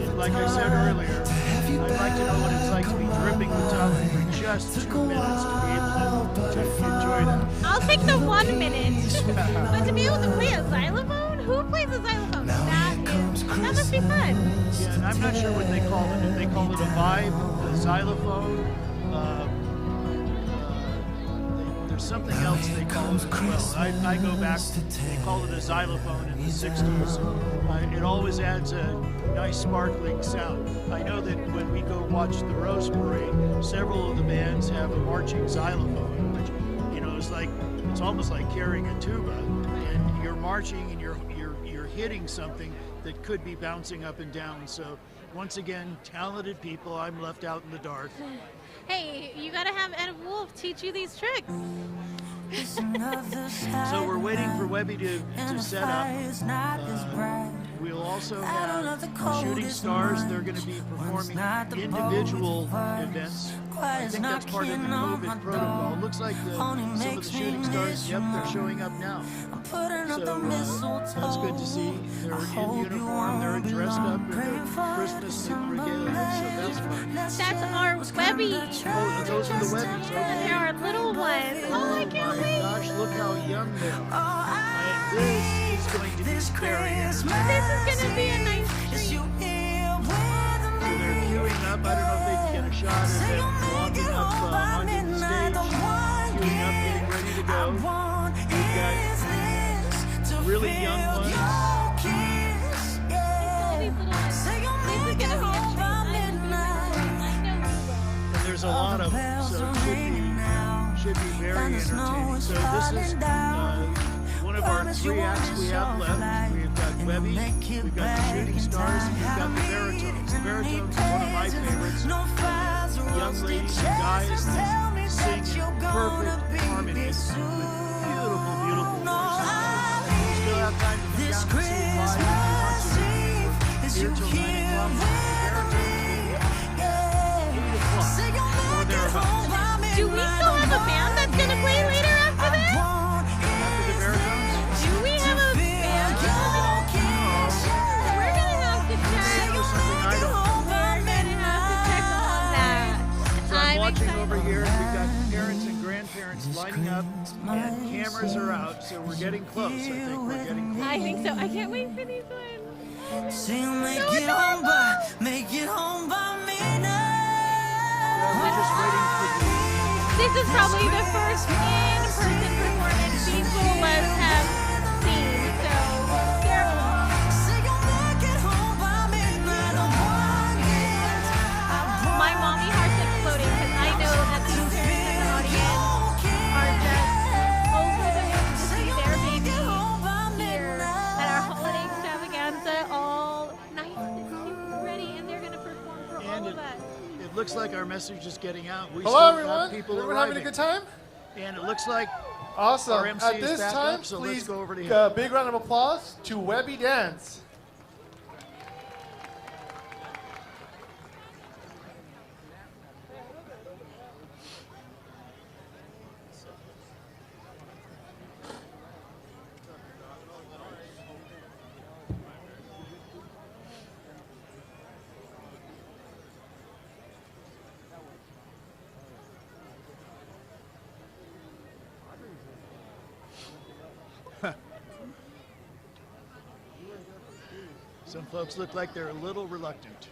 And like I said earlier, I'd like to know what it's like to be dripping with talent for just 2 minutes to be able to enjoy that. I'll take the 1 minute. But to be able to play a xylophone? Who plays a xylophone? That must be fun. Yeah, and I'm not sure what they call it. If they call it a vibe, a xylophone, there's something else they call it as well. I go back, they call it a xylophone in the 60s. It always adds a nice sparkling sound. I know that when we go watch the Rose Parade, several of the bands have a marching xylophone, which, it's almost like carrying a tuba, and you're marching and you're hitting something that could be bouncing up and down. So once again, talented people. I'm left out in the dark. Hey, you gotta have Ed Wolf teach you these tricks. So we're waiting for Webby to set up. We'll also have Shooting Stars. They're going to be performing individual events. I think that's part of the COVID protocol. It looks like some of the Shooting Stars, yep, they're showing up now. So that's good to see. They're in uniform, they're dressed up in their Christmas regalia, so that's fun. That's our Webby. Oh, those are the Webbies. And they're our little ones. Oh, I can't wait. Gosh, look how young they are. And this is going to be very entertaining. This is going to be a nice treat. So they're queuing up. I don't know if they can get a shot of them walking up onto the stage, queuing up, getting ready to go. We've got really young ones. And there's a lot of them, so it should be very entertaining. So this is one of our 3 acts we have left. We've got Webby, we've got the Shooting Stars, and we've got the Baritones. The Baritones is one of my favorites. Young ladies and guys that sing in perfect harmony with beautiful, beautiful voices. We still have time to come down and see it live. Here till 9 o'clock. The Baritones, 8 o'clock, or thereabouts. Do we still have a band that's going to play later after this? After the Baritones? Do we have a band? We're going to have to check. Something I don't know. We're going to have to check on that. So I'm watching over here. We've got parents and grandparents lining up, and cameras are out, so we're getting close. I think we're getting close. I think so. I can't wait for these ones. Sing, make it home by midnight. We're just waiting for the... This is probably the first in-person performance these little ones have seen, so they're... My mommy heart's exploding because I know that these parents in the audience are just over the moon to see their baby here at our holiday extravaganza, all nice and cute and ready, and they're going to perform for all of us. It looks like our message is getting out. We Hello, still have everyone. people Everyone arriving. having a good time? And it looks like Awesome. our MC At is this back time, up, so please, let's go over to him. a big round of applause to Webby Dance. Some folks look like they're a little reluctant.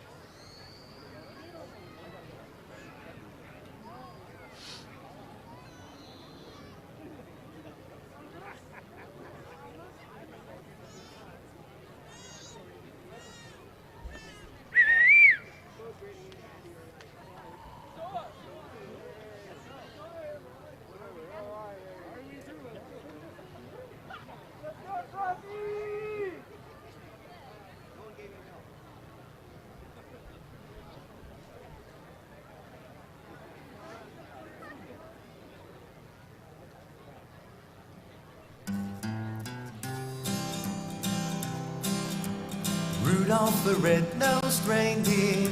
Rudolph the red-nosed reindeer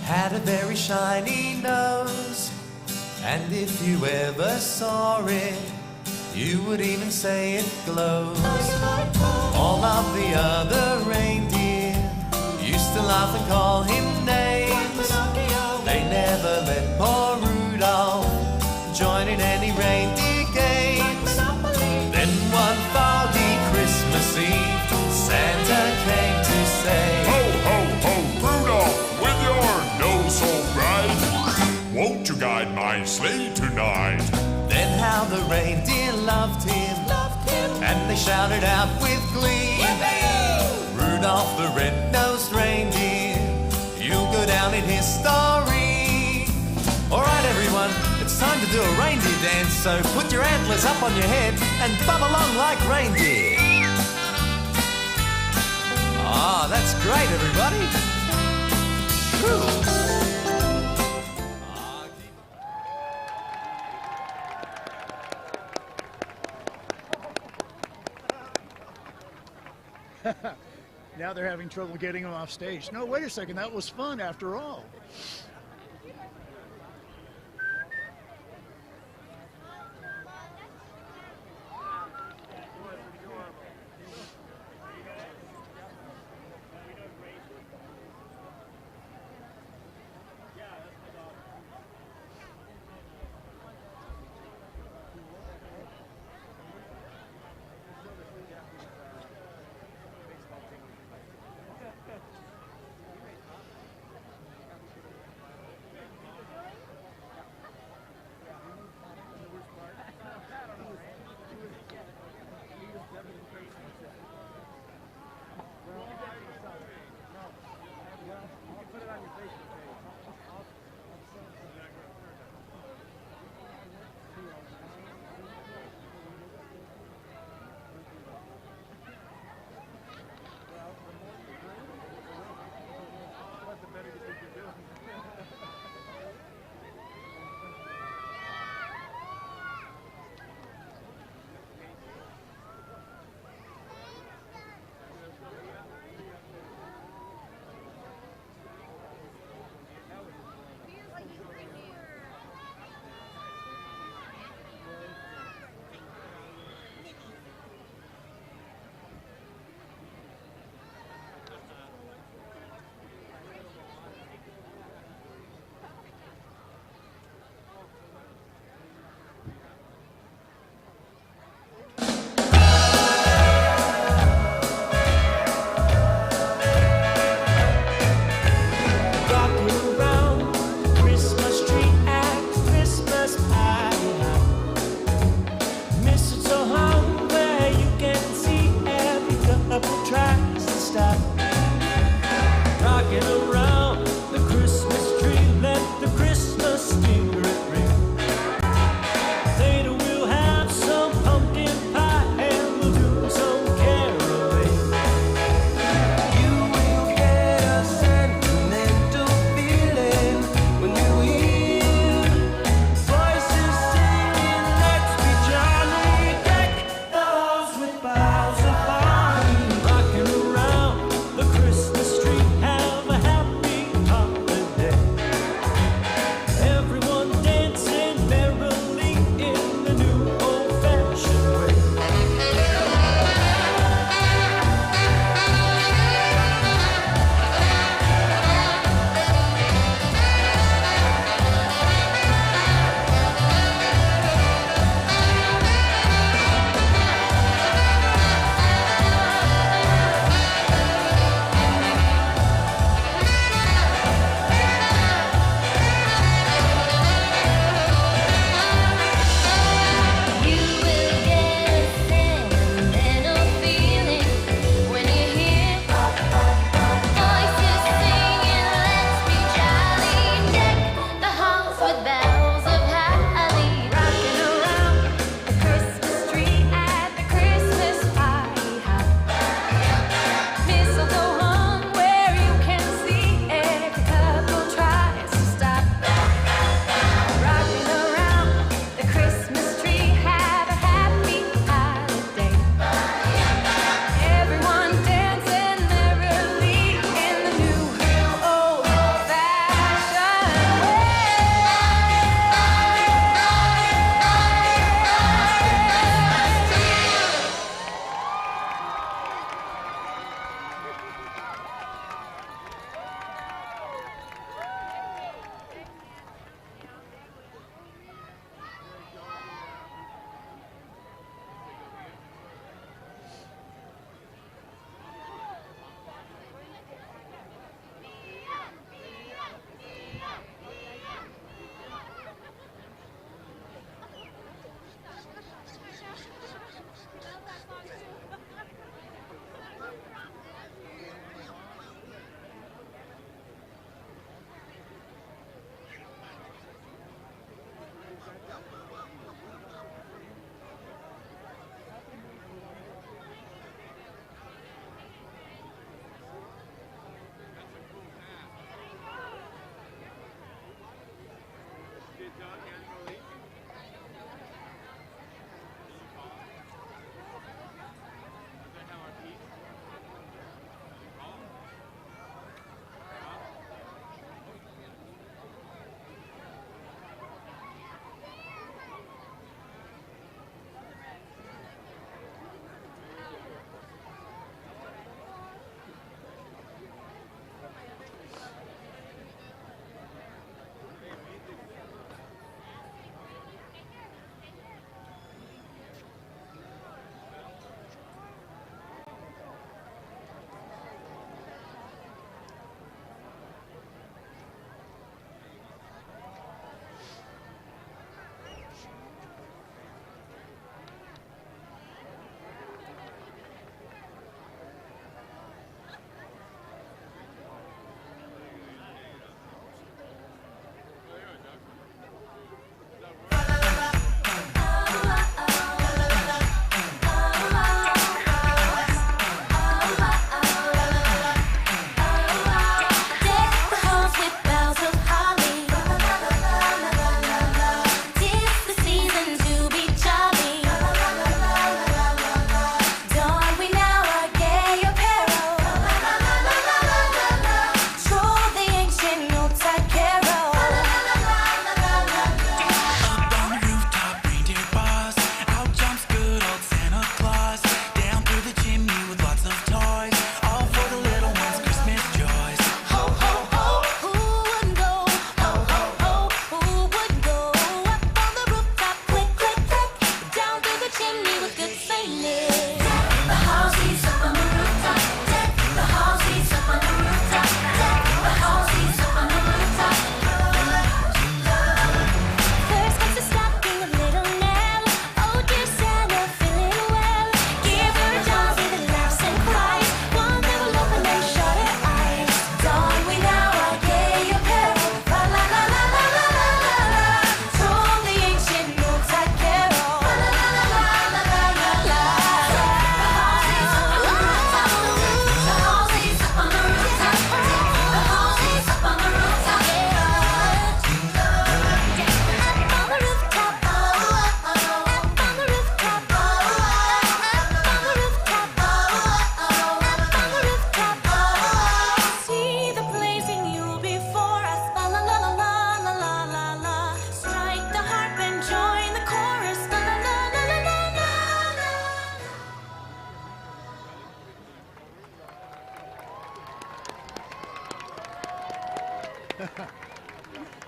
had a very shiny nose, and if you ever saw it, you would even say it glows. All of the other reindeer used to laugh and call him names. They never let poor Rudolph join in any reindeer games. Then one foggy Christmas Eve, Santa came to say, Ho, ho, ho, Rudolph, with your nose so bright, won't you guide my sleigh tonight? Then how the reindeer loved him, and they shouted out with glee, Rudolph the red-nosed reindeer, you'll go down in history. Alright everyone, it's time to do a reindeer dance, so put your antlers up on your head and bob along like reindeer. Ah, that's great everybody. Cool. Now they're having trouble getting him off stage. No, wait a second, that was fun after all.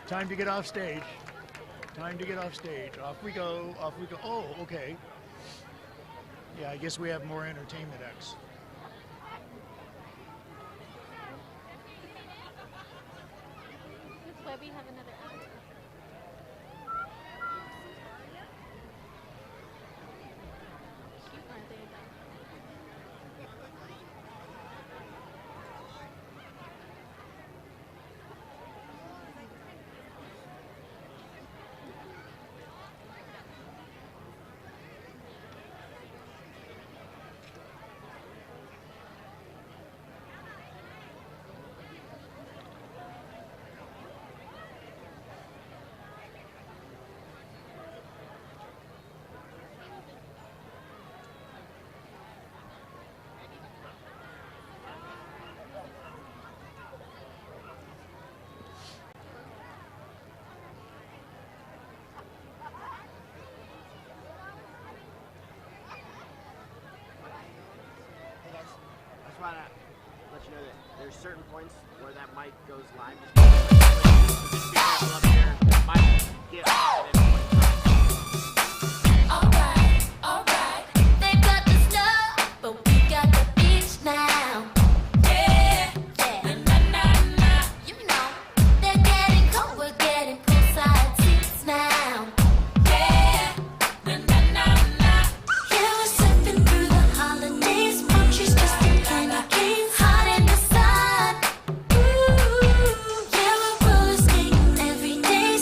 Time to get off stage. Time to get off stage. Off we go. Off we go. Oh, okay. Yeah, I guess we have more entertainment acts. Does Webby have another act? Cute, aren't they? Want to let you know that there's certain points where that mic goes live. Just be careful up here. It might get off at any point. Alright, they got the snow, but we got the beach now. Yeah, na. You know, they're getting cold, we're getting poolside seats now. Yeah, na. Yeah, we're surfing through the holidays, punches just in candy canes, hot in the sun. Ooh, yeah, we're roller skating every day.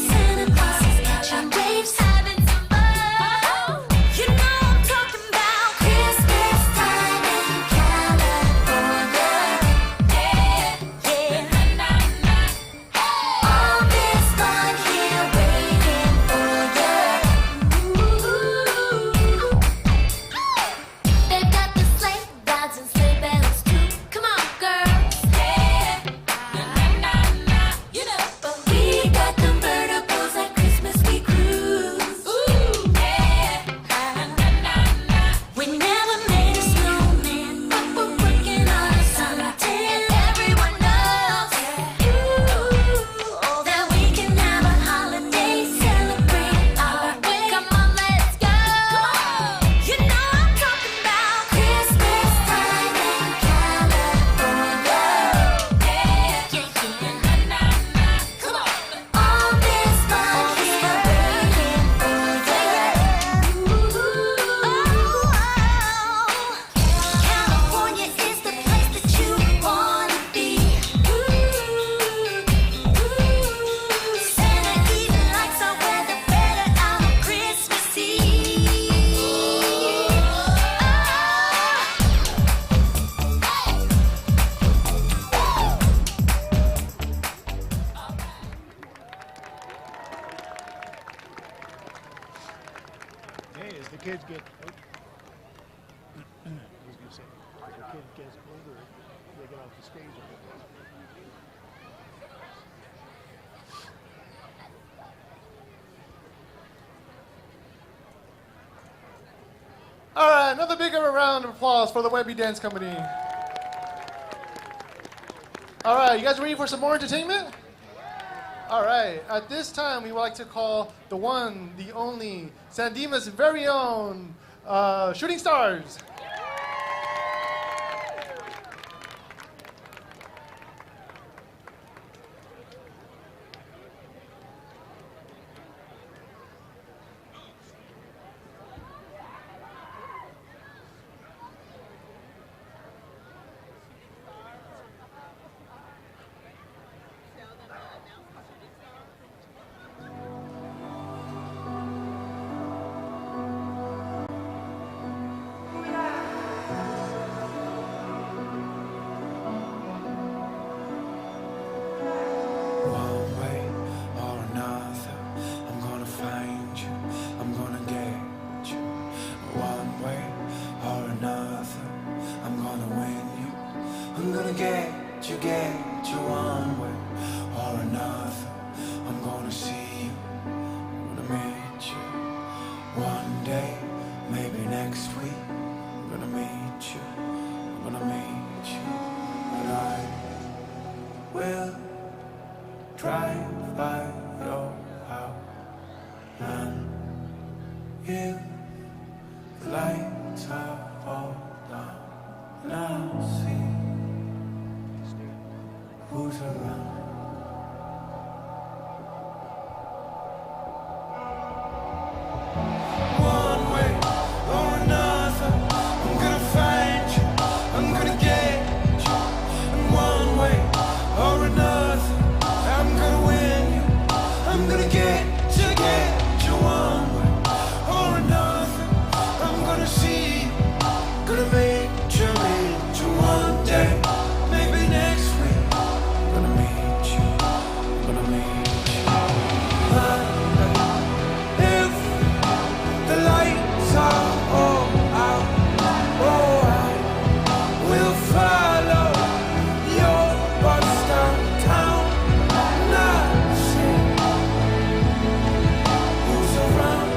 Hey, as the kids get, I was gonna say, as the kid gets older, they get off the stage a bit. All right, another big round of applause for the Webby Dance Company. All right, you guys ready for some more entertainment? All right, at this time, we would like to call the one, the only, San Dimas' very own Shooting Stars. One way or another, I'm gonna find you, I'm gonna get you. One way or another, I'm gonna win you. I'm gonna get you one way or another. I'm gonna see you, I'm gonna meet you. One day, maybe next week, I'm gonna meet you, I'm gonna meet you. And I will drive by your house and if the lights are all down and I'll see who's around. One way or another, I'm gonna find you, I'm gonna get you. And one way or another, I'm gonna win you. I'm gonna get you one way or another. I'm gonna see you, gonna meet you one day, maybe next week. I'm gonna meet you, I'm gonna meet you. If the lights are all out, oh, I will follow your bus downtown. And I'll see who's around.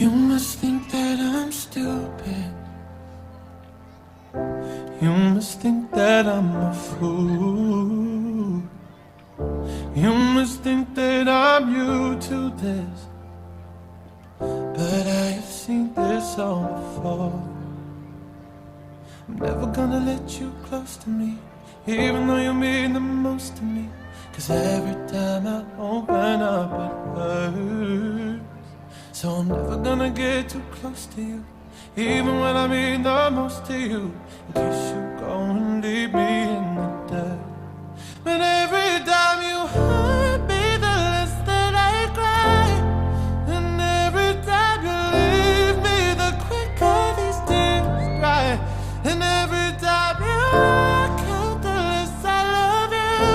You must think that I'm stupid. You must think that I'm a fool. You must think that I'm new to this, but I have seen this all before. I'm never gonna let you close to me, even though you mean the most to me. 'Cause every time I open up it hurts. So I'm never gonna get too close to you, even when I mean the most to you, in case you go and leave me in the dirt. But every time you hurt me, the less that I cry. And every time you leave me, the quicker these tears dry. And every time you walk out, the less I love you.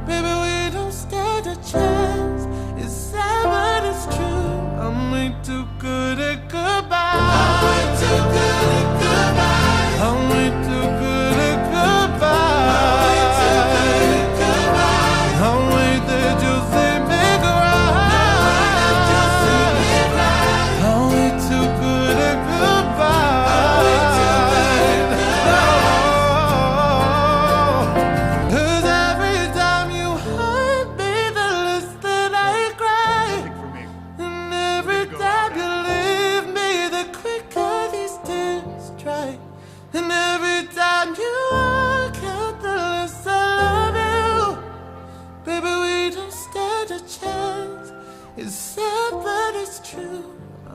Baby, we don't stand a chance. It's sad, but it's true. I'm way too good at goodbye. I'm way too good at goodbye. I'm way too good at goodbye. I'm way too good at goodbye. I'm way that you see me cry. I'm way too good at goodbye. I'm way too good at goodbye. 'Cause every time you hurt me, the less that I cry. And every time you leave me, the quicker these tears dry. And every time you walk out, the less I love you. Baby, we don't stand a chance. It's sad, but it's true.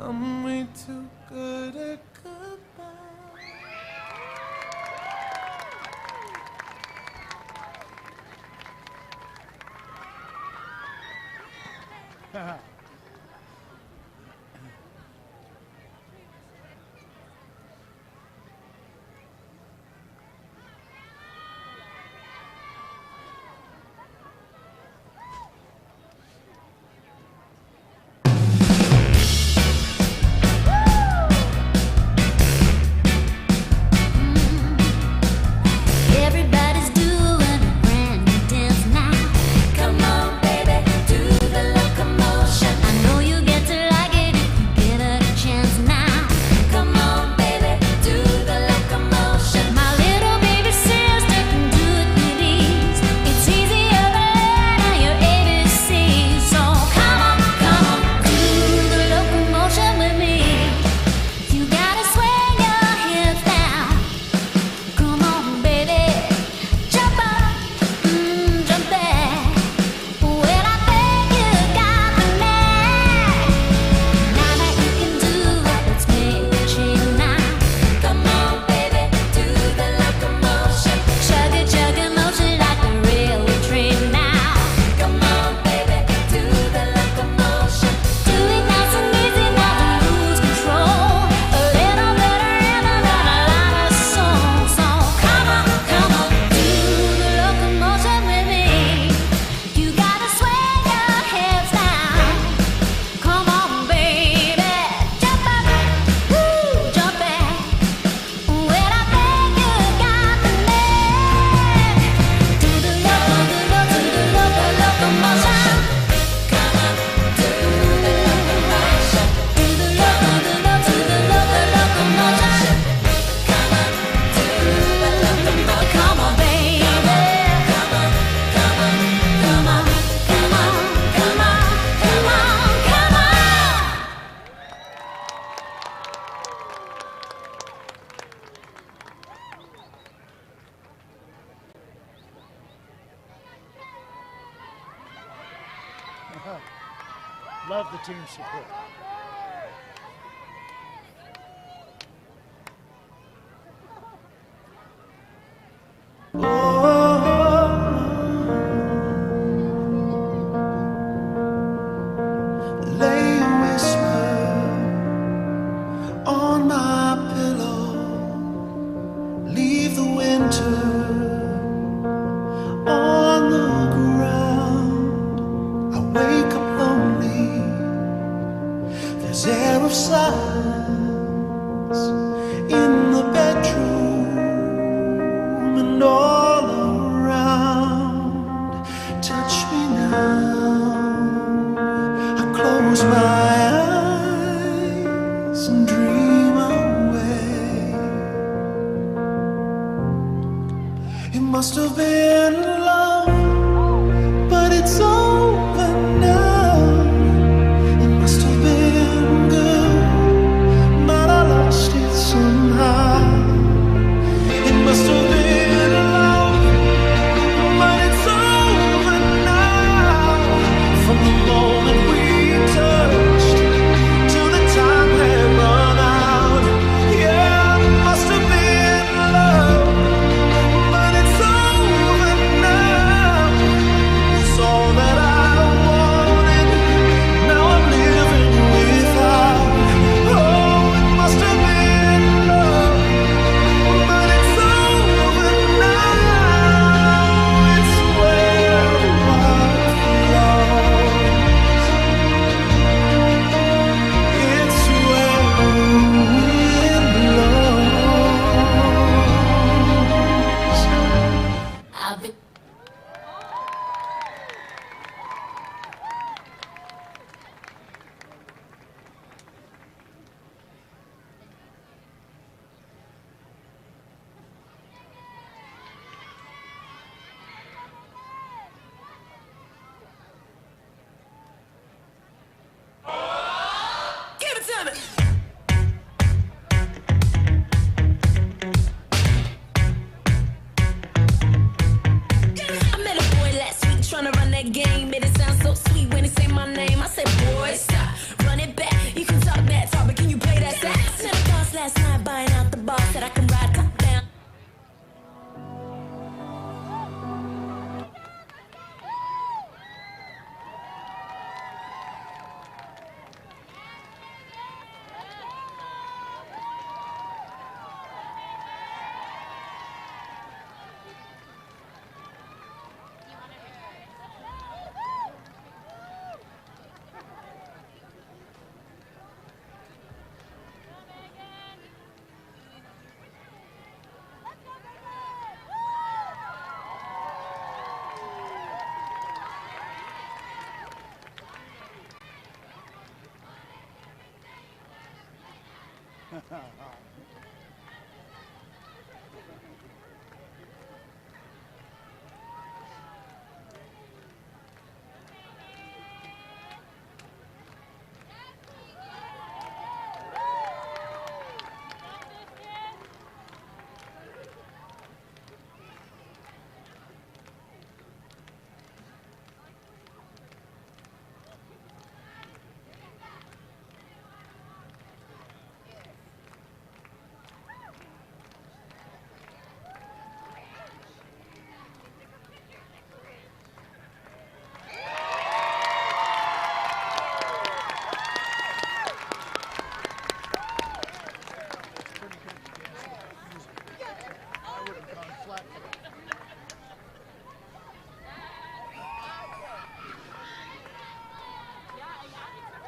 I'm way too good at goodbye. Everybody's doing a brand new dance now. Come on, baby, do the locomotion. I know you get to like it if you get a chance now. Come on, baby, do the locomotion. My little baby sister can do it with ease. It's easier than learning your ABC. So come on, do the locomotion with me. You gotta swing your hips down. Come on, baby, jump up, jump back. Well, I think you got the knack. Now that you can do it, let's make a change now. Come on, baby, do the locomotion. Chug it motion like a railway train now. Come on, baby, do the locomotion. Do it nice and easy, not to lose control. A little bit of rhythm and a lot of soul. So come on, do the locomotion with me. You gotta swing your hips down. Come on, baby, jump up, jump back. Well, I think you got the knack. Do the locomotion. Come on, do the locomotion. Do the locomotion. Come on, do the locomotion. Come on, baby. Come on. Love the team support. Lay a whisper on my pillow. Leave the winter on the ground. I wake up lonely. There's air of silence in the bedroom and all around. Touch me now. I close my eyes.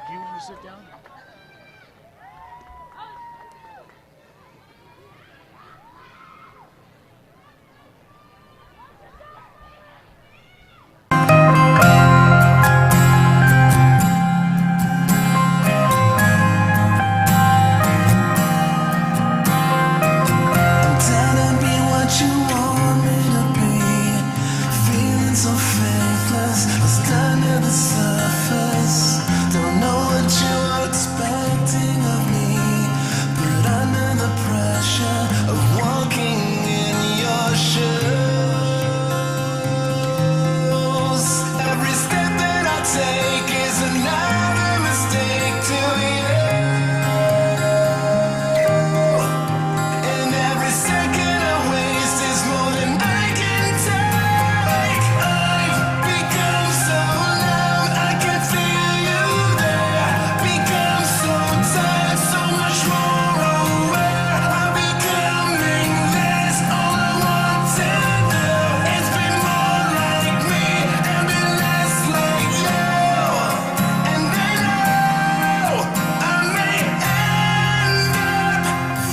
Do you want to sit down? I'm trying to be what you want me to be. Feeling so faithless, lost under the surface. Don't know what you are expecting of me, but under the pressure of walking in your shoes, every step that I take is another mistake to you. And every second I waste is more than I can take. I've become so numb, I can feel you there. Become so tired, so much more aware. I'm becoming less, all I want to do is be more like me and be less like you. And I know I may end up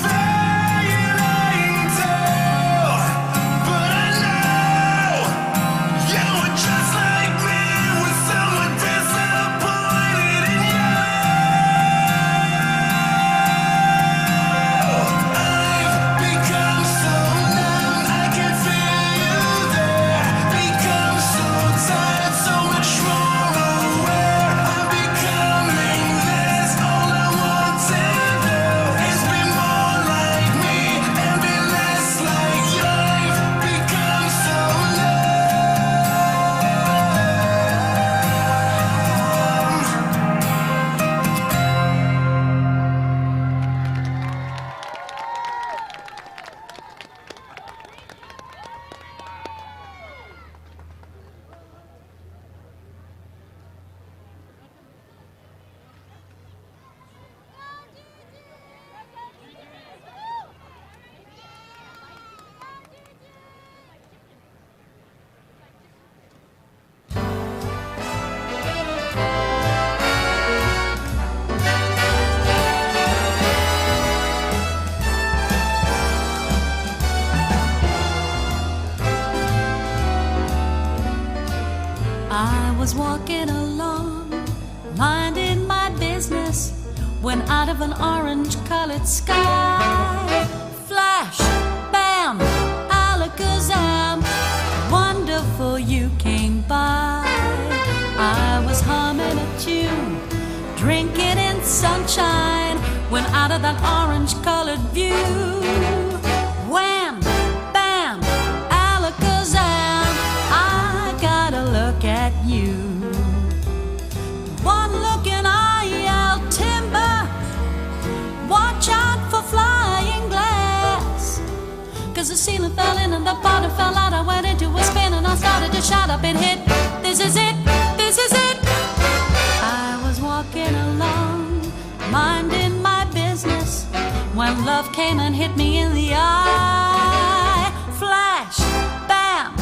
failing too, but I know you were just like me, with someone disappointed in you. I've become so numb, I can feel you there. Become so tired, so much more aware. I'm becoming less, all I want to do is be more like me and be less like you. I've become so I was walking along, minding my business, when out of an orange-colored sky, flash, bam, alakazam, wonderful you came by. I was humming a tune, drinking in sunshine, when out of that orange-colored view, wham, bam, alakazam, I gotta look at you. One look and I yelled timber, watch out for flying glass. 'Cause the ceiling fell in and the bottom fell out. I went into a spin and I started to shout up and hit, this is it, this is it. I was walking along, minding my business, when love came and hit me in the eye. Flash, bam,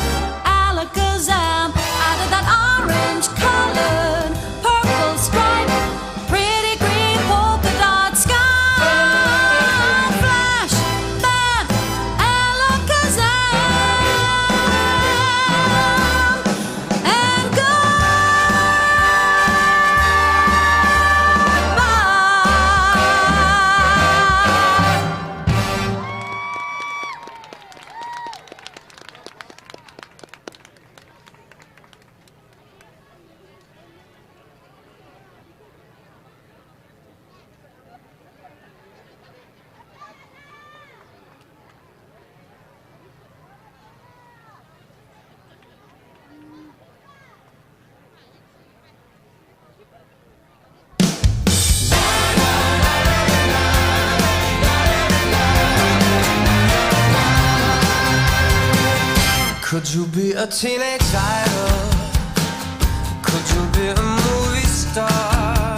alakazam, out of that orange-colored, purple stripe, pretty green polka dot sky. Flash, bam, alakazam, and goodbye. Could you be a teenage idol? Could you be a movie star?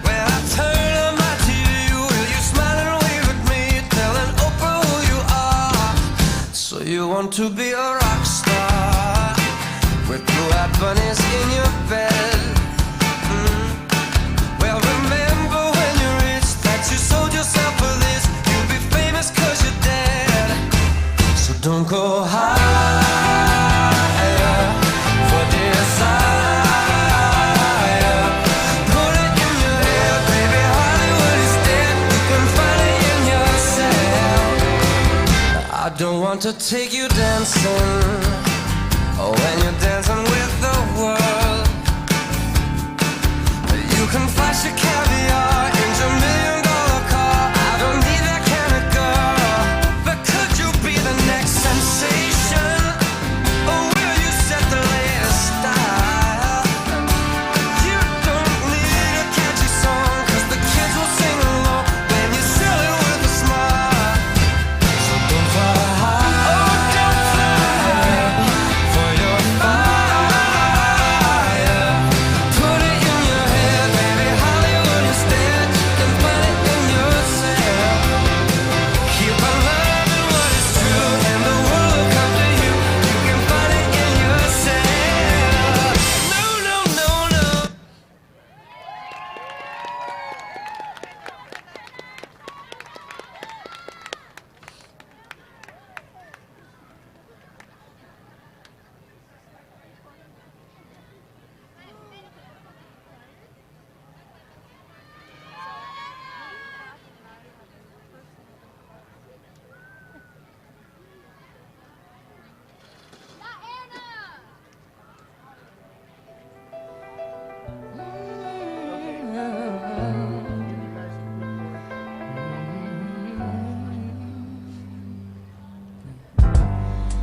When I turn on my TV, will you smile and wave at me, telling Oprah who you are? So you want to be a rock star with blue-eyed bunnies in your bed? Well, remember when you reached that you sold yourself for this. You'll be famous 'cause you're dead. So don't go higher for desire. Put it in your head, baby, Hollywood is dead. You can find it in yourself. I don't want to take you dancing, oh, when you're dancing with the world. You can flash your caviar in your $1,000,000 car. I don't need that kind of girl. But could you be the next sensation? Or will you set the latest style? You don't need a catchy song, 'cause the kids will sing along when you sell it with a smile. So don't fly high, oh, don't fly high for your fire. Put it in your head, baby, Hollywood is dead. You can find it in yourself. Keep on loving what is true, and the world will come to you. You can find it in yourself. No, no, no, no.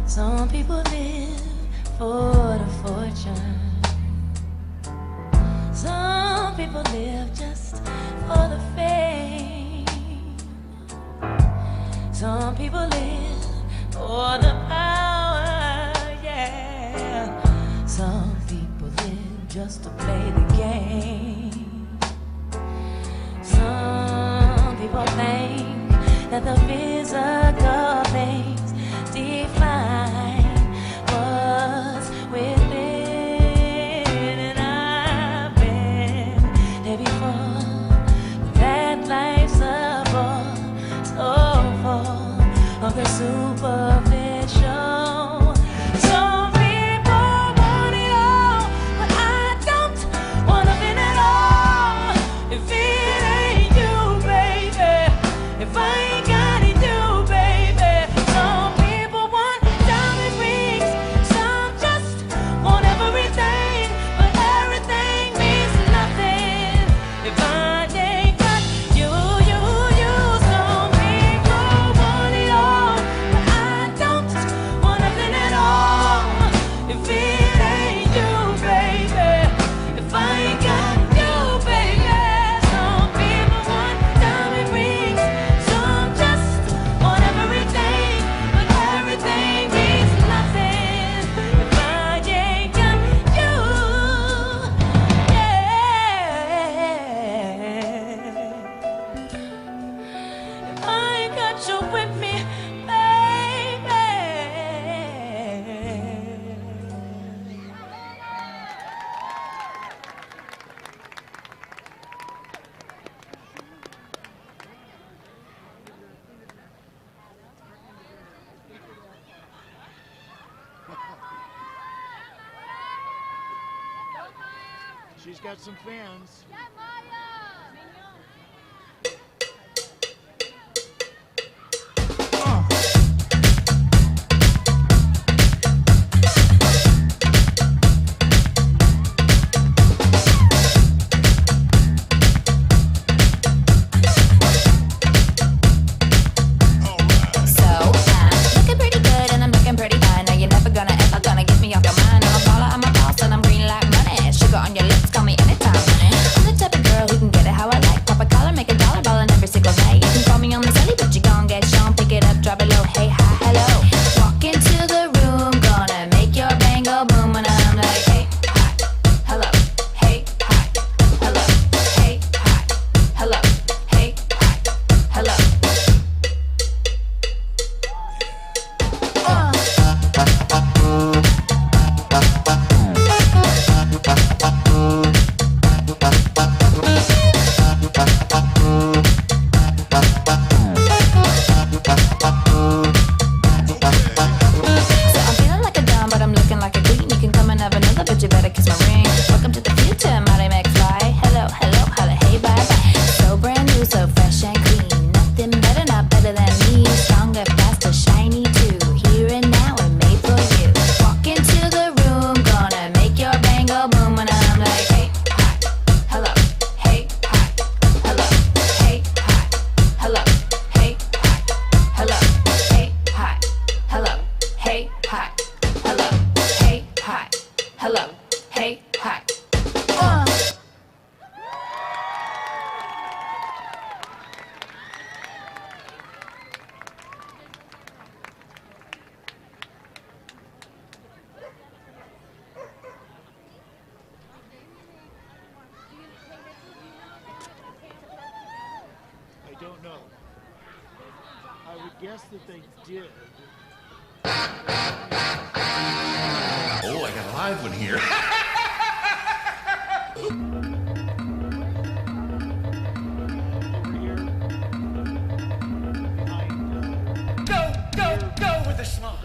Some people live for the fortune. Some people live just for the fame. Some people live for the power, yeah. Some people live just to play the game. Some people think that the physical things define what's within, and I've been there before. That life's a bore, so full of the superficial. Some people want it all, but I don't want nothing at all. If it ain't you, baby, if I ain't got it, you, baby. Some people want diamond rings, some just want everything, but everything means nothing if I ain't got you, you, you. Some people want it all, but I don't want nothing at all. If it ain't you, baby, if I ain't got you, baby. Some people want diamond rings, some just want everything, but everything means nothing if I ain't got you. Yeah. If I ain't got you with me, baby. She's got some fans. So I'm looking pretty good and I'm looking pretty fine. Now you're never gonna ever gonna get me off your mind. I'm a baller, I'm a boss, and I'm green like money. Sugar on your lips, call me anytime, honey. I'm the type of girl who can get guess that they did. Oh, I got a live one here. Go with the smoke.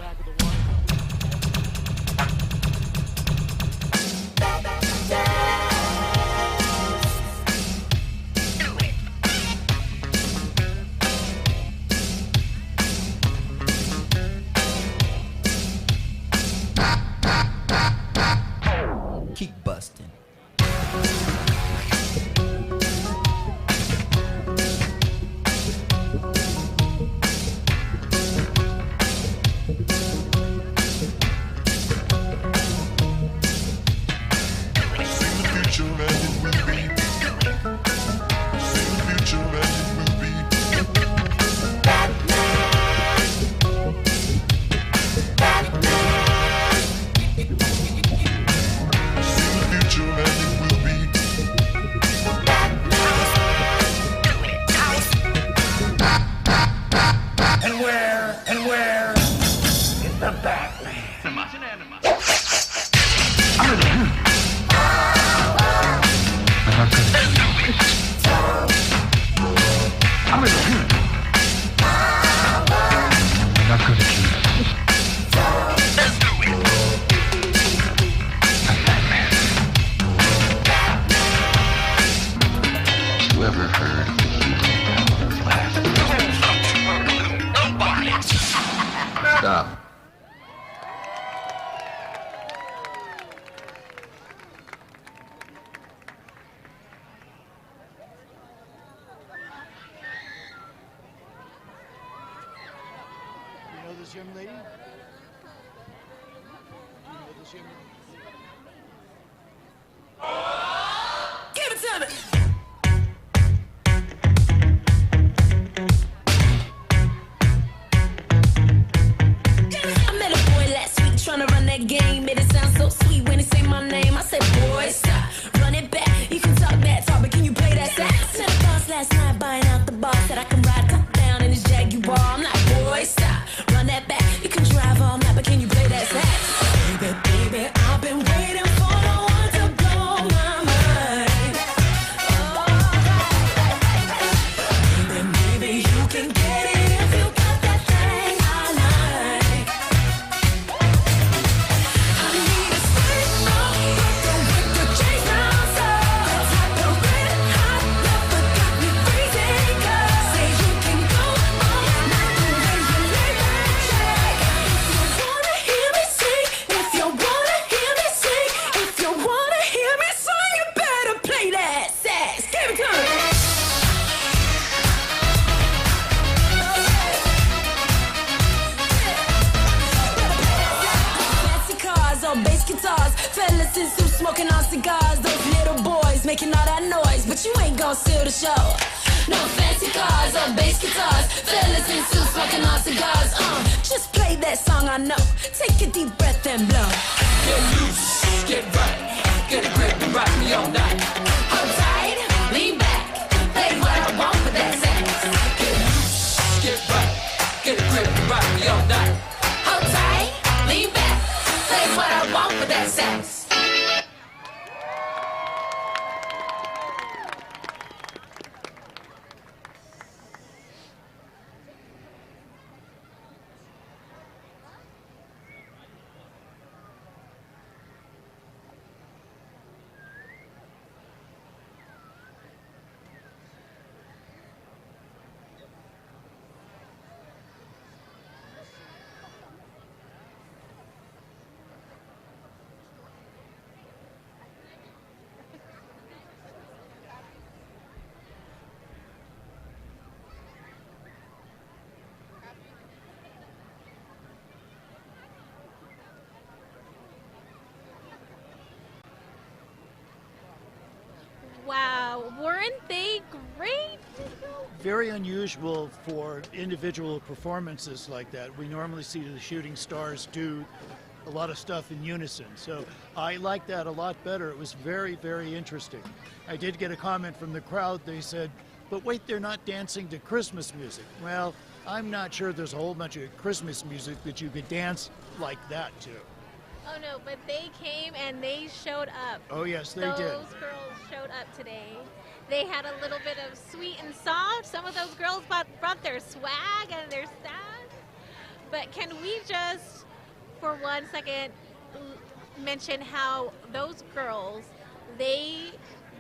Keep busting. And where is the Batman? Whoever heard of the healing power of laughter? Stop. You know this young lady? You know this young lady? Give it to me. I met a boy last week trying to run that game. Made it sound so sweet when he say my name. I said, boy, stop, run it back. You can talk that talk, but can you play that sax? Met a boss last night buying out the bar. Said I can ride top down in his Jaguar. I'm like, boy, stop, run that back. You can drive all night, but can you play that sax? Baby, baby, I've been waiting for the one to blow my mind. Baby, maybe you can get it if you got that thing I like. I need a special with the chase now, so the type of red hot love that got me freezing. 'Cause say you can go all night the way you lay that check. If you wanna hear me sing, if you wanna hear me sing, if you wanna hear me sing, you better play that sax. Give it to me. Fancy cars or bass guitars, fellas in suits smoking on cigars. Those little boys making all that noise, but you ain't gon' steal the show. No fancy cars or bass guitars, fellas in suits smoking on cigars. Just play that song I know. Take a deep breath and blow. Get loose, get right, get a grip and rock me all night. Hold tight, lean back, play what I want with that sax. Get loose, get right, get a grip and rock me all night. Hold tight, lean back, play what I want with that sax. Wow, weren't they great? Very unusual for individual performances like that. We normally see the shooting stars do a lot of stuff in unison. So I like that a lot better. It was very, very interesting. I did get a comment from the crowd. They said, but wait, they're not dancing to Christmas music. Well, I'm not sure there's a whole bunch of Christmas music that you could dance like that to. Oh no, but they came and they showed up. Oh yes, they Those did. girls showed up today. They had a little bit of sweet and soft. Some of those girls brought their swag and their sass. But can we just, for 1 second, mention how those girls, they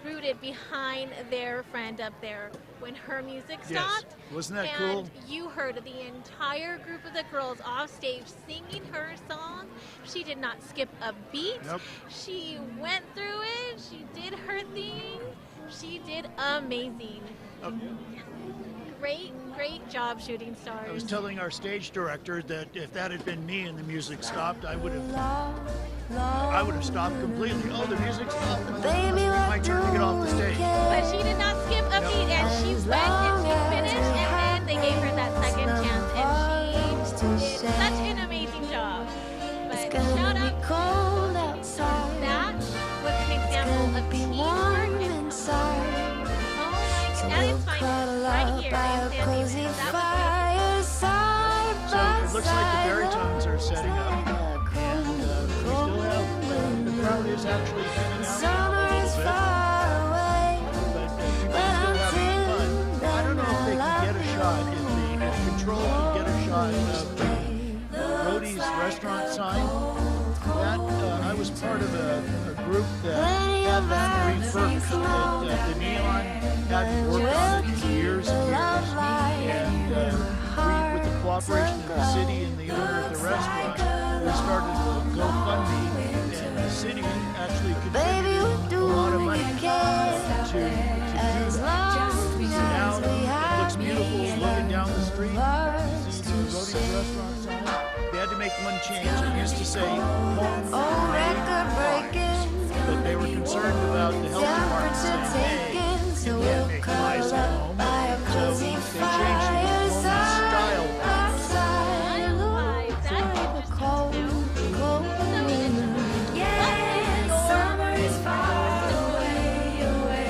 rooted behind their friend up there when her music Yes. stopped. Wasn't that and cool? You heard the entire group of the girls off stage singing her song. She did not skip a beat. Nope. She went through it. She did her thing. She did amazing. Great job, Shooting Stars. I was telling our stage director that if that had been me and the music stopped, I would have stopped completely. Oh, the music stopped. My turn to get off the stage. But she did not skip a beat, and she went and she finished, and then they gave her that second chance, and she did such an amazing job. But shout out to that was an example of teamwork and that is fine right here in San Diego. So it looks like the baritones are setting up, and we still have the crowd is actually thinning out a little bit, but people are still having fun. I don't know if they can get a shot, if Control can get a shot of the Roadie's restaurant sign. That I was part of a group that had that refurbished, that the neon had worked on it for years and years, and we, with the cooperation of the city and the owner of the restaurant, we started a GoFundMe, and the city actually contributed a lot of money to do that. So now it looks beautiful looking down the street. You see the Roadie's restaurant sign. They had to make one change. It used to say home made pies, but they were concerned about the health department saying, hey, you can't make pies at home. So they changed it to home style pies.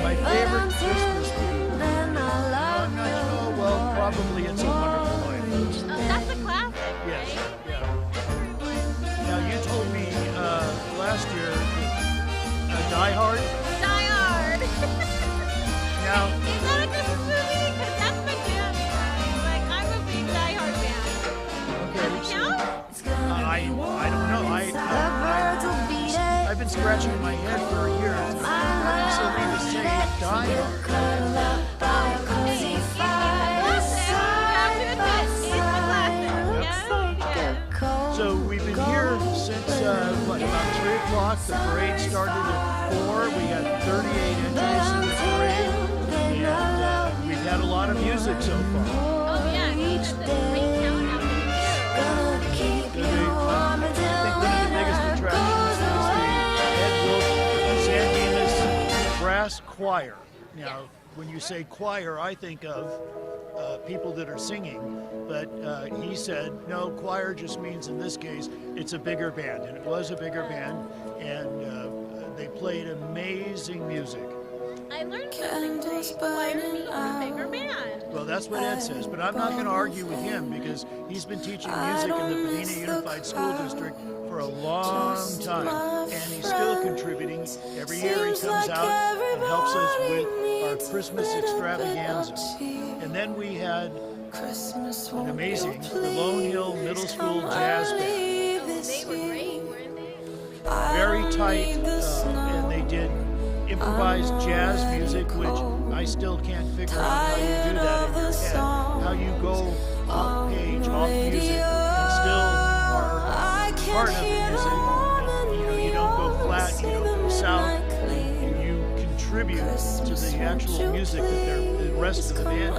My favorite Christmas movie. I'm not sure. Well, probably It's a Wonderful Life. That's a classic. Yes. Yeah. Now you told me last year Die Hard. Die Hard. Now Is that a Christmas movie? Because that's my jam. Like, I'm a big Die Hard fan. okay, Does it count? I don't know. I've been scratching my head for years. So they just say Die Hard. So we've been here since about 3 o'clock. The parade started at 4. We had 38 entries in the parade, and we've had a lot of music so far. Oh yeah, that's a great countdown. I think one of the biggest attractions is the Ed Wolf San Dimas Brass Choir. Now, when you say choir, I think of people that are singing, but he said, no, choir just means in this case, it's a bigger band, and it was a bigger band, and they played amazing music. I learned something today. Choir means a bigger band. Well, that's what Ed says, but I'm not going to argue with him because he's been teaching music in the Pasadena Unified School District for a long time, and he's still contributing. Every year he comes out and helps us with our Christmas Extravaganza. And then we had an amazing, the Lone Hill Middle School Jazz Band. They were great, weren't they? Very tight, and they did improvised jazz music, which I still can't figure out how you do that in your head. How you go off page, off music, and still are part of the music. You don't go flat, you don't go south, and you contribute to the actual music that the rest of the band is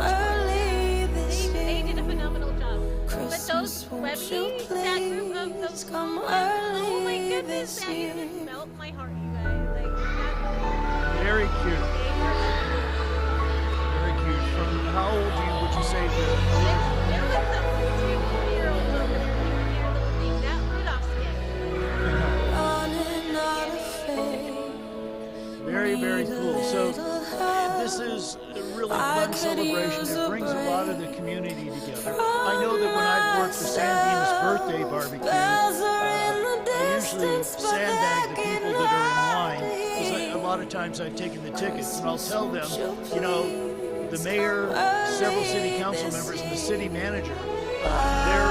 playing. They did a phenomenal job. But those Webby, that group of those oh my goodness, that just melt my heart, you guys. Like, very cute. Very cute. From how old would you say it was a 3-4-year-old little thing. That Rudolph skit. Very, very cool. So this is really fun celebration. It brings a lot of the community together. I know that when I've worked the San Dimas birthday barbecue, I usually sandbag the people that are in line, because a lot of times I've taken the tickets, and I'll tell them, you know, the mayor, several city council members, and the city manager, they're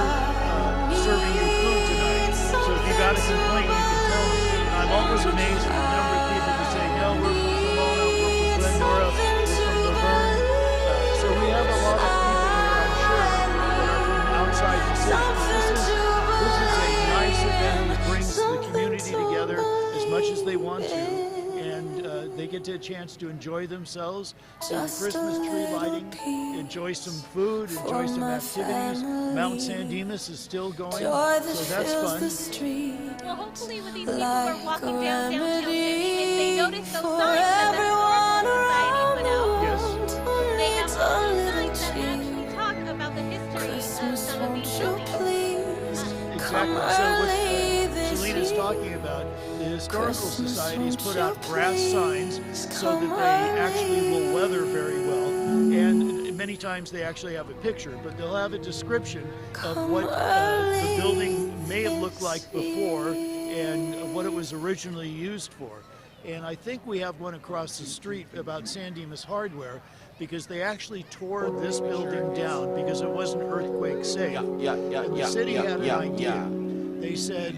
serving you food tonight. So if you got a complaint, you can tell me. I'm always amazed at the number of people that say, no, we're from Pomona, we're from Glendora, we're from Laverne. So we have a lot of people here, I'm sure, that are from outside the city. This is a nice event that brings the community together as much as they want to. And they get a chance to enjoy themselves, see the Christmas tree lighting, enjoy some food, enjoy some activities. Mount San Dimas is still going, so that's fun. Well, hopefully with these people who are walking down downtown Denny, if they notice those signs that the Historical Society put out, they have signs that actually talk about the history of some of these buildings. Exactly. So what Selena's talking about, the Historical Societies put out brass signs so that they actually will weather very well. And many times they actually have a picture, but they'll have a description of what the building may have looked like before and what it was originally used for. And I think we have one across the street about San Dimas Hardware, because they actually tore this building down because it wasn't earthquake safe. And the city had an idea. They said,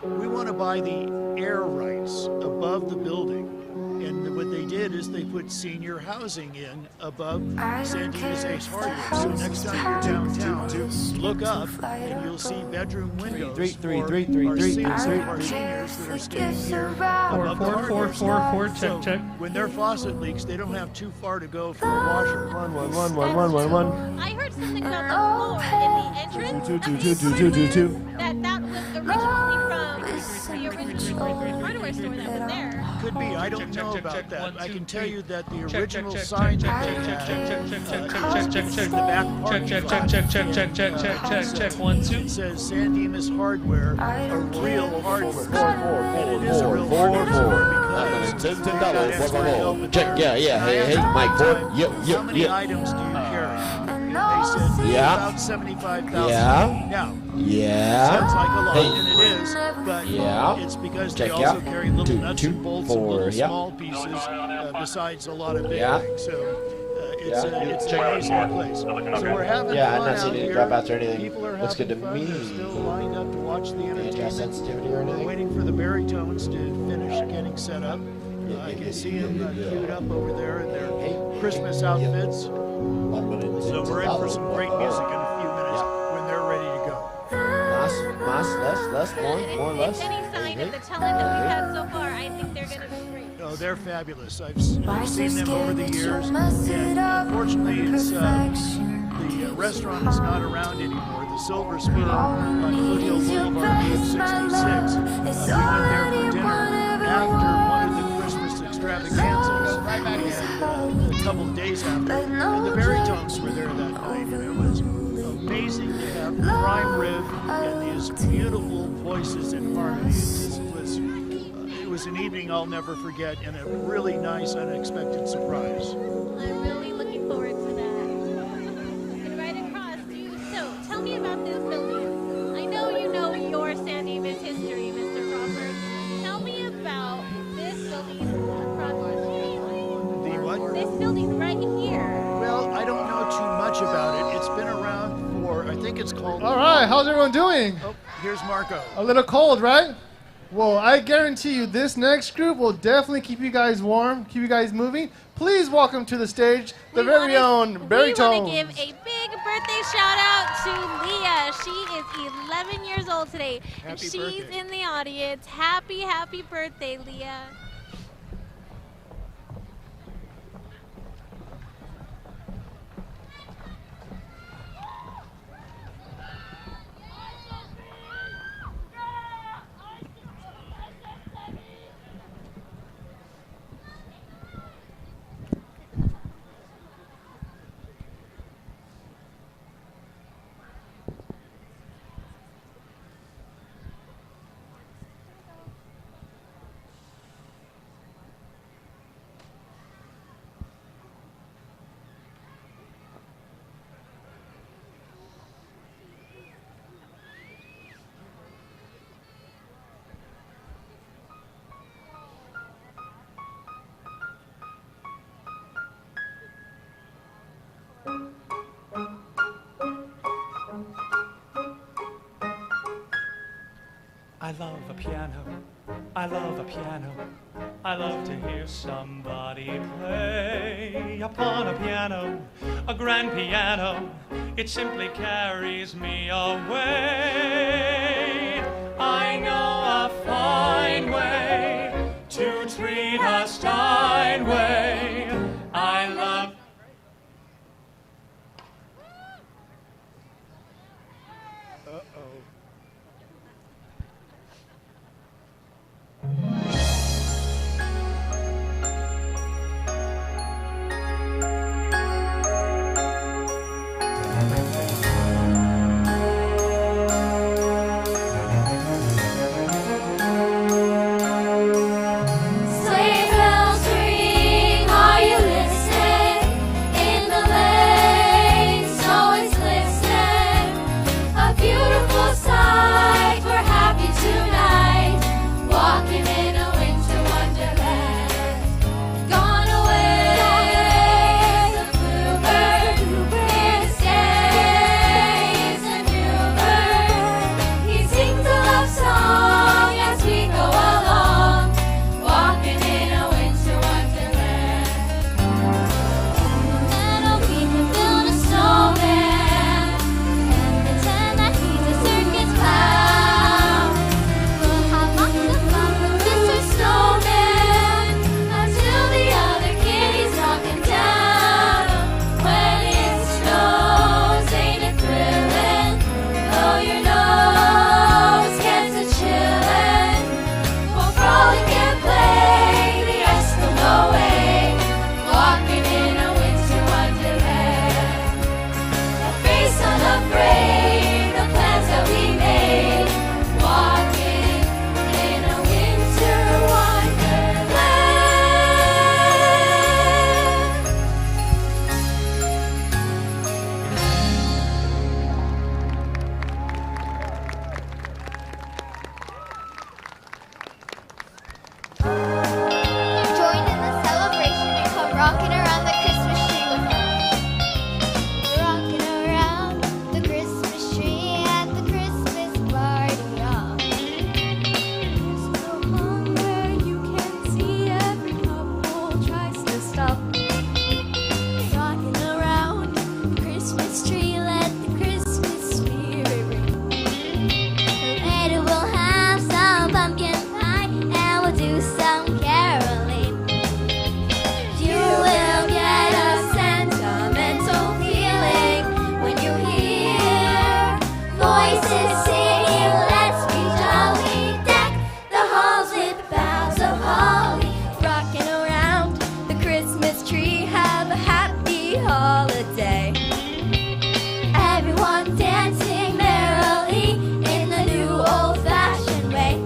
we want to buy the air rights above the building. And what they did is they put senior housing in above San Dimas Ace Hardware. So next time you're downtown, look up and you'll see bedroom windows for our seniors that are staying here above the hardware. Check. When their faucet leaks, they don't have too far to go for a washer. One. I heard something about the floor in the entrance of the apartment, that was originally from the original hardware store that was there. Could be. I don't know about that. I can tell you that the original sign that they had in the back parking lot. Check. 1, 2. It says San Dimas Hardware, a real hardware. And it is a real hardware store because $10. Check. Yeah. Hey, Mike. How many items do you carry? They said about 75,000. Now, sounds like a lot, and it is, but it's because they also carry little nuts and bolts and little small pieces besides a lot of big things. So it's an amazing place. So we're having fun out here. People are having fun. They're still lined up to watch the entertainment. We're waiting for the baritones to finish getting set up. I can see them queued up over there in their Christmas outfits. So we're in for some great music in a few minutes when they're ready to go. If any sign of the talent that we've had so far, I think they're going to be great. Oh, they're fabulous. I've seen them over the years, and unfortunately, it's the restaurant is not around anymore. The Silver Spoon on Foothill Boulevard, 866. We went there for dinner after one of the Christmas extravaganzas, and a couple of days after, and the baritones were there that night, and it was amazing to have prime rib and these beautiful voices in harmony. It was an evening I'll never forget, and a really nice, unexpected surprise. I'm really looking forward to that. And right across, so tell me about this building. I know you know your San Dimas history, Mr. Crawford. Tell me about this building across the street. The what? This building right here. Well, I don't know too much about it. It's been around for, I think it's called... All right, how's everyone doing? Oh, here's Marco. A little cold, right? Well, I guarantee you this next group will definitely keep you guys warm, keep you guys moving. Please welcome to the stage the very own baritone. We want to give a big birthday shout out to Leah. She is 11 years old today, and she's in the audience. Happy birthday, Leah. I love a piano. I love a piano. I love to hear somebody play upon a piano, a grand piano. It simply carries me away. I know a fine way to treat a Steinway. I love. Uh-oh. Sleigh bells ring, are you listening? In the lane, snow is glistening. A beautiful sight, we're happy tonight, walking in a winter wonderland. Gone away, the bluebird, here to stay is a new bird. He sings a love song as we go along, walking in a winter wonderland. Little people build a snowman and pretend that he's a circus clown. We'll have lots of fun with Mr. Snowman until the other kitties knock him down. When it snows, ain't it thrilling? Blow your nose gets a chillin'. We'll frolic and play the Eskimo way, walking in a winter wonderland. Face unafraid, the plans that we made, walking in a winter wonderland. Join in the celebration and come rocking around the Christmas tree with us. Rocking around the Christmas tree at the Christmas party. There's no hunger, you can see every couple tries to stop. Rocking around the Christmas tree, let the Christmas spirit ring. Later we'll have some pumpkin pie and we'll do some caroling. You will get a sentimental feeling when you hear voices singing, let's be jolly. Deck the halls with boughs of holly. Rocking around the Christmas tree, have a happy holiday. Everyone dancing merrily in the new old-fashioned way.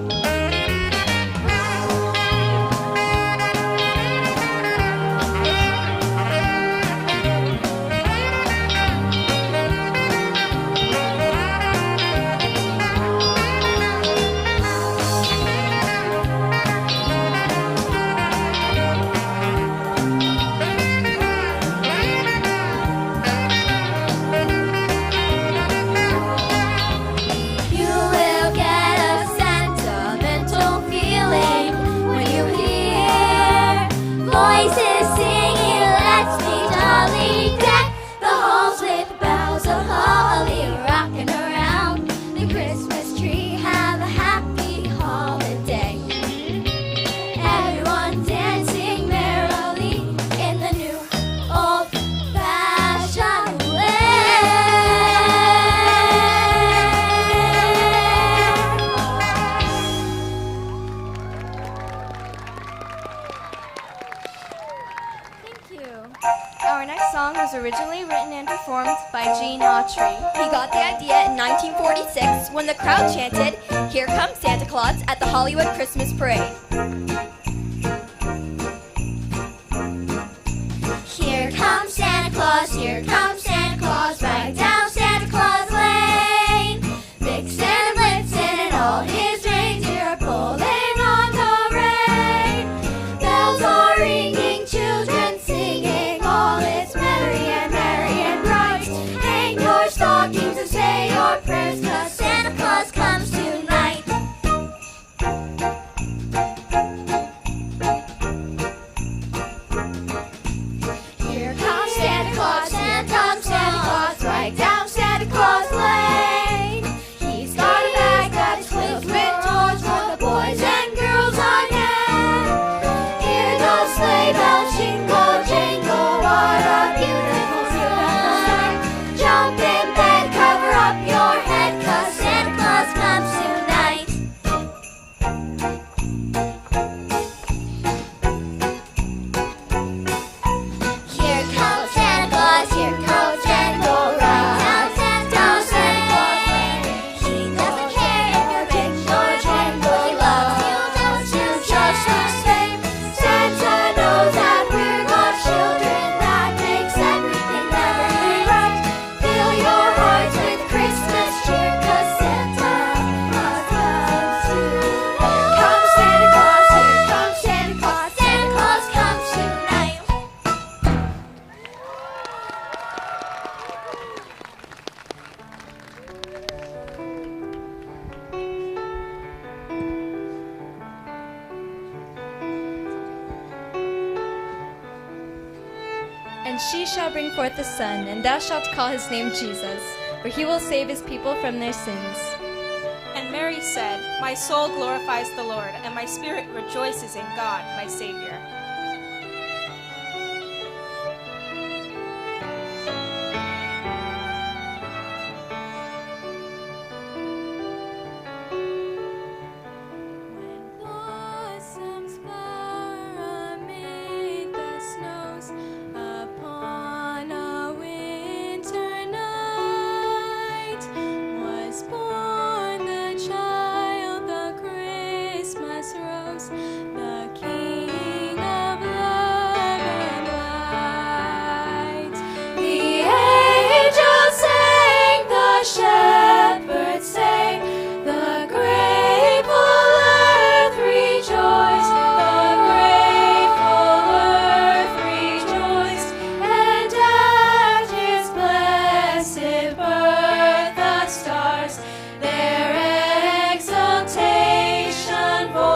You will get a sentimental feeling when you hear voices singing, let's be jolly. Deck the halls with boughs of holly. Rocking around the Christmas tree, have a happy holiday. Everyone dancing merrily in the new old-fashioned Thank you. Our next song was originally written and performed by Gene Autry. He got the idea in 1946 when the crowd chanted, "Here comes Santa Claus" at the Hollywood Christmas Parade. Here comes Santa Claus, here comes Santa Claus, right down Santa Claus Lane. Vixen and Blitzen and all his reindeer are pulling on the rein. Bells are ringing, children singing, all is merry and bright. Hang your stockings and say your prayers, 'cause Santa Claus comes tonight. And she shall bring forth a son, and thou shalt call his name Jesus, for he will save his people from their sins. And Mary said, My soul glorifies the Lord, and my spirit rejoices in God, my Savior. Blossoms flower amid the snows upon a winter night was born the child, the Christmas rose, the King of love and light. The angels sang, the shepherds sang, the grateful earth rejoiced, the grateful earth rejoiced, and at his blessed birth the stars their exultation voiced.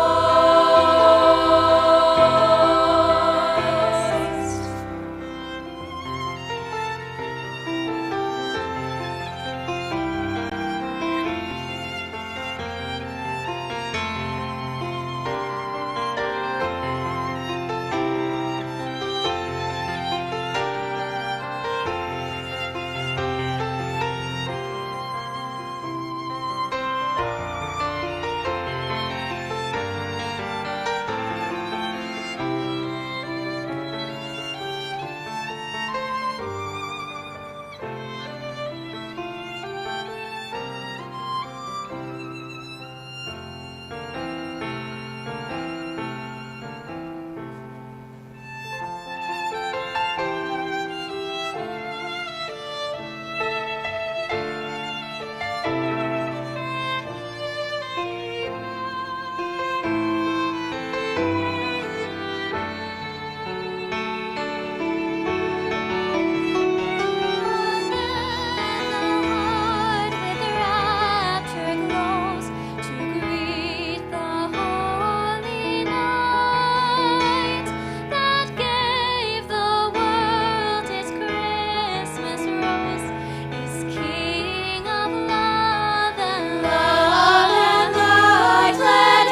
Heart with rapture glows to greet the holy night that gave the world its Christmas rose, is King of love and light. Let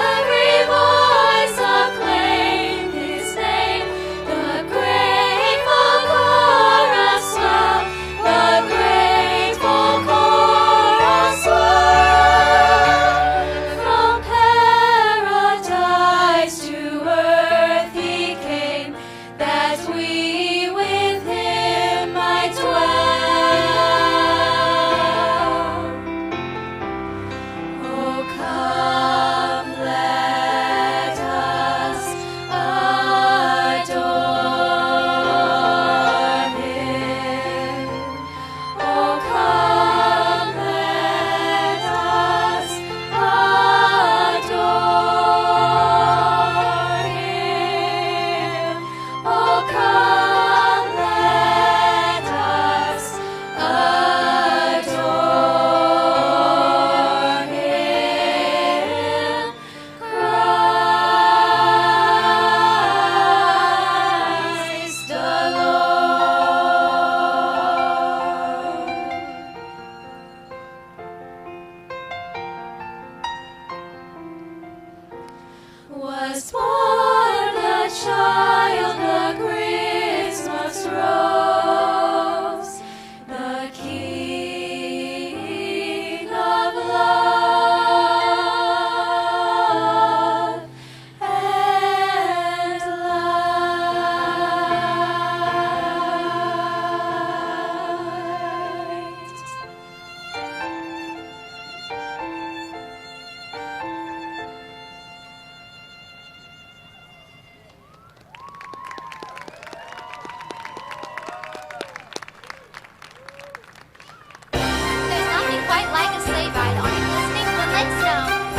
every voice acclaim his name, the grateful chorus swell, the grateful chorus swell. From paradise to earth he came, that we with him might dwell. Oh, come, let us adore him. Oh, come, let us adore him. Oh, come, let us adore him. Christ the Lord. Was born the child, the Christmas rose, the King of love and There's nothing quite like a sleigh ride on a glistening moonlit snow.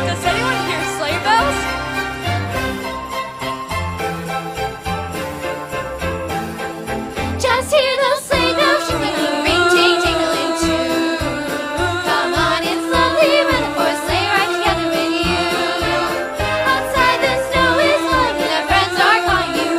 Does anyone hear sleigh bells? Just hear those sleigh bells jingling, ring, ting, tingling too. Come on, it's lovely weather for a sleigh ride together with you. Outside the snow is falling and our friends are calling you.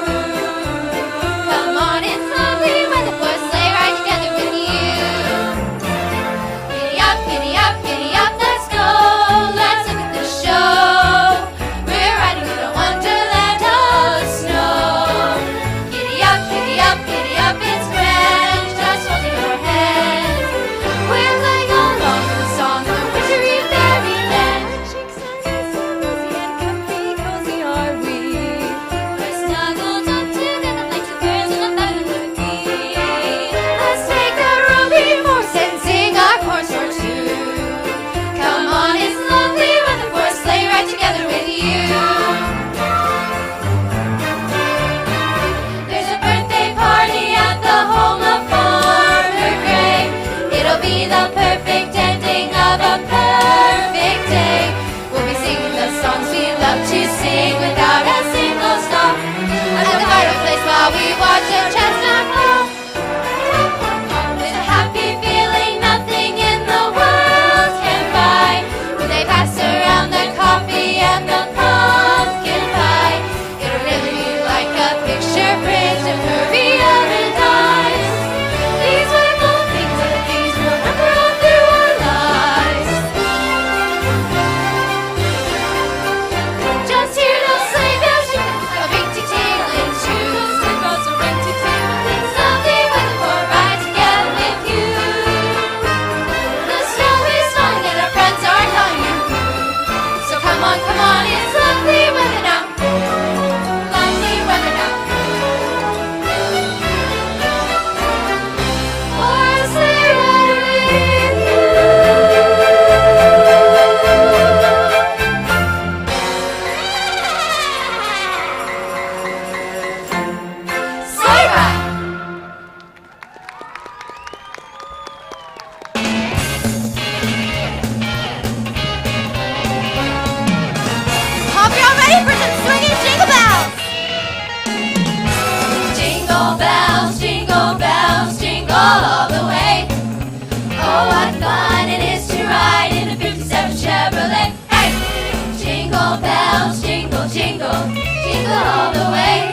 bells, jingle, jingle, jingle all the way.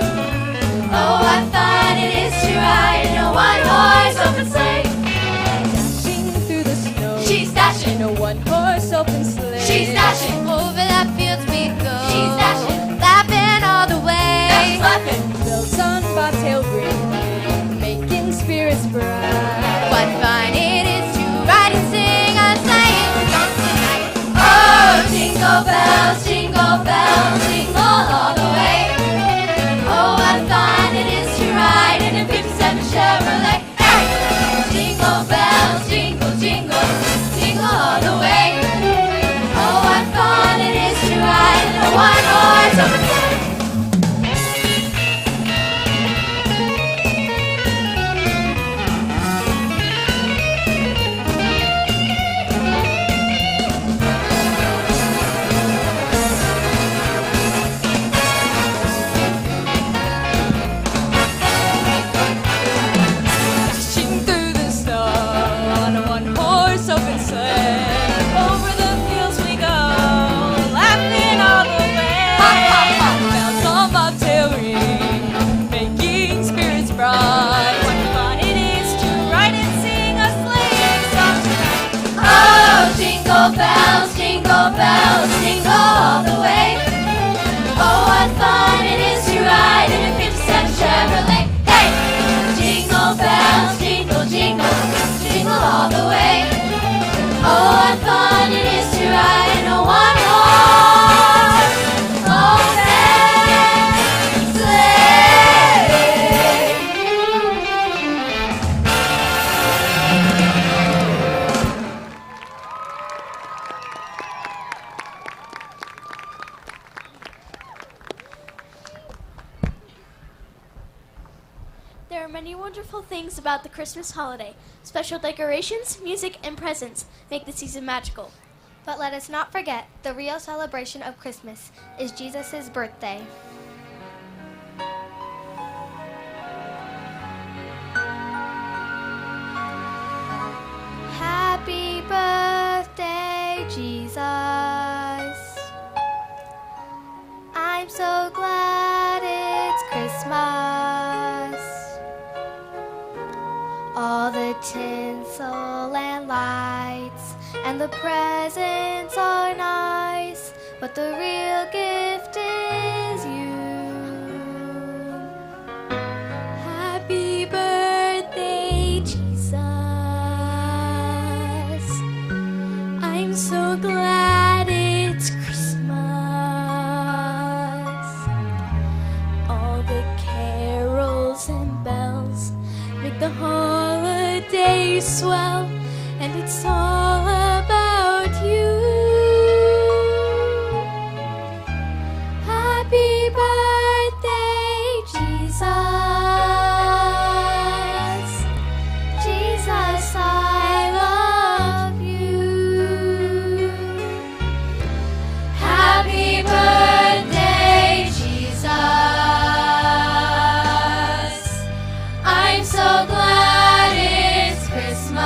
Oh, what fun it is to ride in a one-horse open sleigh. Dashing through the snow. She's dashing. In a one-horse open sleigh. She's dashing. Over the fields we go. She's dashing. Laughing all the way. She's laughing. Bells on bobtail ring, making spirits bright. What fun it is to ride and sing a sleighing song tonight. Oh, jingle bells, jingle all the way. Oh, what fun it is to ride in a 57 Chevrolet. Hey! Jingle bells, jingle, jingle, jingle all the way. Oh, what fun it is to ride in a one-horse open sleigh. Dashing through the snow on a one-horse open sleigh. Over the fields we go, laughing all the way. Bells on bobtail ring, making spirits bright. What fun it is to ride and sing a sleighing song tonight. Oh, jingle bells, jingle all the way. Oh, what fun it is to ride in a 57 Chevrolet. Hey! Jingle bells, jingle, jingle, jingle all the way. Oh, what fun it is to ride in a one-horse open sleigh. There are many wonderful things about the Christmas holiday. Special decorations, music, and presents make the season magical. But let us not forget, the real celebration of Christmas is Jesus' birthday. Happy birthday, Jesus. I'm so glad it's Christmas. All the tinsel and lights and the presents are nice, but the real gift is you. Happy birthday, Jesus. I'm so glad it's Christmas. All the carols and bells make the holiday swell, and it's all about you. Happy birthday, Jesus. Jesus, I love you. Happy birthday, Jesus. I'm so glad it's Christmas.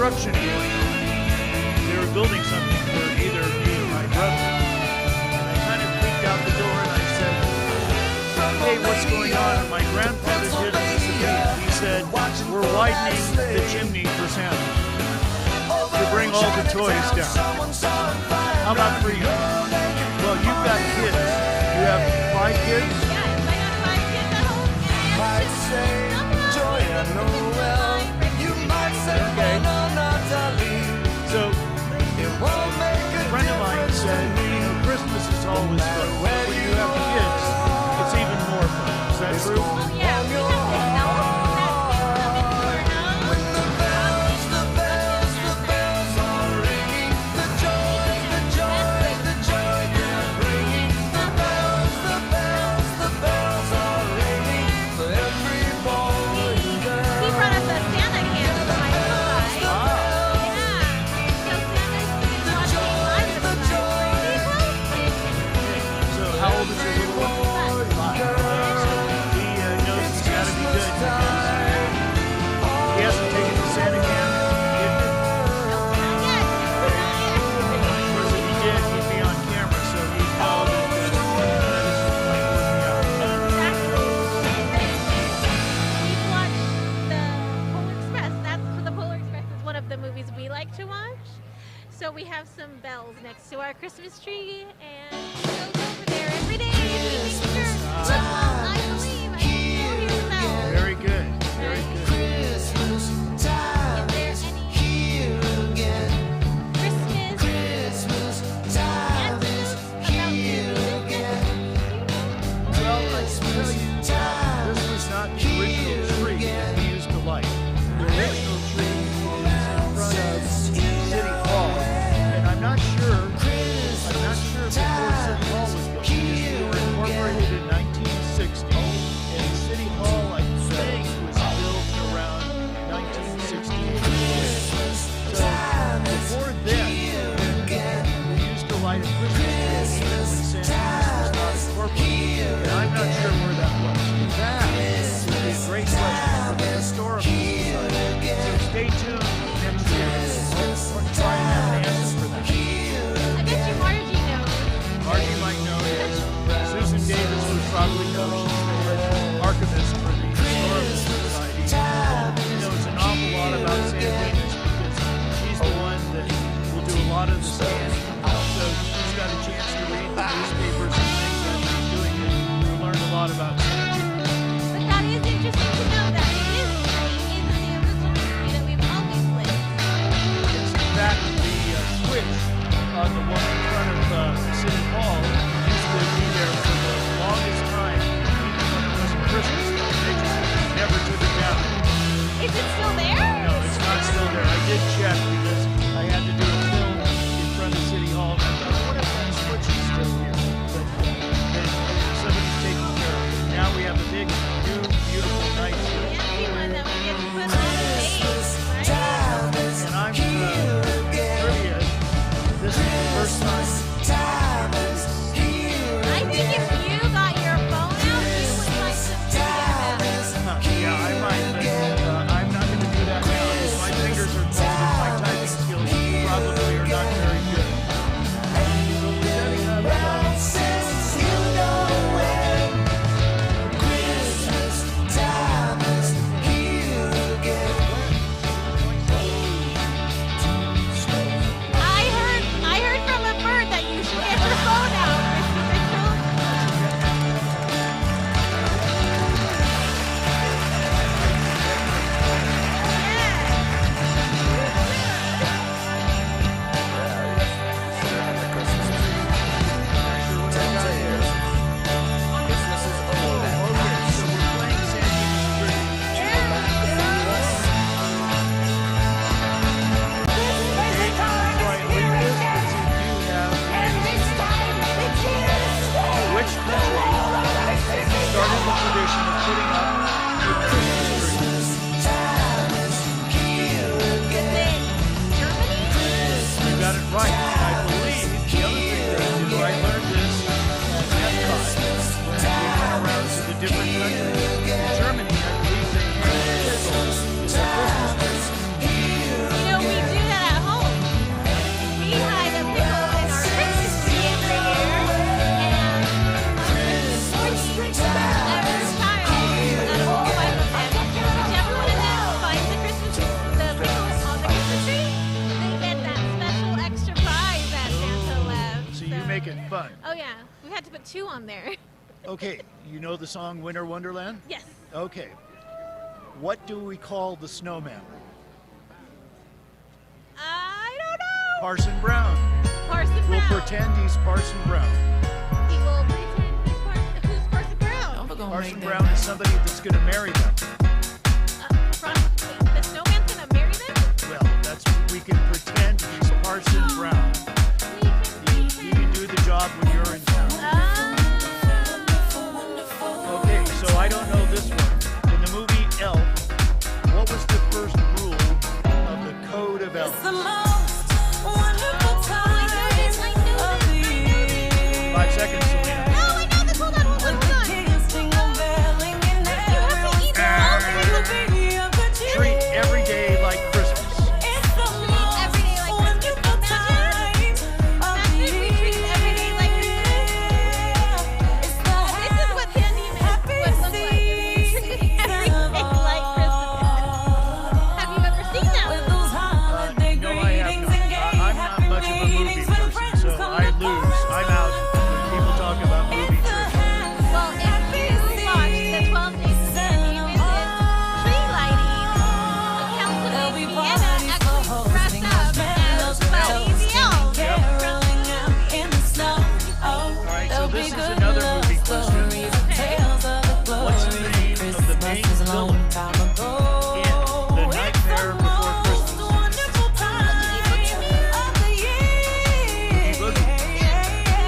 construction going on. They were building something for either me or my brother. And I kind of peeked out the door and I said, hey, what's going on? And my grandfather did it to me. He said, we're widening the chimney for Santa to bring all the toys down. How about for you? Well, you've got kids. You have 5 kids? Okay. So, a friend of mine said, Christmas is always fun, but when you have kids, it's even more fun. Is that true? Oh, yeah. We have to So we have some bells next to our Christmas tree, and it goes over there every day. Making sure, look, I believe I can still hear the bells. Very good. Very good. Christmas time is here again. Christmas time is here again. Well, I tell you, this was not the original tree that we used to light. The original tree is in front of City Hall. I'm not sure before City Hall was built, because we were incorporated in 1960. had to put 2 on there. Okay, you know the song Winter Wonderland? Yes. Okay. What do we call the snowman? I don't know. Parson Brown. Parson We'll Brown. pretend he's Parson Brown. He will pretend he's who's Parson Brown? Parson Brown is somebody that's going to marry them. The snowman's gonna marry them? Well, we can pretend he's Parson Brown. He can do the job when you're in town. Okay, so I don't know this one. In the movie Elf, what was the first rule of the Code of Elf? 5 seconds, Selena. No, I know this. Hold on. You have to eat all Treat every day like Christmas. every day like Christmas. Imagine if we treated every day like Christmas. This is what Sandy would look like if we treated every day like Christmas. Have you ever seen that one? No, I have not. I'm not much of a movie person, so I lose. I'm out when people talk about movie trivia. Well, if you watch the 12 Days of Sandy visit tree lighting, the council of Indiana actually dressed up as Buddy the Elf. Alright, so this is another movie question. What's the name of the main villain in The Nightmare Before Christmas? Boogie Boogie.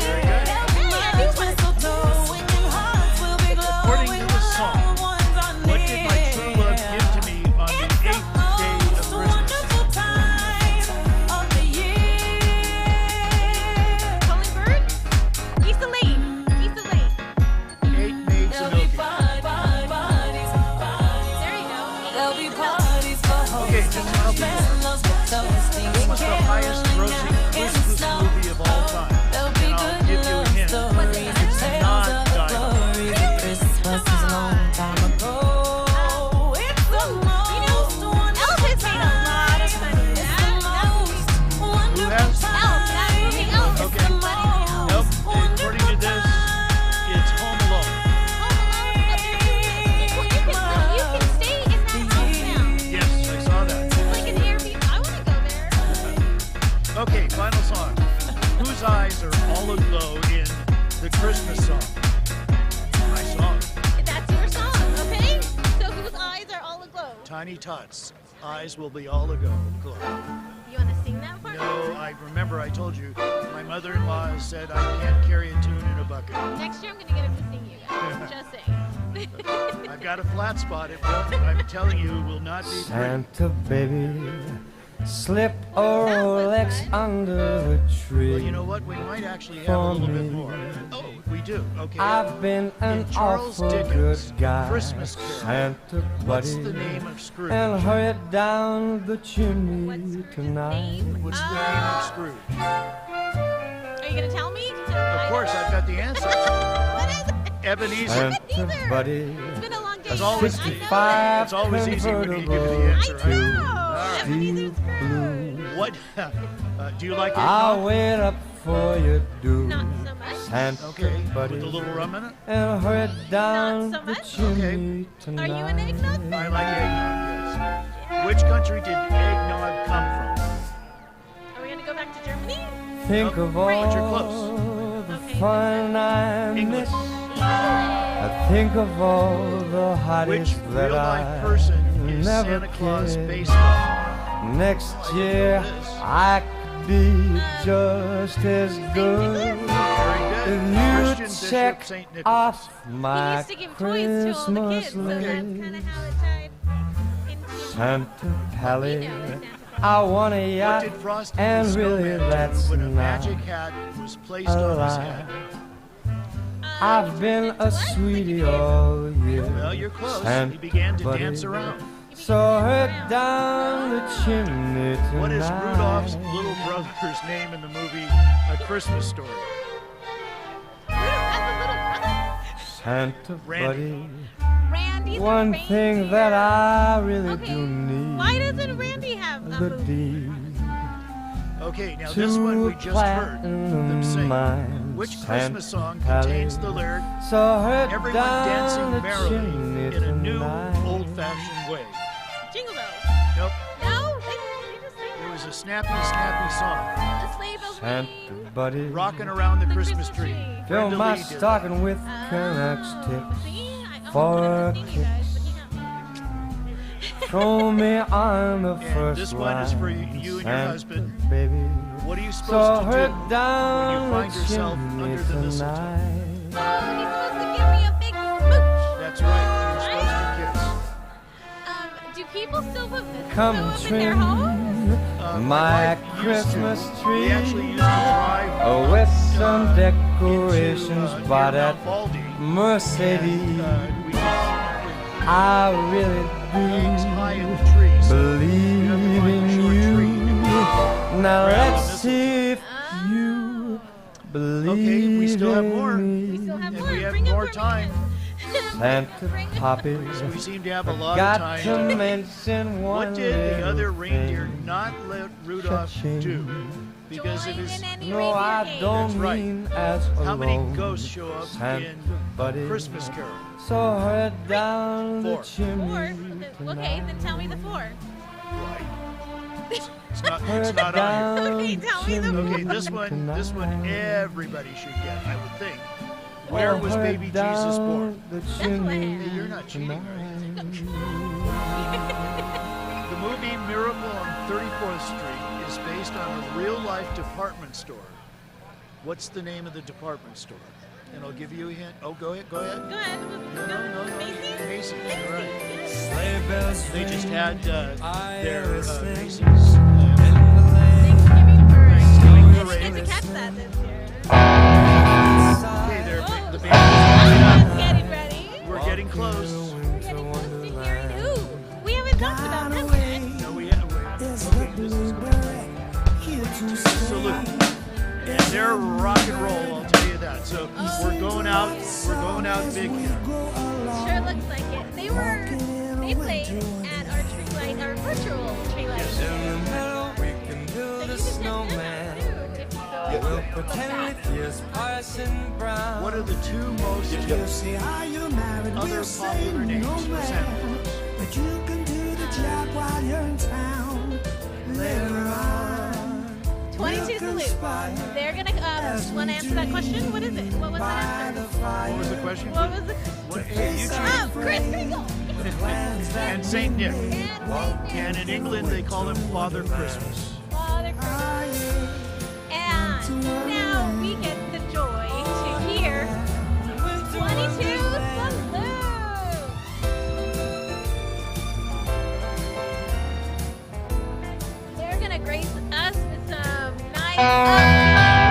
Very good. According to the song, what did my true love give to me on the 8th day of Christmas? Calling bird? Lisa Lane. 8 maids of milk. There you go. Okay, just to help you. What was the highest grossing Christmas movie of all time? And I'll give you a hint. It's not Die Hard. Elvis made a lot of money. Who has? Elf. Okay. Nope. According to this, it's Home Alone. You can stay in that house now. Yes, I saw that. It's like an Airbnb. I want to go there. Okay, final song. Whose eyes are all aglow in the Christmas song? My song. That's your song, okay? So whose eyes are all aglow? Tiny Tots. Eyes will be all aglow. Glow. You want to sing that part? No, I remember I told you, my mother-in-law said I can't carry a tune in a bucket. Next year I'm going to get him to sing you guys. Just saying. I've got a flat spot. It won't, I'm telling you, will not be pretty. Santa baby, slip a Rolex under the tree. Well, you know what? We might actually have a little bit more. Oh, we do. Okay. I've been an In Charles awful Dickens' good guy, Christmas Carol, Santa what's buddy, the name of Scrooge? and hurried down the chimney tonight. What's the name of Scrooge? Are you going to tell me? Of course, I've got the answer. What is it? Ebenezer. Santa buddy, It's been a long day. It's always, 65 it's always easy when you give me the answer. Right? What? Do you like I'll eggnog? wait up for you, do. Not so much. Santa Okay, buddy, with a little rum in it? and hurried down Not so the much. chimney Are tonight. you an eggnog? I like eggnog, yes. Which country did eggnog come from? Are we going to go back to Germany? Think of But you're all close. the fun I English. miss. I think of all the Which hotties that real-life I person is never Santa Claus kissed. based on? Next year I could be just as good Very good. if Christian you Bishop check St. Nicholas. off He my used to give toys to all the kids, Christmas so that's kind list. of how it tied into... Santa Pally, You know, Santa I want a What yacht, did Frosty and the really Snowman that's do when a not magic hat was placed on his head? I've been a sweetie all year. Well, you're close. Santa He began to buddy, dance around. saw her down the chimney tonight. What is Rudolph's little brother's name in the movie A Christmas Story? Santa Randy. buddy, Randy's one a thing reindeer. that I really Okay, do need. why doesn't Randy have a the movie? deed Okay, now this one we to just heard them platinum sing. mine. Which Christmas song contains the lyric, everyone dancing merrily in a new, old-fashioned way? Jingle bells. Nope. No, they just sang It was a snappy, snappy song. the sleigh bells Santa buddy, Rocking around the Christmas tree. fill Brenda my Lee did stocking with Canucks sticks for a kiss. Throw me on the And first this one is for you line, and your Santa husband. baby. What are you supposed Saw to her do when down you find the yourself chimney under the mistletoe? tonight. Oh, he's supposed to give me a big smooch. That's right. You're supposed to kiss. Do people still put Come mistletoe up in their homes? trim my Christmas tree They actually used to drive with some decorations bought at Baldy. Mercedes. I really Eggs high in do the tree, so believe in you. Now Around let's the see if you believe Okay, we still have more. in me. And we have more time. Santa poppies. We seem to have a lot Got of time. to mention one What did the little other reindeer thing. not let Rudolph do? Because of his. No, I don't That's right. mean as How many alone. ghosts show up Santa in buddy. Christmas Carol? Saw her down the Four. chimney. Okay, then tell me the four. It's not on here. Okay, tell me the four. Okay, this one, everybody should get, I would think. Where was baby Jesus born? Bethlehem. Hey, you're not cheating, right? The movie Miracle on 34th Street is based on a real-life department store. What's the name of the department store? And I'll give you a hint. Oh, go ahead. Go ahead. No. Macy's? Macy's, you're right. Sleigh bells They just had their Macy's Thanksgiving parade. Thanksgiving I parade. didn't catch that this year. Okay, the band is Getting ready. We're getting close. We're getting close to hearing who. We haven't talked about them yet. No, we have. Okay, this is going. Salute. And they're rock and roll, I'll tell you that. So we're going out big here. Sure looks like it. They played at our tree light, our virtual tree light. In the middle, we can build a snowman. We'll pretend with years Parson Brown. What are the two most other popular names for Santa Claus? But you can do the job while you're in town. Later on. 22 salute. They're gonna want to answer that question. What is it? What was the answer? What was the question? What was the? Hey, you Oh, Chris Kringle. and Saint Nick. And in England they call him Father Christmas. Father Christmas. And now we get the joy to hear 22 salute. They're gonna grace us with some nice.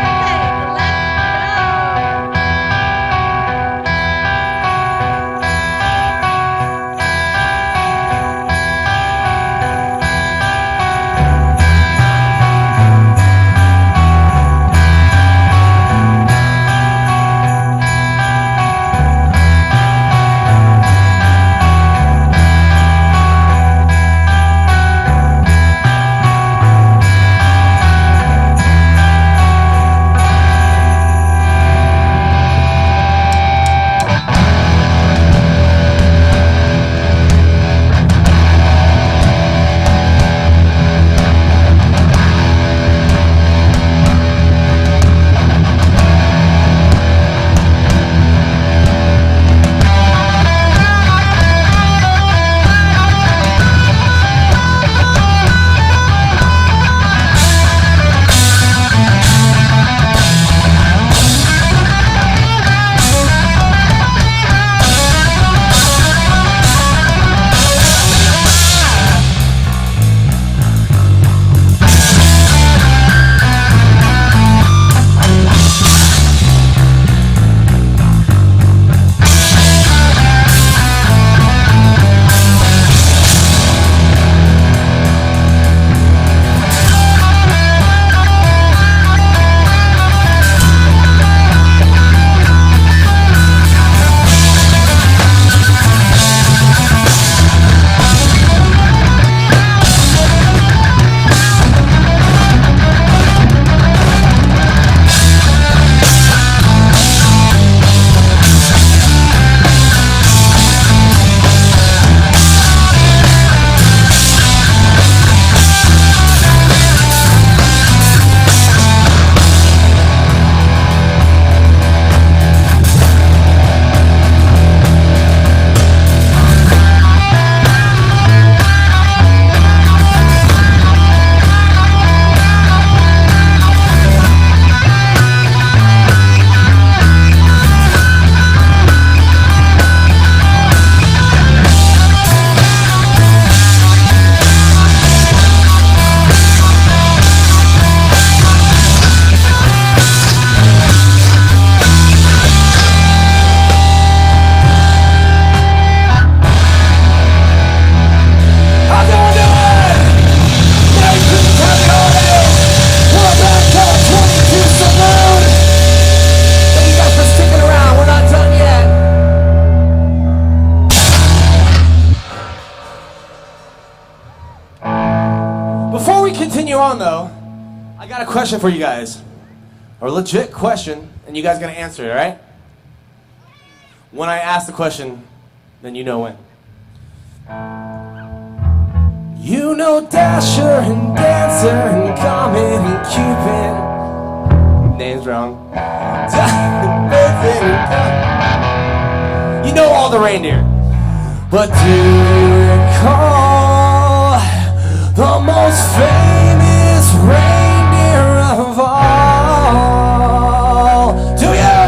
continue on, though, I got a question for you guys. A legit question, and you guys gotta answer it, all right? When I ask the question, then you know when. You know Dasher and Dancer and Comet and Cupid. Name's wrong. You know all the reindeer. But do you recall the most famous reindeer of all? Do you?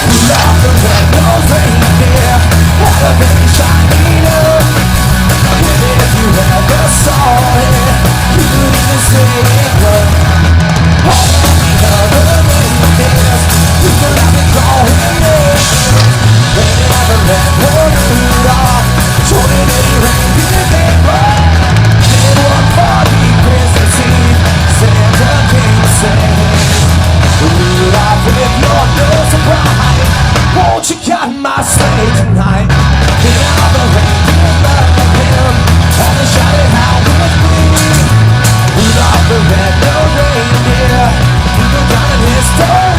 Rudolph the red-nosed reindeer had a very shiny nose. And if you ever saw it, you would even say it was. All of the other reindeers, you could have been calling it. They never met poor Rudolph, told it any reindeer they were. Did one party Christmas Eve, Santa came to say, Rudolph, with your nose so bright, won't you guide my sleigh tonight? Then all the reindeer loved him, and they shouted how with me. Rudolph the red-nosed reindeer, he go down in history.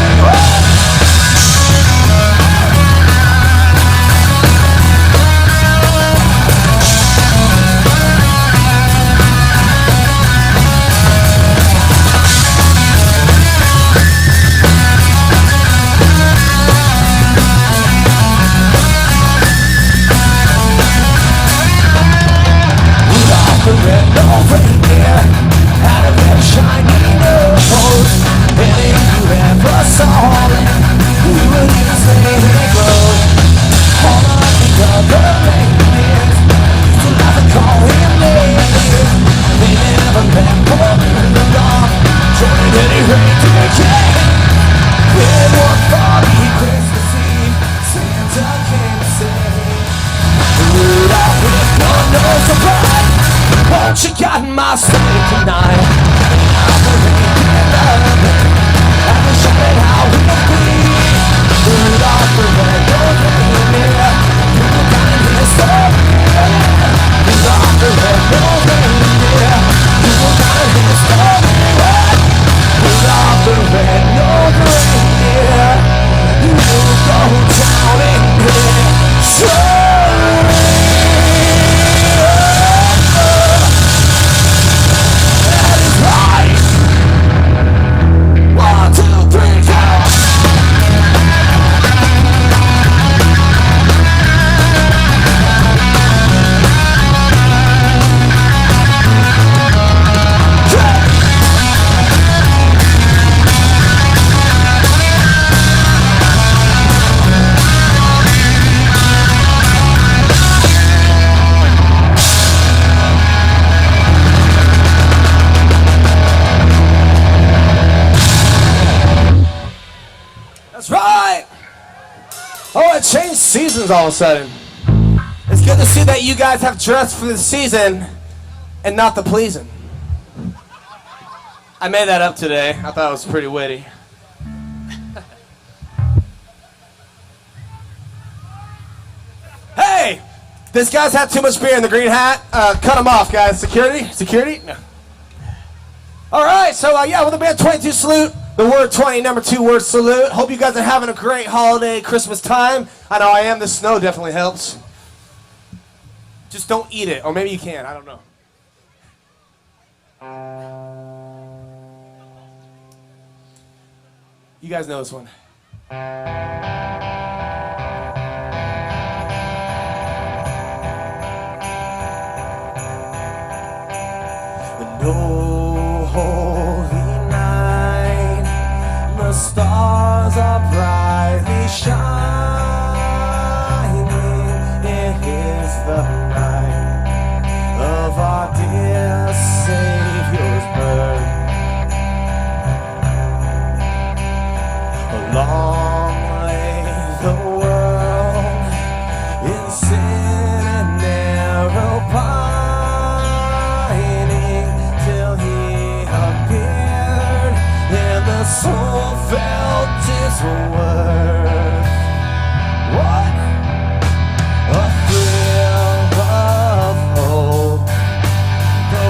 The red-nosed reindeer had a very shiny nose. And if you ever saw it, you would even say it glows. All of the other reindeers used to laugh and call him names. They never met poor Rudolph, joining any reindeer gang. Then one foggy Christmas Eve, Santa came to say, Rudolph, with your nose so bright, won't you guide my sleigh tonight? I'm the reindeer loving, and they shouted how we be. Rudolph the red-nosed reindeer, you go down in history. Rudolph the red-nosed reindeer, you go down in history. Rudolph the red-nosed reindeer, you go down in history. That's right! Oh, it changed seasons all of a sudden. It's good to see that you guys have dressed for the season and not the pleasing. I made that up today. I thought it was pretty witty. Hey! This guy's had too much beer in the green hat. Cut him off, guys. Security? Security? No. All right, so yeah, with the band 22 salute. The word 20, number 2 word salute. Hope you guys are having a great holiday Christmas time. I know I am. The snow definitely helps. Just don't eat it. Or maybe you can. I don't know. You guys know this one. No holy night, the stars are brightly shining. It is the night of our dear Savior's birth. Long lay the world in sin and narrow pining till he appeared and the soul felt his worth. What a thrill of hope, the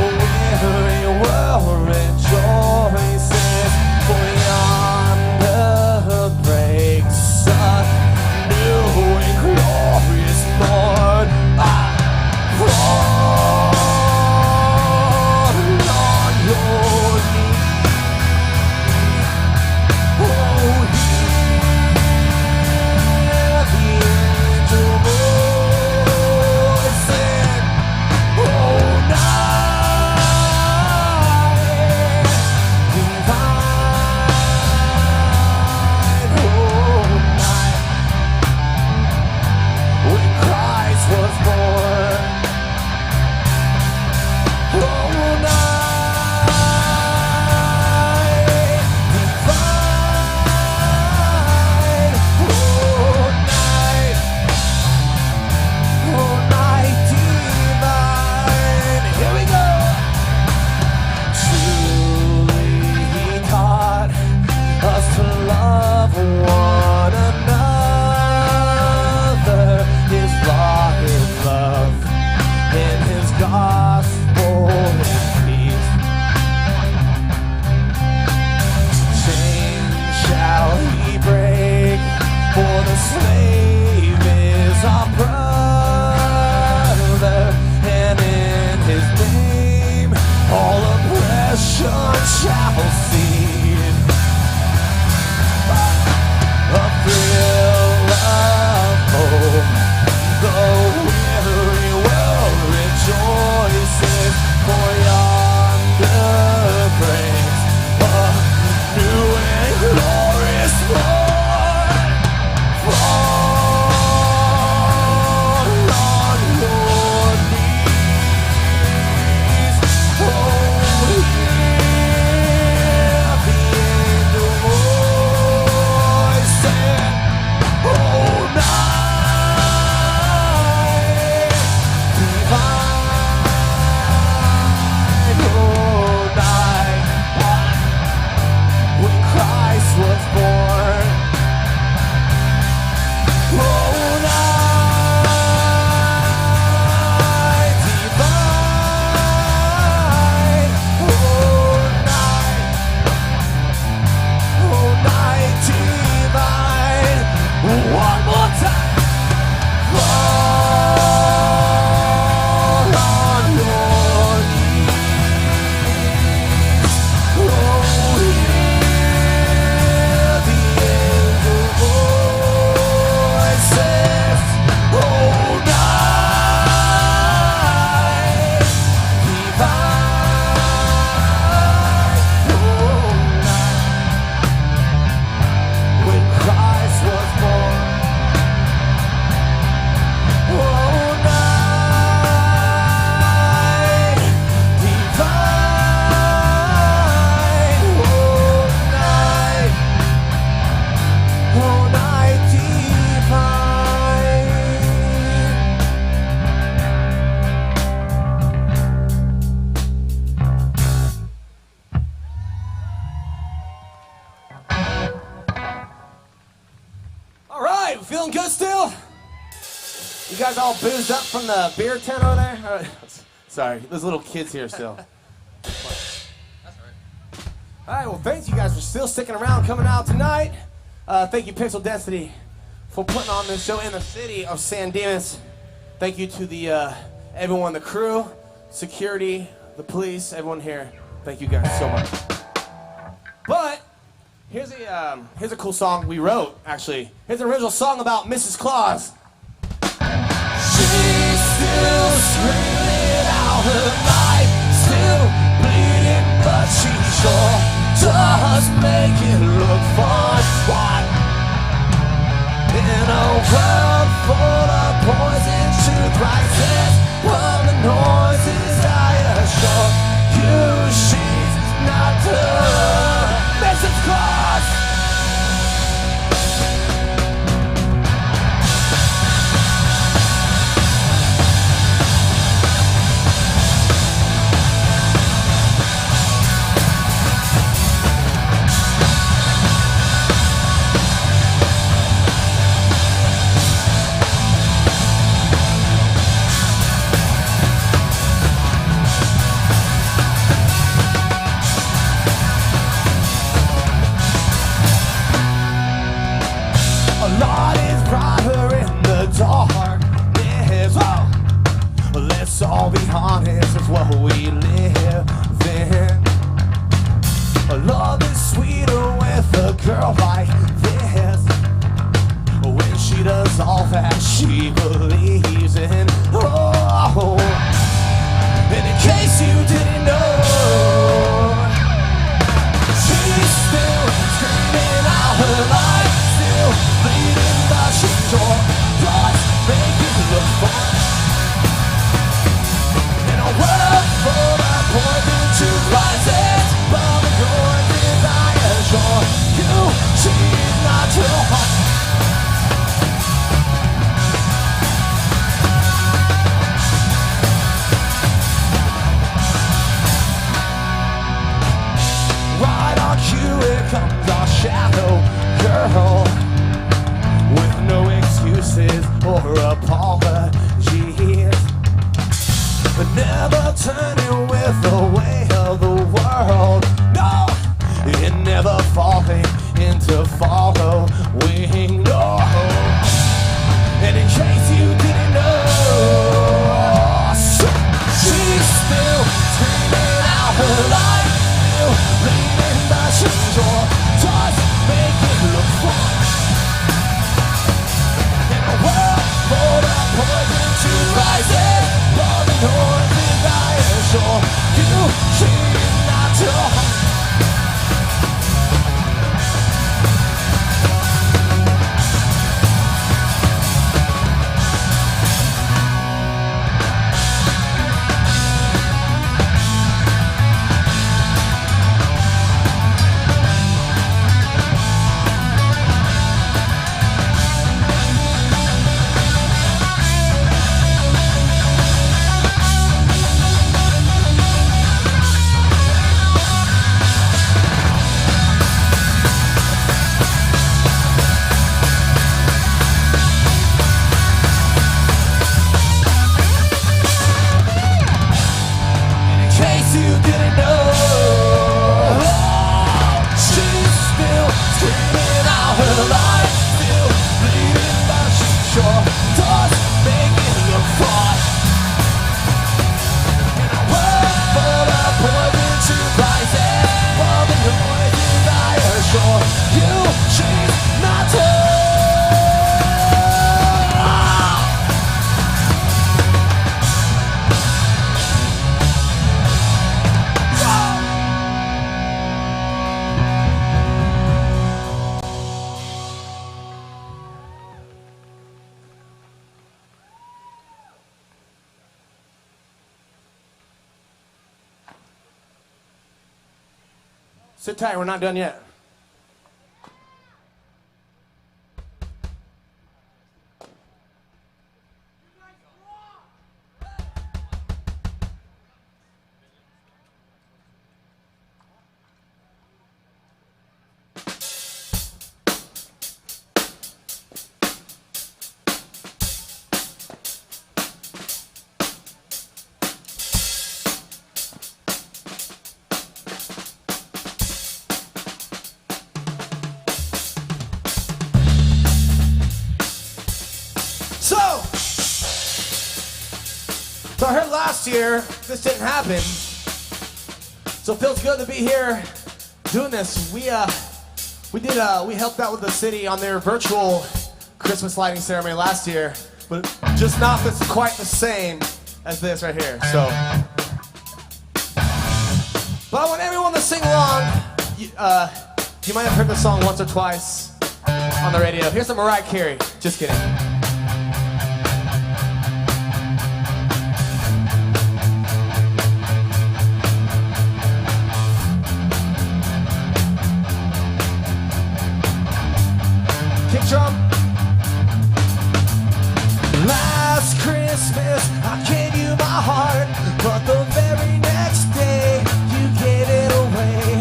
shall see a thrill of hope. The weary world rejoices, for yonder breaks a new and glorious morn. Fall on your knees, oh, hear the angel voice and oh, night divine, oh, night when Christ was born. Oh, night divine, oh, night divine. One more time. Fall on your knees. Oh, hear the angel voices. Oh, night divine. Oh, night when Christ was born. Oh, night divine. Oh, night divine. All right, feeling good still? You guys all boozed up from the beer tent over there? All right. Sorry, there's little kids here still. That's all right, well, thanks you guys for still sticking around, coming out tonight. Thank you, Pixel Density, for putting on this show in the city of San Dimas. Thank you to the everyone, the crew, security, the police, everyone here. Thank you guys so much. But here's a cool song we wrote, actually. Here's an original song about Mrs. Claus. She's still screaming out her life, still bleeding, but she sure does make it look fun. What? In a world full of poison, truth rises from the noises. I assure you, she's not the Mrs. Claus. A lot is brighter in the darkness. Oh, well, let's all be honest, it's what we live in. Love is sweeter with a girl like this, when she does all that she believes in. Oh, and in case you didn't know, she's still screaming out her life, still bleeding, but she sure does make it look fun. In a world full of poison to rises, but the noises I assure you, she's not too hot. Right on cue, here comes our shadow girl, with no excuses or apologies, but never turning with the way of the world. No, it never falling into following. No, and in case you didn't know, she's still screaming out her life, still Sit tight, we're not done yet. So I heard last year this didn't happen. So it feels good to be here doing this. We helped out with the city on their virtual Christmas lighting ceremony last year, but just not quite the same as this right here. So, but I want everyone to sing along. You might have heard the song once or twice on the radio. Here's some Mariah Carey. Just kidding. Kick drum. Last Christmas I gave you my heart, but the very next day you gave it away.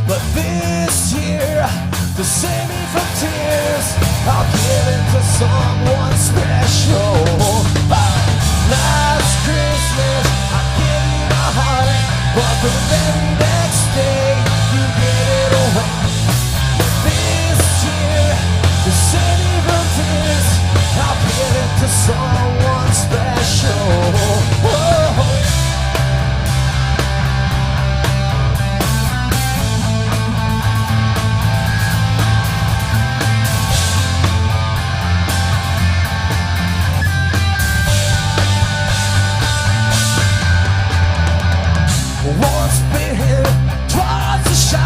But this year, to save me from tears, I'll give it to someone special. Last Christmas I gave you my heart, but the very next day you gave it away. This year, to save me from tears, I'll give it to someone special. Whoa. Once bitten, twice as shy.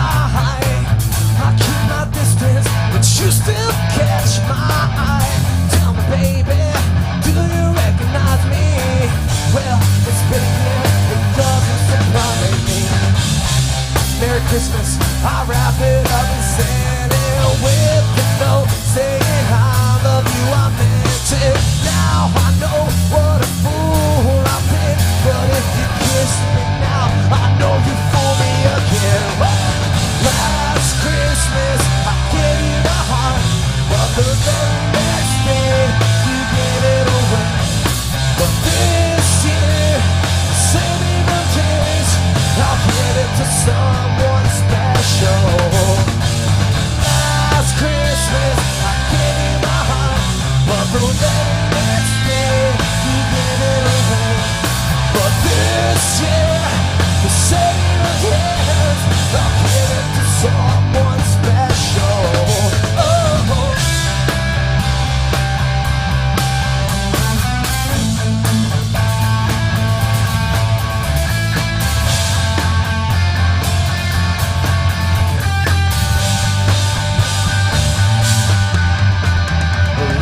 I keep my distance, but you still catch my eye. Tell me, baby, do you recognize me? Well, it's been a year, it doesn't surprise me. Merry Christmas, I wrap it up and send it with a note saying I love you, I meant it. Now I know what a fool I've been, but if you kiss me now, I know you fool me again. Last Christmas I gave you my heart, but the very next day you gave it away. But this year, save me from tears, I'll give it to someone special. Last Christmas I gave you my heart, but the very next day you gave it away. But this year, to save me from tears, I'll give it to someone special. Oh.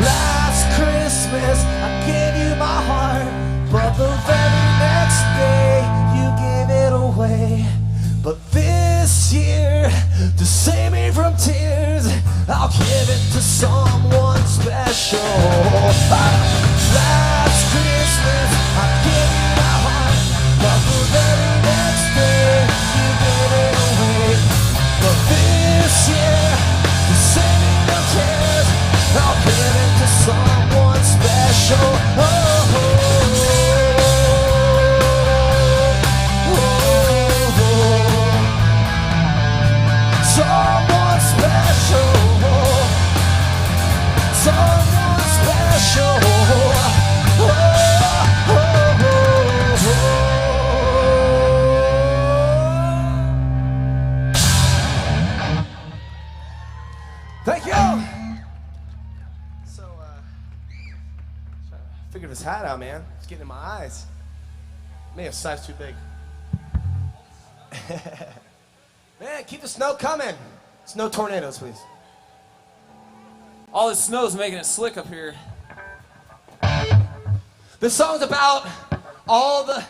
Last Christmas I gave you my heart, but the very next day you gave it away. But this year, to save me from tears, I'll give it to someone special. Last Christmas I gave you my heart, but the very next day you gave it away. But this year, to save me from tears, I'll give it to someone special. Someone special. Someone special. Thank you. So, figured this hat out, man. It's getting in my eyes. May have size too big. Man, keep the snow coming. Snow tornadoes, please. All this snow's making it slick up here. This song's about all the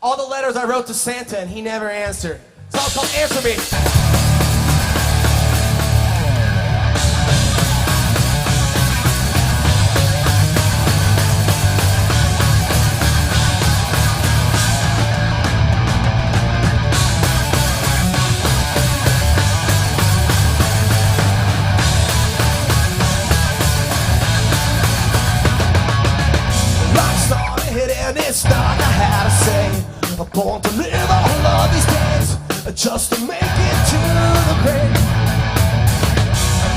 letters I wrote to Santa and he never answered. It's all called Answer Me. born to live all of these days just to make it to the grave.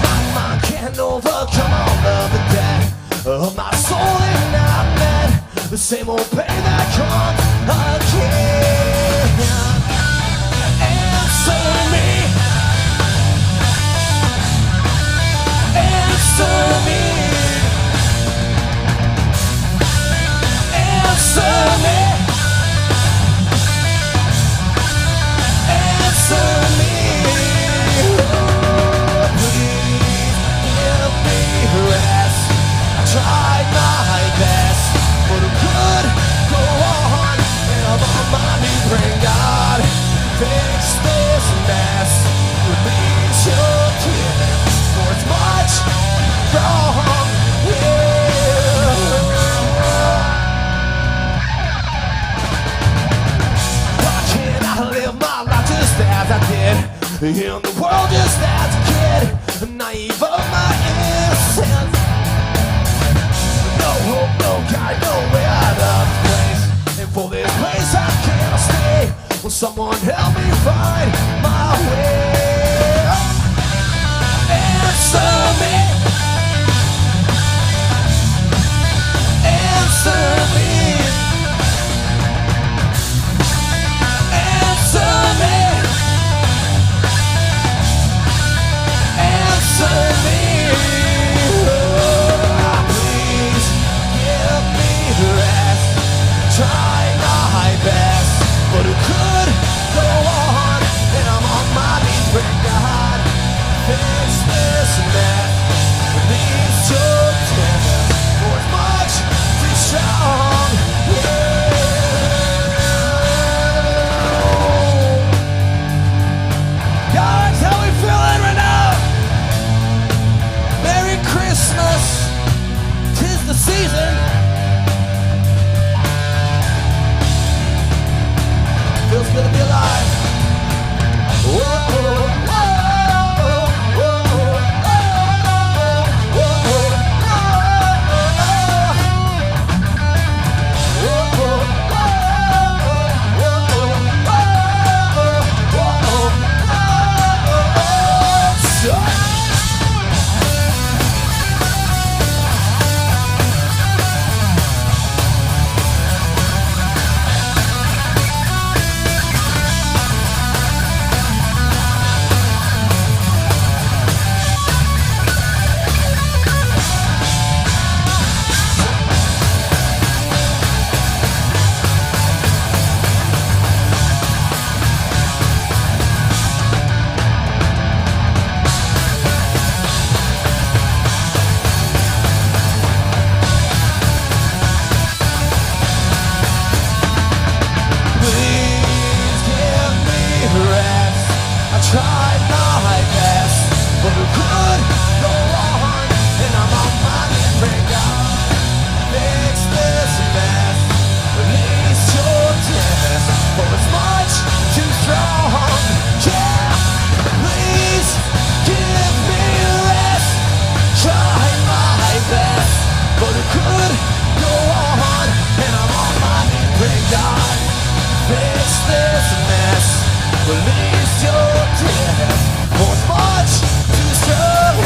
My mind can't overcome all of the debt of my soul and not met the same old pain that comes again. Answer me. Answer me. Answer me. Answer me. Oh, please give me rest. I tried my best, but it could go on, and I'm on my knees praying, God, fix this mess. Release your tears, for it's much wrong here. Why can't I live my life just as I did in the world just as a kid, naive of my innocence? No hope, no guide, no way out of this place. And for this place I cannot stay. Will someone help me find my way? Answer me. Answer me. Answer me. Answer me. Oh, please give me rest. Try my best, but it could go on, and I'm on my knees praying, God, fix this mess. Release your tenderness, for it's much too strong. Guys, how we feeling right now? Merry Christmas, 'tis the season. Feels good to be alive. Whoa, whoa, whoa, whoa, please give me rest. I tried my best, but it could go on, and I'm on my knees praying, God, fix this mess. Release your tears, for it's much too strong. Yeah, please give me rest. Try my best, but it could go on, and I'm on my knees praying, God, fix this mess. Release your tears, for it's much too strong.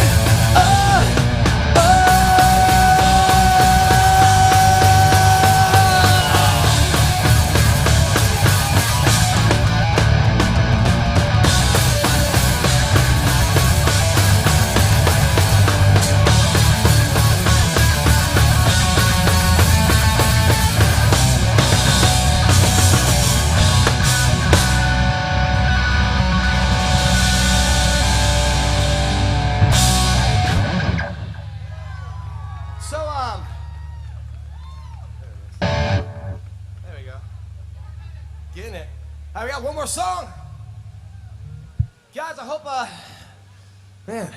There we go. Getting it. All right, we got one more song. Guys, I hope, man,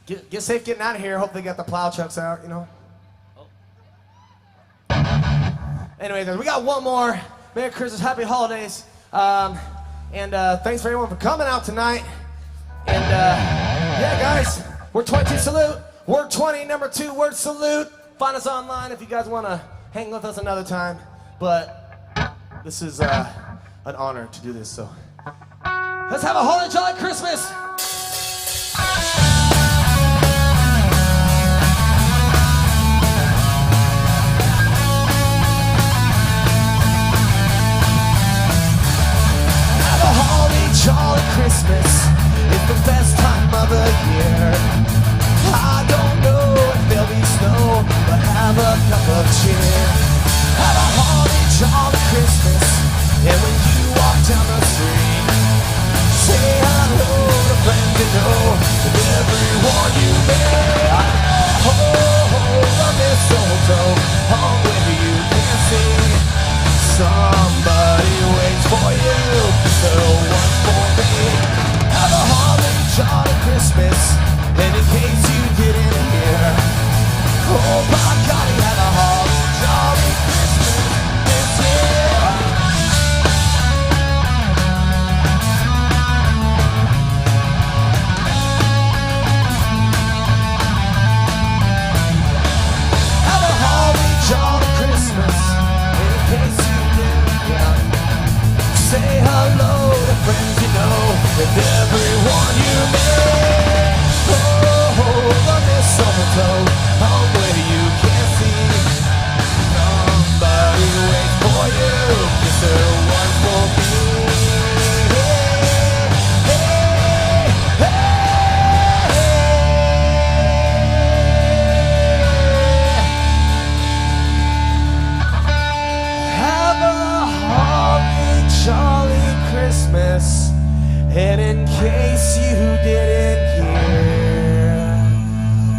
get safe getting out of here. Hope they got the plow trucks out, you know. Anyways, we got one more. Merry Christmas, Happy Holidays. And thanks for everyone for coming out tonight. And yeah, guys, we're 22 Salute. Word 20, number 2, Word Salute. Find us online if you guys want to hang with us another time. But This is an honor to do this, so let's have a holly jolly Christmas. Have a holly jolly Christmas. It's the best time of the year. I don't know if there'll be snow, but have a cup of cheer. Have a holly jolly Christmas. And when you walk down the street, say hello to friends you know, and everyone you meet. Oh, the mistletoe hung where you can see. Somebody waits for you, so one for me. Have a holly jolly Christmas, and in case you didn't hear, oh my God, have a holly jolly Christmas this year. Have a holly jolly Christmas, and in case you didn't hear, say hello to friends you know, and everyone you meet. Oh, the mistletoe hung where you can't see. Somebody waits for you, just a one for me. Hey, hey, have a holly jolly Christmas, and in case you didn't hear,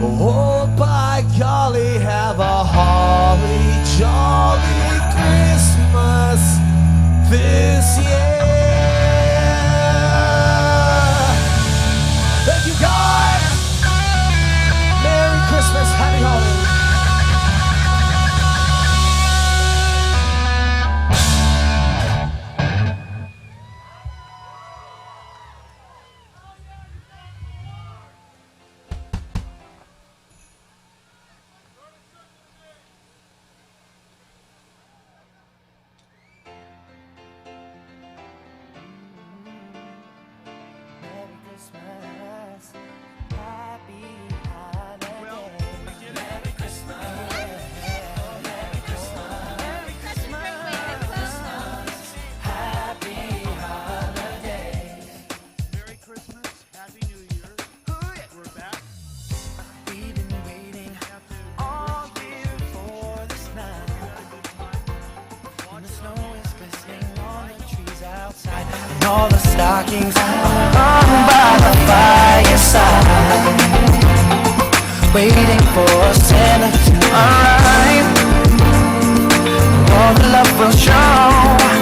oh by golly, have a holly jolly Christmas this year. Thank you guys. Merry Christmas, happy holidays. All the stockings hung by the fireside, waiting for Santa to arrive. All the love will show.